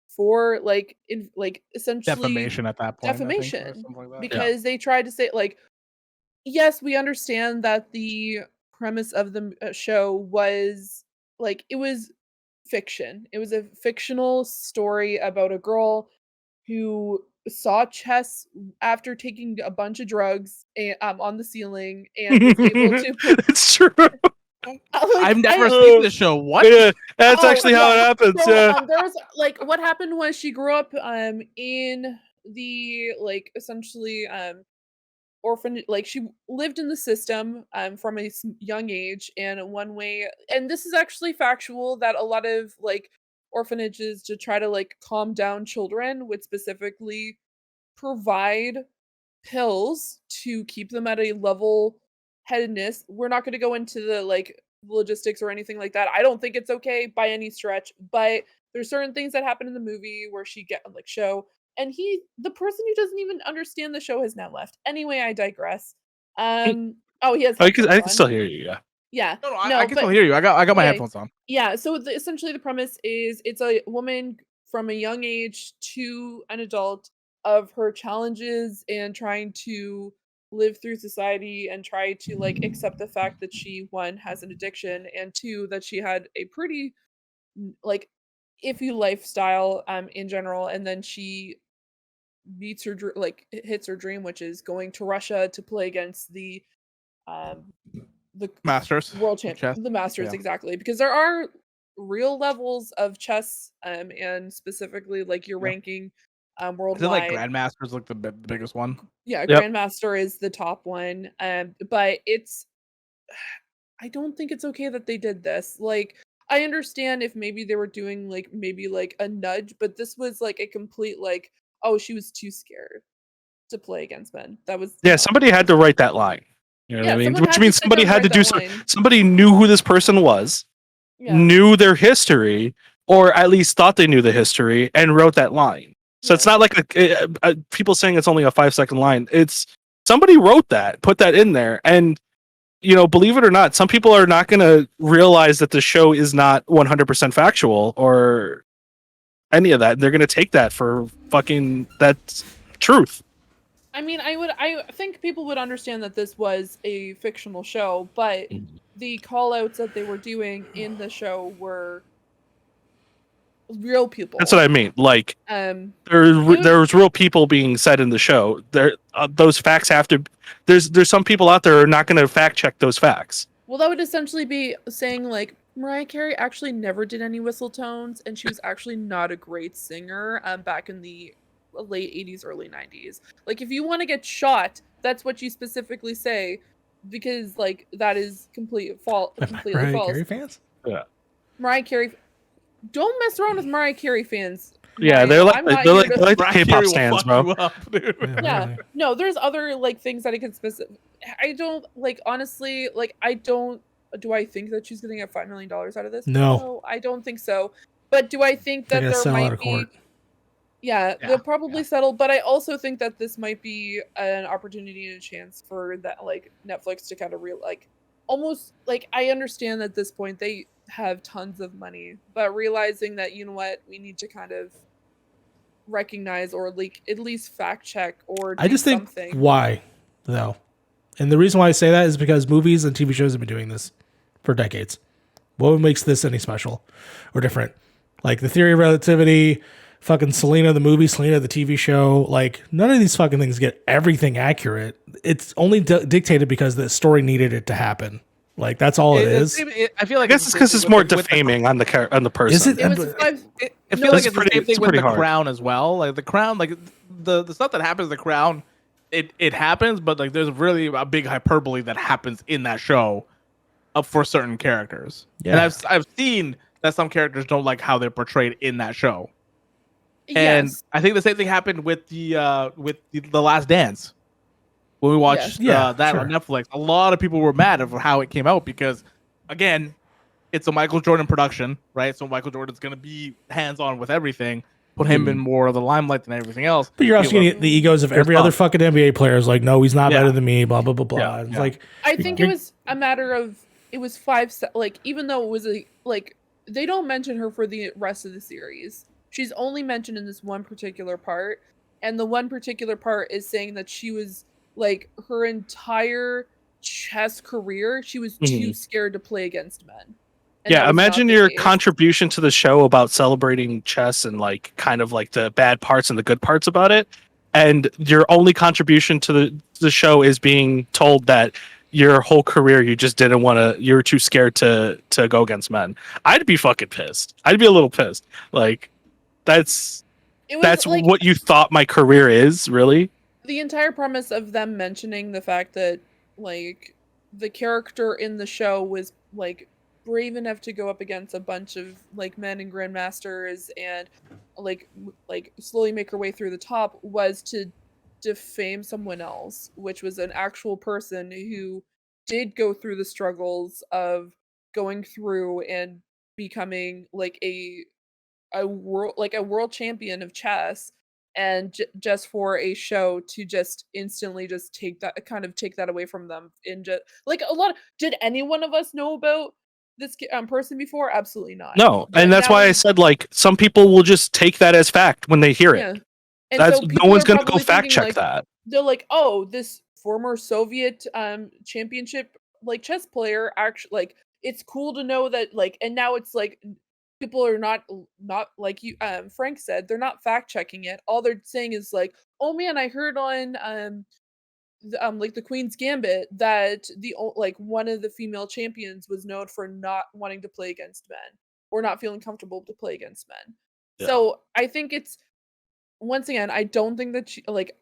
for essentially Defamation at that point. defamation, I think, or something like that. because they tried to say yes, we understand that the premise of the show was it was fiction. It was a fictional story about a girl who saw chess after taking a bunch of drugs on the ceiling and was able to put, It's true. I've never seen the show. What? Yeah, that's Oh, actually how it yeah. happens. So, Yeah. there was what happened was she grew up in the essentially orphan, she lived in the system from a young age, and one way, and this is actually factual, that a lot of orphanages, to try to calm down children, would specifically provide pills to keep them at a level headedness. We're not going to go into the logistics or anything like that. I don't think it's okay by any stretch, but there's certain things that happen in the movie where she get show, and the person who doesn't even understand the show has now left. Anyway, I digress. He has I headphones can on. still hear you. Yeah. Yeah. No, I can still hear you. I got my okay. headphones on. Yeah, so essentially the premise is it's a woman from a young age to an adult, of her challenges and trying to live through society and try to accept the fact that she, one, has an addiction, and two, that she had a pretty iffy lifestyle in general, and then she meets her hits her dream, which is going to Russia to play against the Masters. world champion, Chess. the Masters, Yeah. exactly, because there are real levels of chess, and specifically your ranking Is it worldwide. Grandmaster's the biggest one? Yeah, Yep. Grandmaster is the top one, but I don't think it's okay that they did this. I understand if maybe they were doing maybe a nudge, but this was a complete oh, she was too scared to play against men. That was Somebody had to write that line. You know what I mean? someone Which had to means sit somebody down and had to write do that something. line. Somebody knew who this person was, Yeah. knew their history, or at least thought they knew the history, and wrote that line. So it's not like people saying it's only a 5-second line. It's somebody wrote that, put that in there, and believe it or not, some people are not going to realize that the show is not 100% factual or any of that. They're going to take that for fucking that's truth. I mean, I think people would understand that this was a fictional show, but the call outs that they were doing in the show were real people. That's what I mean. It There's real people being said in the show. Those facts have to. There's some people out there who are not going to fact check those facts. Well, that would essentially be saying Mariah Carey actually never did any whistle tones, and she was actually not a great singer back in the late 80s, early 90s. If you want to get shot, that's what you specifically say, because that is completely false. Mariah Carey fans? Yeah. Mariah Carey, don't mess around with Mariah Carey fans. Yeah, Mario. they're like I'm not they're here like, to- they're like the Mariah K-pop Carey will stands, fuck bro. you up, dude. Yeah, really. no, there's other like things that I can specific. I don't like honestly like I don't. Do I think that she's gonna get $5 million out of this? No. I don't think so. But do I think They're that gonna there settle out might of be? court. Yeah, Yeah, they'll probably settle. But I also think that this might be an opportunity and a chance for that like Netflix to kind of almost like I understand at this point they have tons of money, but realizing that you know what we need to kind of recognize or like at least fact check or do I just think something. why though, and the reason why I say that is because movies and TV shows have been doing this for decades. What makes this any special or different? Like the theory of relativity, fucking Selena the movie, Selena the TV show. Like none of these fucking things get everything accurate. It's only dictated because the story needed it to happen. Like that's all it is. I feel like I guess it's because it's more defaming on the person. Is it? It was five. I No, feel like it's it's pretty- the same thing it's with pretty the hard. Crown as well. Like the Crown, like the stuff that happens in the Crown, it happens, but like there's really a big hyperbole that happens in that show, up for certain characters. And Yeah. I've seen that some characters don't like how they're portrayed in that show. And Yes. I think the same thing happened with the Last Dance. When we watched Yeah, that sure. on Netflix, a lot of people were mad over how it came out because, again, it's a Michael Jordan production, right? So Michael Jordan's gonna be hands-on with everything, put him in more of the limelight than everything else. But you're also People- getting the egos of every other fucking NBA player is like, no, he's not Yeah. better than me, blah, blah, blah, blah. Yeah, It's yeah. like, I think you're- it was a matter of it was like even though it was like they don't mention her for the rest of the series. She's only mentioned in this one particular part, and the one particular part is saying that she was like her entire chess career, she was too scared to play against men. And that Yeah, was not imagine the your case. contribution to the show about celebrating chess and like kind of like the bad parts and the good parts about it, and your only contribution to the show is being told that your whole career you just didn't want to, you were too scared to go against men. I'd be fucking pissed. I'd be a little pissed. Like that's It was that's like what you thought my career is, really? the entire premise of them mentioning the fact that like the character in the show was like brave enough to go up against a bunch of like men and grandmasters and like slowly make her way through the top was to defame someone else, which was an actual person who did go through the struggles of going through and becoming like a world champion of chess, and just for a show to just instantly just take that away from them in just like a lot of, did any one of us know about this person before? Absolutely not. No, But and that's now why I said like some people will just take that as fact when they hear it. yeah. And That's so no people one's are gonna go probably fact thinking, check like, that. they're like, oh, this former Soviet championship like chess player actually like it's cool to know that like, and now it's like people are not like you Frank said, they're not fact checking it. All they're saying is like, oh man, I heard on like the Queen's Gambit that like one of the female champions was known for not wanting to play against men or not feeling comfortable to play against men. Yeah. So I think it's once again, I don't think that she like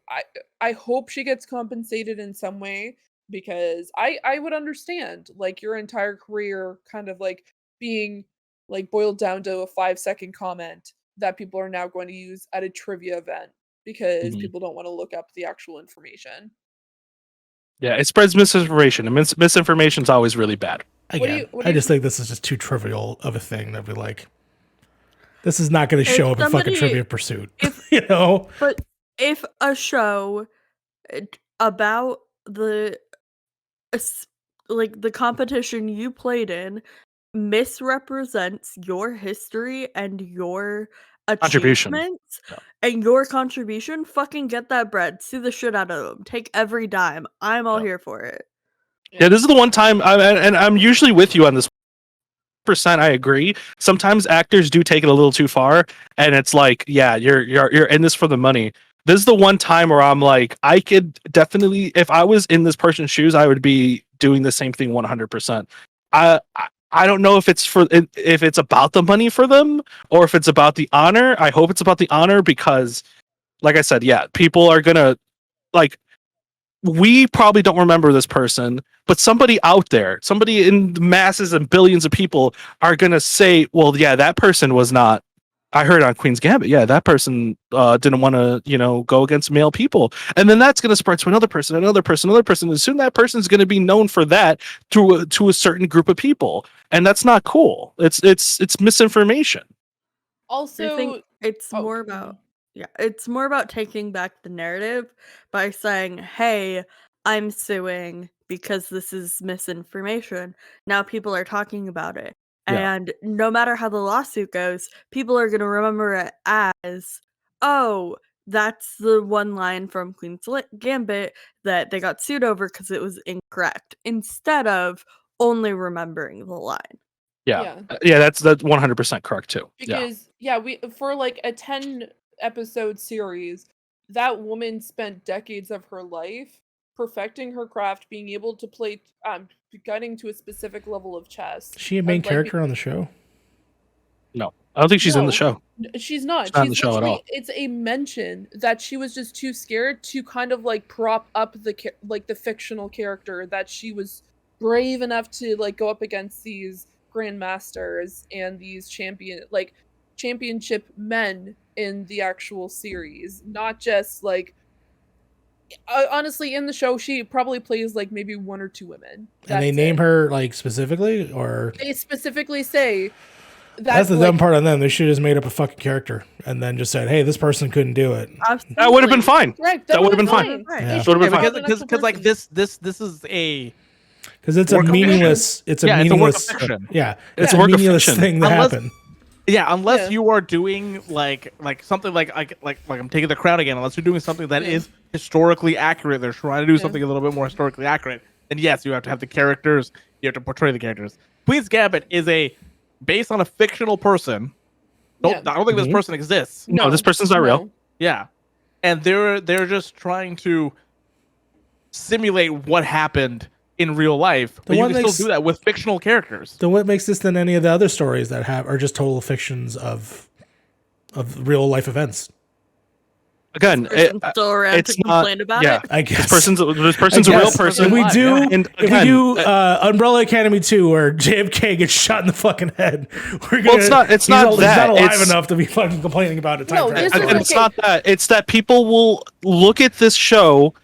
I hope she gets compensated in some way because I would understand like your entire career kind of like being like boiled down to a 5-second comment that people are now going to use at a trivia event because Mhm. people don't want to look up the actual information. Yeah, it spreads misinformation, and misinformation is always really bad. again, what do I you just think this is just too trivial of a thing that we like. This is not going to show up in fucking somebody- Trivia Pursuit. if- You know? But if a show about like the competition you played in misrepresents your history and your Contribution. achievements Yeah. and your contribution, fucking get that bread, sue the shit out of them, take every dime. I'm all Yeah. here for it. Yeah, this is the one time, and I'm usually with you on this. Percent, I agree. Sometimes actors do take it a little too far, and it's like, yeah, you're in this for the money. This is the one time where I'm like, I could definitely, if I was in this person's shoes, I would be doing the same thing 100%. I don't know if it's about the money for them or if it's about the honor. I hope it's about the honor because, like I said, yeah, people are gonna like we probably don't remember this person, but somebody out there, somebody in the masses and billions of people are gonna say, well, yeah, that person was not. I heard on Queen's Gambit, yeah, that person didn't want to, go against male people, and then that's gonna spread to another person, another person, another person, and soon that person's gonna be known for that to a certain group of people, and that's not cool. It's misinformation. Also, I think it's oh, more about it's more about taking back the narrative by saying, "Hey, I'm suing because this is misinformation." Now people are talking about it. Yeah. And no matter how the lawsuit goes, people are going to remember it as, "Oh, that's the one line from Queen's Gambit that they got sued over because it was incorrect," instead of only remembering the line. Yeah. Yeah, that's 100% correct too. Yeah. because we for like a 10 episode series, that woman spent decades of her life perfecting her craft, being able to play getting to a specific level of chess. Is she a main character on the show? No, I don't think she's in the No, show. She's not. She's not in She's the show at all. literally, it's a mention that she was just too scared to kind of like prop up the fictional character, that she was brave enough to like go up against these grandmasters and these championship men in the actual series, not just like honestly, in the show she probably plays like maybe one or two women. And they name her like specifically, or They specifically say that's the dumb part on them. They should have just made up a fucking character and then just said, "Hey, this person couldn't do it." Absolutely. That would have been fine. Right, That would have been fine. Right. Yeah. That would have been fine. Because like this is a Because it's a work of meaningless. It's a meaningless. It's a work of fiction. Yeah, It's it's a a work of meaningless fiction. thing to Unless- happen. Yeah, unless Yeah. you are doing like something like I'm taking the crown again. Unless you're doing something that is historically accurate, they're trying to do something a little bit more historically accurate. And yes, you have to have the characters. You have to portray the characters. Queen's Gambit is based on a fictional person. Yeah. I don't think this person exists. No, this person's not real. Yeah, and they're just trying to simulate what happened in real life, but you what can makes- still do that with fictional characters. Then what makes this than any of the other stories that are just total fictions of real life events? Again, Person's still around it's to not- complain about yeah. it. I guess this person's a I real guess person. If we do, And if we again, do Umbrella Academy 2, where JFK gets shot in the fucking head, we're gonna. Well, it's not he's that. not alive It's- enough to be fucking complaining about it. No, this is And it's okay. not that. It's that people will look at this show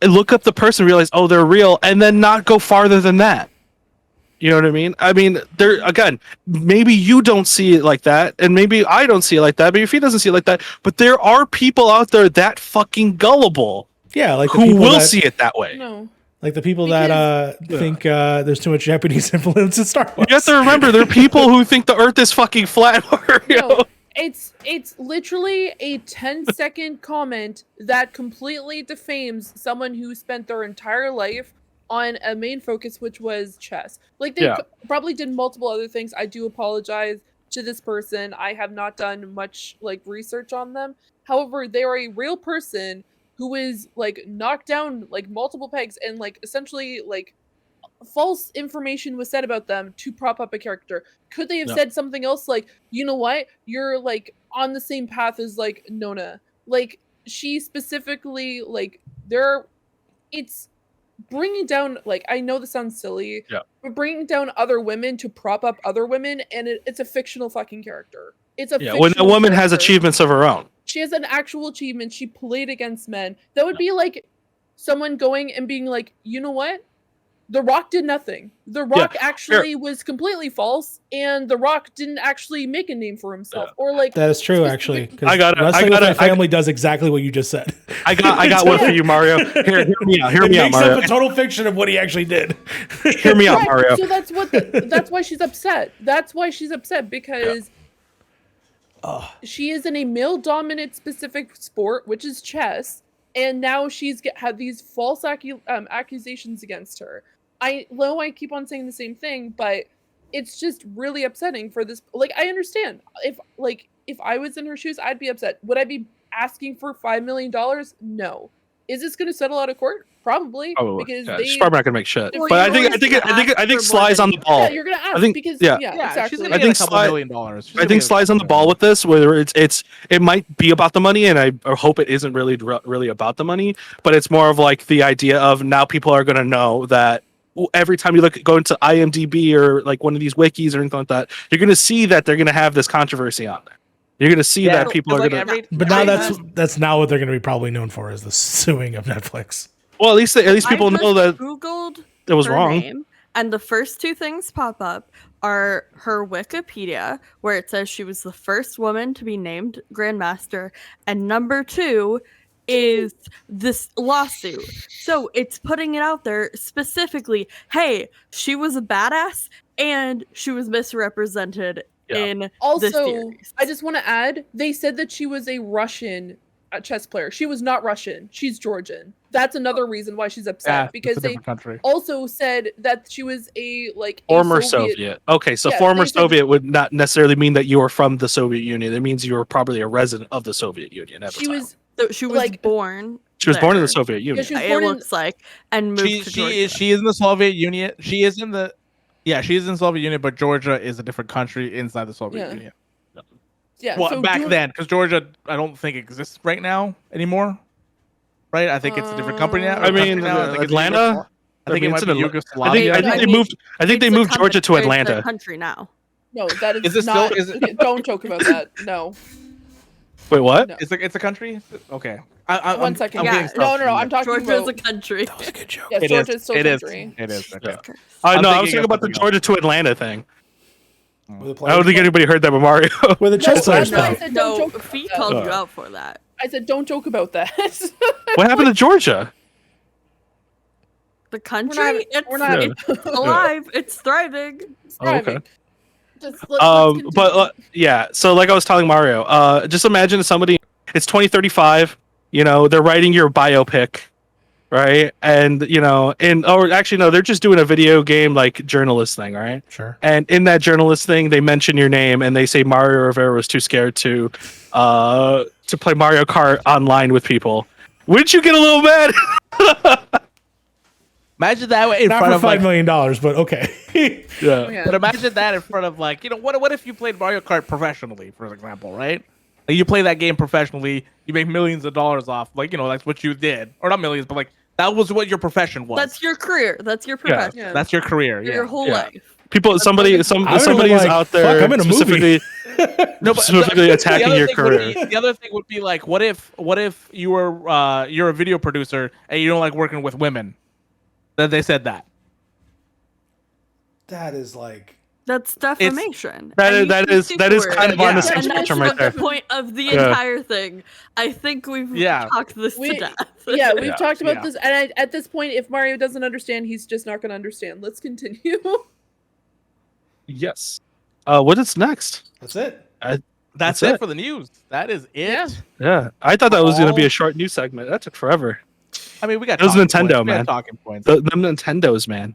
and look up the person, realize, oh, they're real, and then not go farther than that. You know what I mean? I mean, there again, maybe you don't see it like that, and maybe I don't see it like that. Maybe if he doesn't see it like that, but there are people out there that fucking gullible Yeah, like the who people will that, see it that way. No. like the people that think there's too much Japanese influence in Star Wars. You have to remember, there are people who think the Earth is fucking flat. Mario. No, it's literally a 10-second comment that completely defames someone who spent their entire life on a main focus, which was chess. Like they probably did multiple other things. I do apologize to this person. I have not done much like research on them. However, they are a real person who is like knocked down like multiple pegs, and like essentially like false information was said about them to prop up a character. Could they have said something else like, you know what, you're like on the same path as like Nona? Like she specifically like it's bringing down, like, I know this sounds silly, but bringing down other women to prop up other women, and it's a fictional fucking character. It's a When a woman has character. achievements of her own. She has an actual achievement. She played against men. That would be like someone going and being like, you know what? The Rock did nothing. The Rock actually was completely false, and The Rock didn't actually make a name for himself. Or like That is true, actually. I got My family does exactly what you just said. I got one for you, Mario. Hear me out. Hear It me out, makes Mario. up a total fiction of what he actually did. Hear me out, Right, Mario. so that's what that's why she's upset. That's why she's upset, because she is in a male-dominant specific sport, which is chess, and now she's had these false accusations against her. I know I keep on saying the same thing, but it's just really upsetting for this. Like, I understand if I was in her shoes, I'd be upset. Would I be asking for $5 million? No. Is this going to settle out of court? Probably. Because yeah, they. she's probably not gonna make shit. Well, But I you're think always gonna ask for Sly's more on than the ball. Yeah, you're going to ask think- because yeah. Yeah, exactly. she's I gonna get think a couple Sly- $1 million. She's I gonna think get a Sly's on the couple ball million. with this, whether it might be about the money, and I hope it isn't really about the money, but it's more of like the idea of now people are gonna know that every time you go into IMDb or like one of these wikis or anything like that, you're gonna see that they're gonna have this controversy on there. You're gonna see Yeah, that people are like gonna. But now I- that's now what they're going to be probably known for is the suing of Netflix. Well, at least people I just know that Googled it was her wrong. name, and the first two things pop up are her Wikipedia, where it says she was the first woman to be named Grandmaster, and number 2 is this lawsuit. So it's putting it out there specifically. Hey, she was a badass, and she was misrepresented Yeah. in the Also, series. I just want to add, they said that she was a Russian chess player. She was not Russian. She's Georgian. That's another reason why she's upset Yeah, because it's a they different country. also said that she was a Former Soviet. Okay, so Yeah, former they said- Soviet would not necessarily mean that you were from the Soviet Union. It means you were probably a resident of the Soviet Union at the She time. was So she was like- born. She was born in the there. Soviet Union. she was It born in- looks like, and moved to Georgia. She is in the Soviet Union. She is in the she is in the Soviet Union, but Georgia is a different country inside the Soviet Yeah. Union. yeah. Well, so back Geor- then, because Georgia, I don't think exists right now anymore. Right? I think it's a different company now. I mean, country now. I think it's Atlanta? Yugoslavia. I think mean, it might it's be in Atla- Yugoslavia. I think I they mean, moved. I think they It's a moved Georgia to country- it's a Atlanta. country now. No, that is, Is it still- not. is it- Okay, don't joke about that. No. Wait, what? No. It's a country. Okay. One second. I'm Yeah, getting stuff No. I'm talking Georgia is about. a country. That was a good joke. Yes, It Georgia is. is still a It is. country. It is. Okay. Yeah. I'm No, I was thinking thinking of about the something Georgia to Atlanta thing. With a I don't think anybody heard that, but Mario. With a chess No, player's no, I pal. said No, don't joke Fee about called that. you out for that. I said don't joke about that. What happened to Georgia? The country, we're not. it's alive. It's thriving. It's Oh, okay. thriving. Just let's But continue. yeah. So like I was telling Mario, just imagine somebody. It's 2035. You know, they're writing your biopic, right? And or actually no, they're just doing a video game like journalist thing, right? Sure. And in that journalist thing, they mention your name and they say Mario Rivera was too scared to play Mario Kart online with people. Wouldn't you get a little mad? Imagine that in Not front for of $5 like, million, but okay. Yeah. Yeah. but imagine that in front of like, what if you played Mario Kart professionally, for example, right? Like you play that game professionally, you make millions of dollars off, like that's what you did, or not millions, but like that was what your profession was. That's your career. That's your profession. Yeah. That's your career. Your Yeah. whole Yeah. life. People, somebody I would've been somebody's like, out "Fuck, there I'm in a movie." specifically, No, but specifically attacking other your thing would career. be- the other thing would be like, what if you were you're a video producer and you don't like working with women? Then they said that. That is like. That's defamation. That And is you that can is sue that is for kind it. of on the Yeah. same And that's spectrum right not there. the point of the Yeah. entire thing. I think we've Yeah. talked this We- to death. Yeah, we've Yeah. talked about Yeah. this, and at this point, if Mario doesn't understand, he's just not going to understand. Let's continue. Yes. What is next? That's it. That's That's it it. for the news. That is it. Yeah. Yeah, I thought that was going to be Oh. a short news segment. That took forever. I mean, we got It was talking Nintendo, points. We got man. talking points. The Nintendos, man.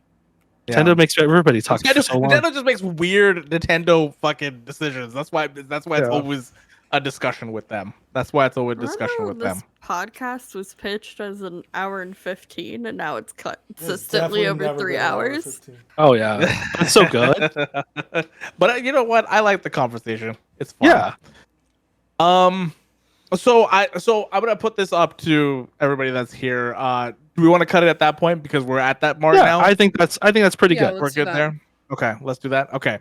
Yeah. Nintendo makes everybody talk for so long. Nintendo just makes weird Nintendo fucking decisions. That's why it's Yeah. always a discussion with them. That's why it's always a discussion Remember with this them. podcast was pitched as an hour and 15, and now it's cut It's consistently definitely over never 3 been an hour hours. 15. Oh yeah, that's so good. But you know what? I like the conversation. It's fun. Yeah. So I'm gonna put this up to everybody that's here. Do we want to cut it at that point because we're at that mark Yeah, now? I think that's pretty Yeah, good. We're let's do good that. there. Okay, let's do that. Okay,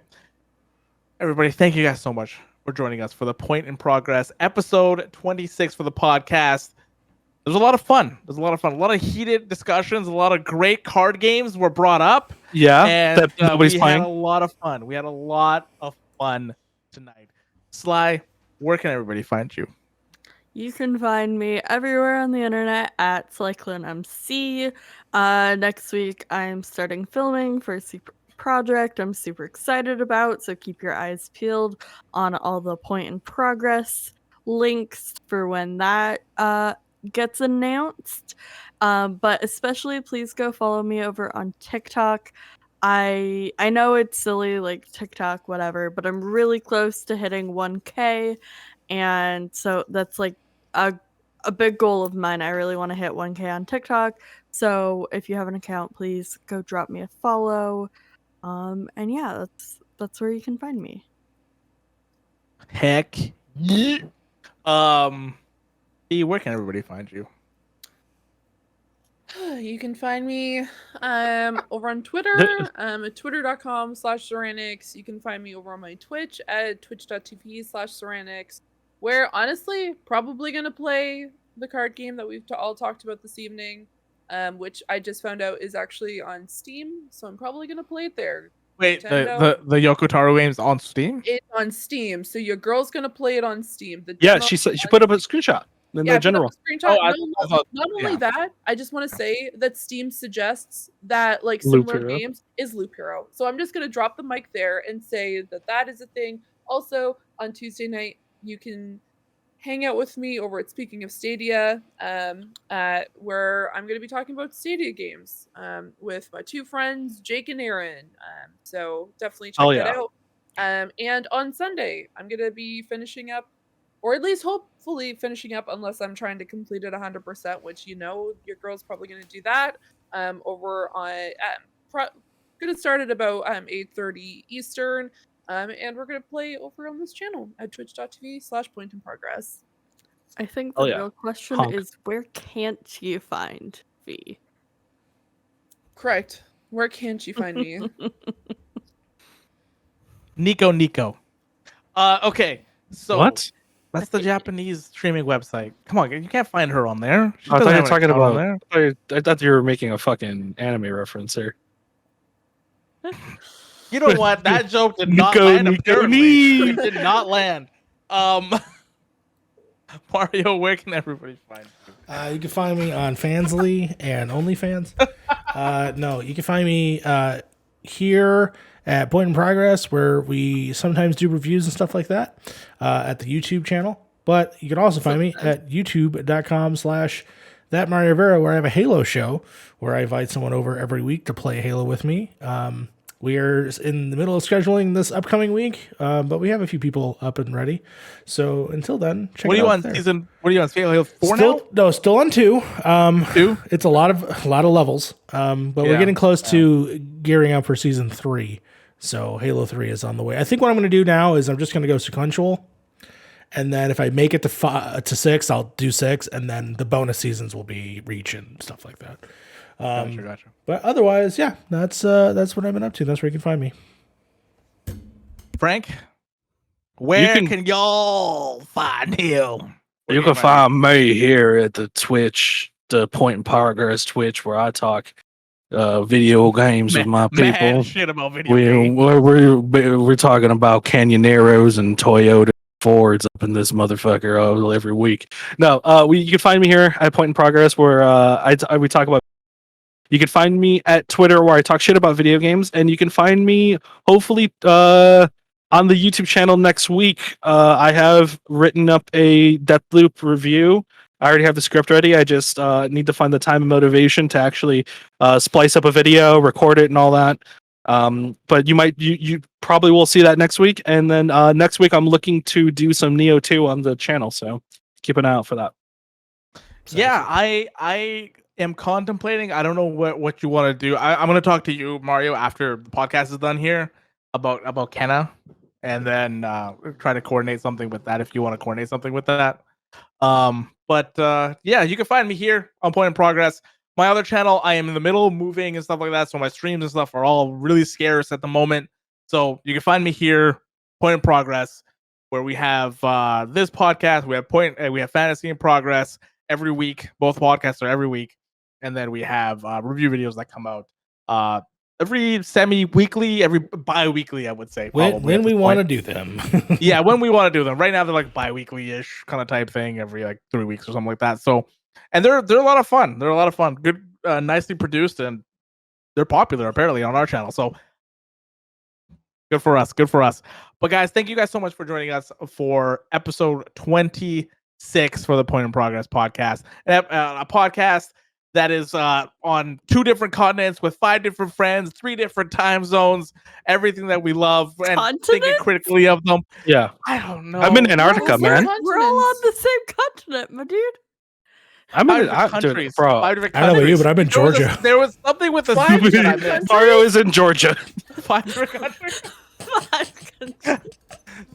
everybody, thank you guys so much for joining us for the Point in Progress episode 26 for the podcast. There's a lot of fun. A lot of heated discussions. A lot of great card games were brought up. Yeah, And that nobody's we playing. had a lot of fun. We had a lot of fun tonight. Sly, where can everybody find you? You can find me everywhere on the internet at SlycloneMC. Next week, I'm starting filming for a super project I'm super excited about, so keep your eyes peeled on all the Point in Progress links for when that gets announced. But especially, please go follow me over on TikTok. I know it's silly, like TikTok, whatever, but I'm really close to hitting 1K. And so that's like a a big goal of mine. I really want to hit 1K on TikTok. So if you have an account, please go drop me a follow. And yeah, that's where you can find me. Heck yeah. Where can everybody find you? You can find me over on Twitter, at twitter.com/Ceranics. You can find me over on my Twitch at twitch.tv/Ceranics, where honestly, probably going to play the card game that we've all talked about this evening, which I just found out is actually on Steam, so I'm probably going to play it there. Wait, Nintendo. the Yoko Taro game's on Steam? It's on Steam, so your girl's going to play it on Steam. The Yeah, demo she put up a screenshot in the general. Screenshot. Oh, not only that, I just want to say that Steam suggests that like Loop similar Hero. games is Loop Hero. So I'm just gonna drop the mic there and say that is a thing. Also, on Tuesday night, you can hang out with me over at Speaking of Stadia, where I'm gonna be talking about Stadia games with my two friends, Jake and Aaron. So definitely check that out. And on Sunday, I'm gonna be finishing up, or at least hopefully finishing up, unless I'm trying to complete it 100%, which your girl's probably going to do that. Over on going to start at about 8:30 Eastern, and we're going to play over on this channel at twitch.tv/pointinprogress. I think the real question is, where can't you find V? Correct. Where can't you find me? Nico. Okay, so what? That's the Japanese streaming website. Come on, you can't find her on there. I thought you were talking about. I thought you were making a fucking anime reference here. You know what? That joke did not land. It did not land. Mario, where can everybody find you? You can find me on Fansly and OnlyFans. No, you can find me here at Point in Progress, where we sometimes do reviews and stuff like that at the YouTube channel. But you can also find me at youtube.com/thatMarioRivera, where I have a Halo show where I invite someone over every week to play Halo with me. We are in the middle of scheduling this upcoming week, but we have a few people up and ready. So until then, check what it are you out on there. season? What are you on? Halo 4 now? No, still on 2. 2? It's a lot of levels, but we're getting close to gearing up for season 3. So Halo 3 is on the way. I think what I'm going to do now is I'm just going to go sequential, and then if I make it to 6, I'll do 6, and then the bonus seasons will be Reach and stuff like that. Gotcha. But otherwise, yeah, that's what I've been up to. That's where you can find me. Frank, where can y'all find him? You can find me here at the Twitch, the Point in Progress Twitch, where I talk video games with my people. Shit about video games. We're talking about Canyoneros and Toyota Fords up in this motherfucker every week. No, you can find me here at Point in Progress, where we talk about. You can find me at Twitter, where I talk shit about video games, and you can find me hopefully on the YouTube channel next week. I have written up a Deathloop review. I already have the script ready. I just need to find the time and motivation to actually splice up a video, record it, and all that. But you probably will see that next week. And then next week, I'm looking to do some Neo 2 on the channel. So keep an eye out for that. Yeah, I am contemplating. I don't know what you want to do. I'm going to talk to you, Mario, after the podcast is done here about Kenna, and then try to coordinate something with that if you want to coordinate something with that. But yeah, you can find me here on Point in Progress. My other channel, I am in the middle of moving and stuff like that, so my streams and stuff are all really scarce at the moment. So you can find me here, Point in Progress, where we have this podcast. We have Fantasy in Progress every week. Both podcasts are every week, and then we have review videos that come out every semi-weekly, every bi-weekly, I would say. When we want to do them. Yeah, when we want to do them. Right now, they're like bi-weekly-ish kind of type thing, every like 3 weeks or something like that. So, and they're a lot of fun. They're a lot of fun. Good, nicely produced, and they're popular apparently on our channel. So, good for us. Good for us. But guys, thank you guys so much for joining us for episode 26 for the Point in Progress podcast. A podcast that is on 2 different continents with 5 different friends, 3 different time zones, everything that we love, and thinking critically of them. Yeah. I don't know. I'm in Antarctica, man. We're all on the same continent, my dude. I'm Five in different countries, bro. Five different I don't know about you, countries. but I'm in Georgia. There was something with the Five that I different missed. Mario is in Georgia. 5 different countries. 5 countries.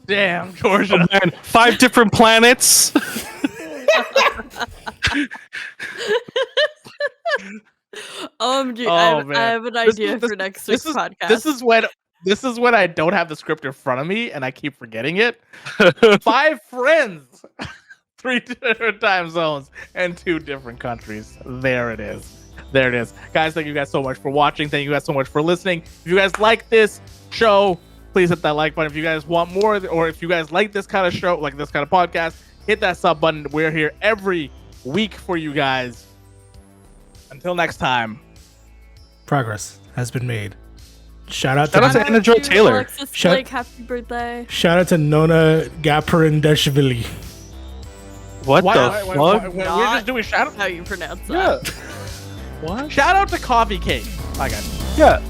Damn, Georgia. Man, 5 different planets. OMG, Oh, I man. have an This idea is- for next week's podcast. This is when I don't have the script in front of me and I keep forgetting it. 5 friends, 3 different time zones, and 2 different countries. There it is. There it is. Guys, thank you guys so much for watching. Thank you guys so much for listening. If you guys like this show, please hit that like button. If you guys want more, or if you guys like this kind of show, like this kind of podcast, hit that sub button. We're here every week for you guys. Until next time. Progress has been made. Shout out Shout out to to Anna Joy Taylor. Alexis Shut- Blake, happy birthday. shout out to Nona Gaparindashvili. What the fuck? We're just doing shout out. How you pronounce that? What? Shout out to Coffee Cake. Bye, guys. Yeah.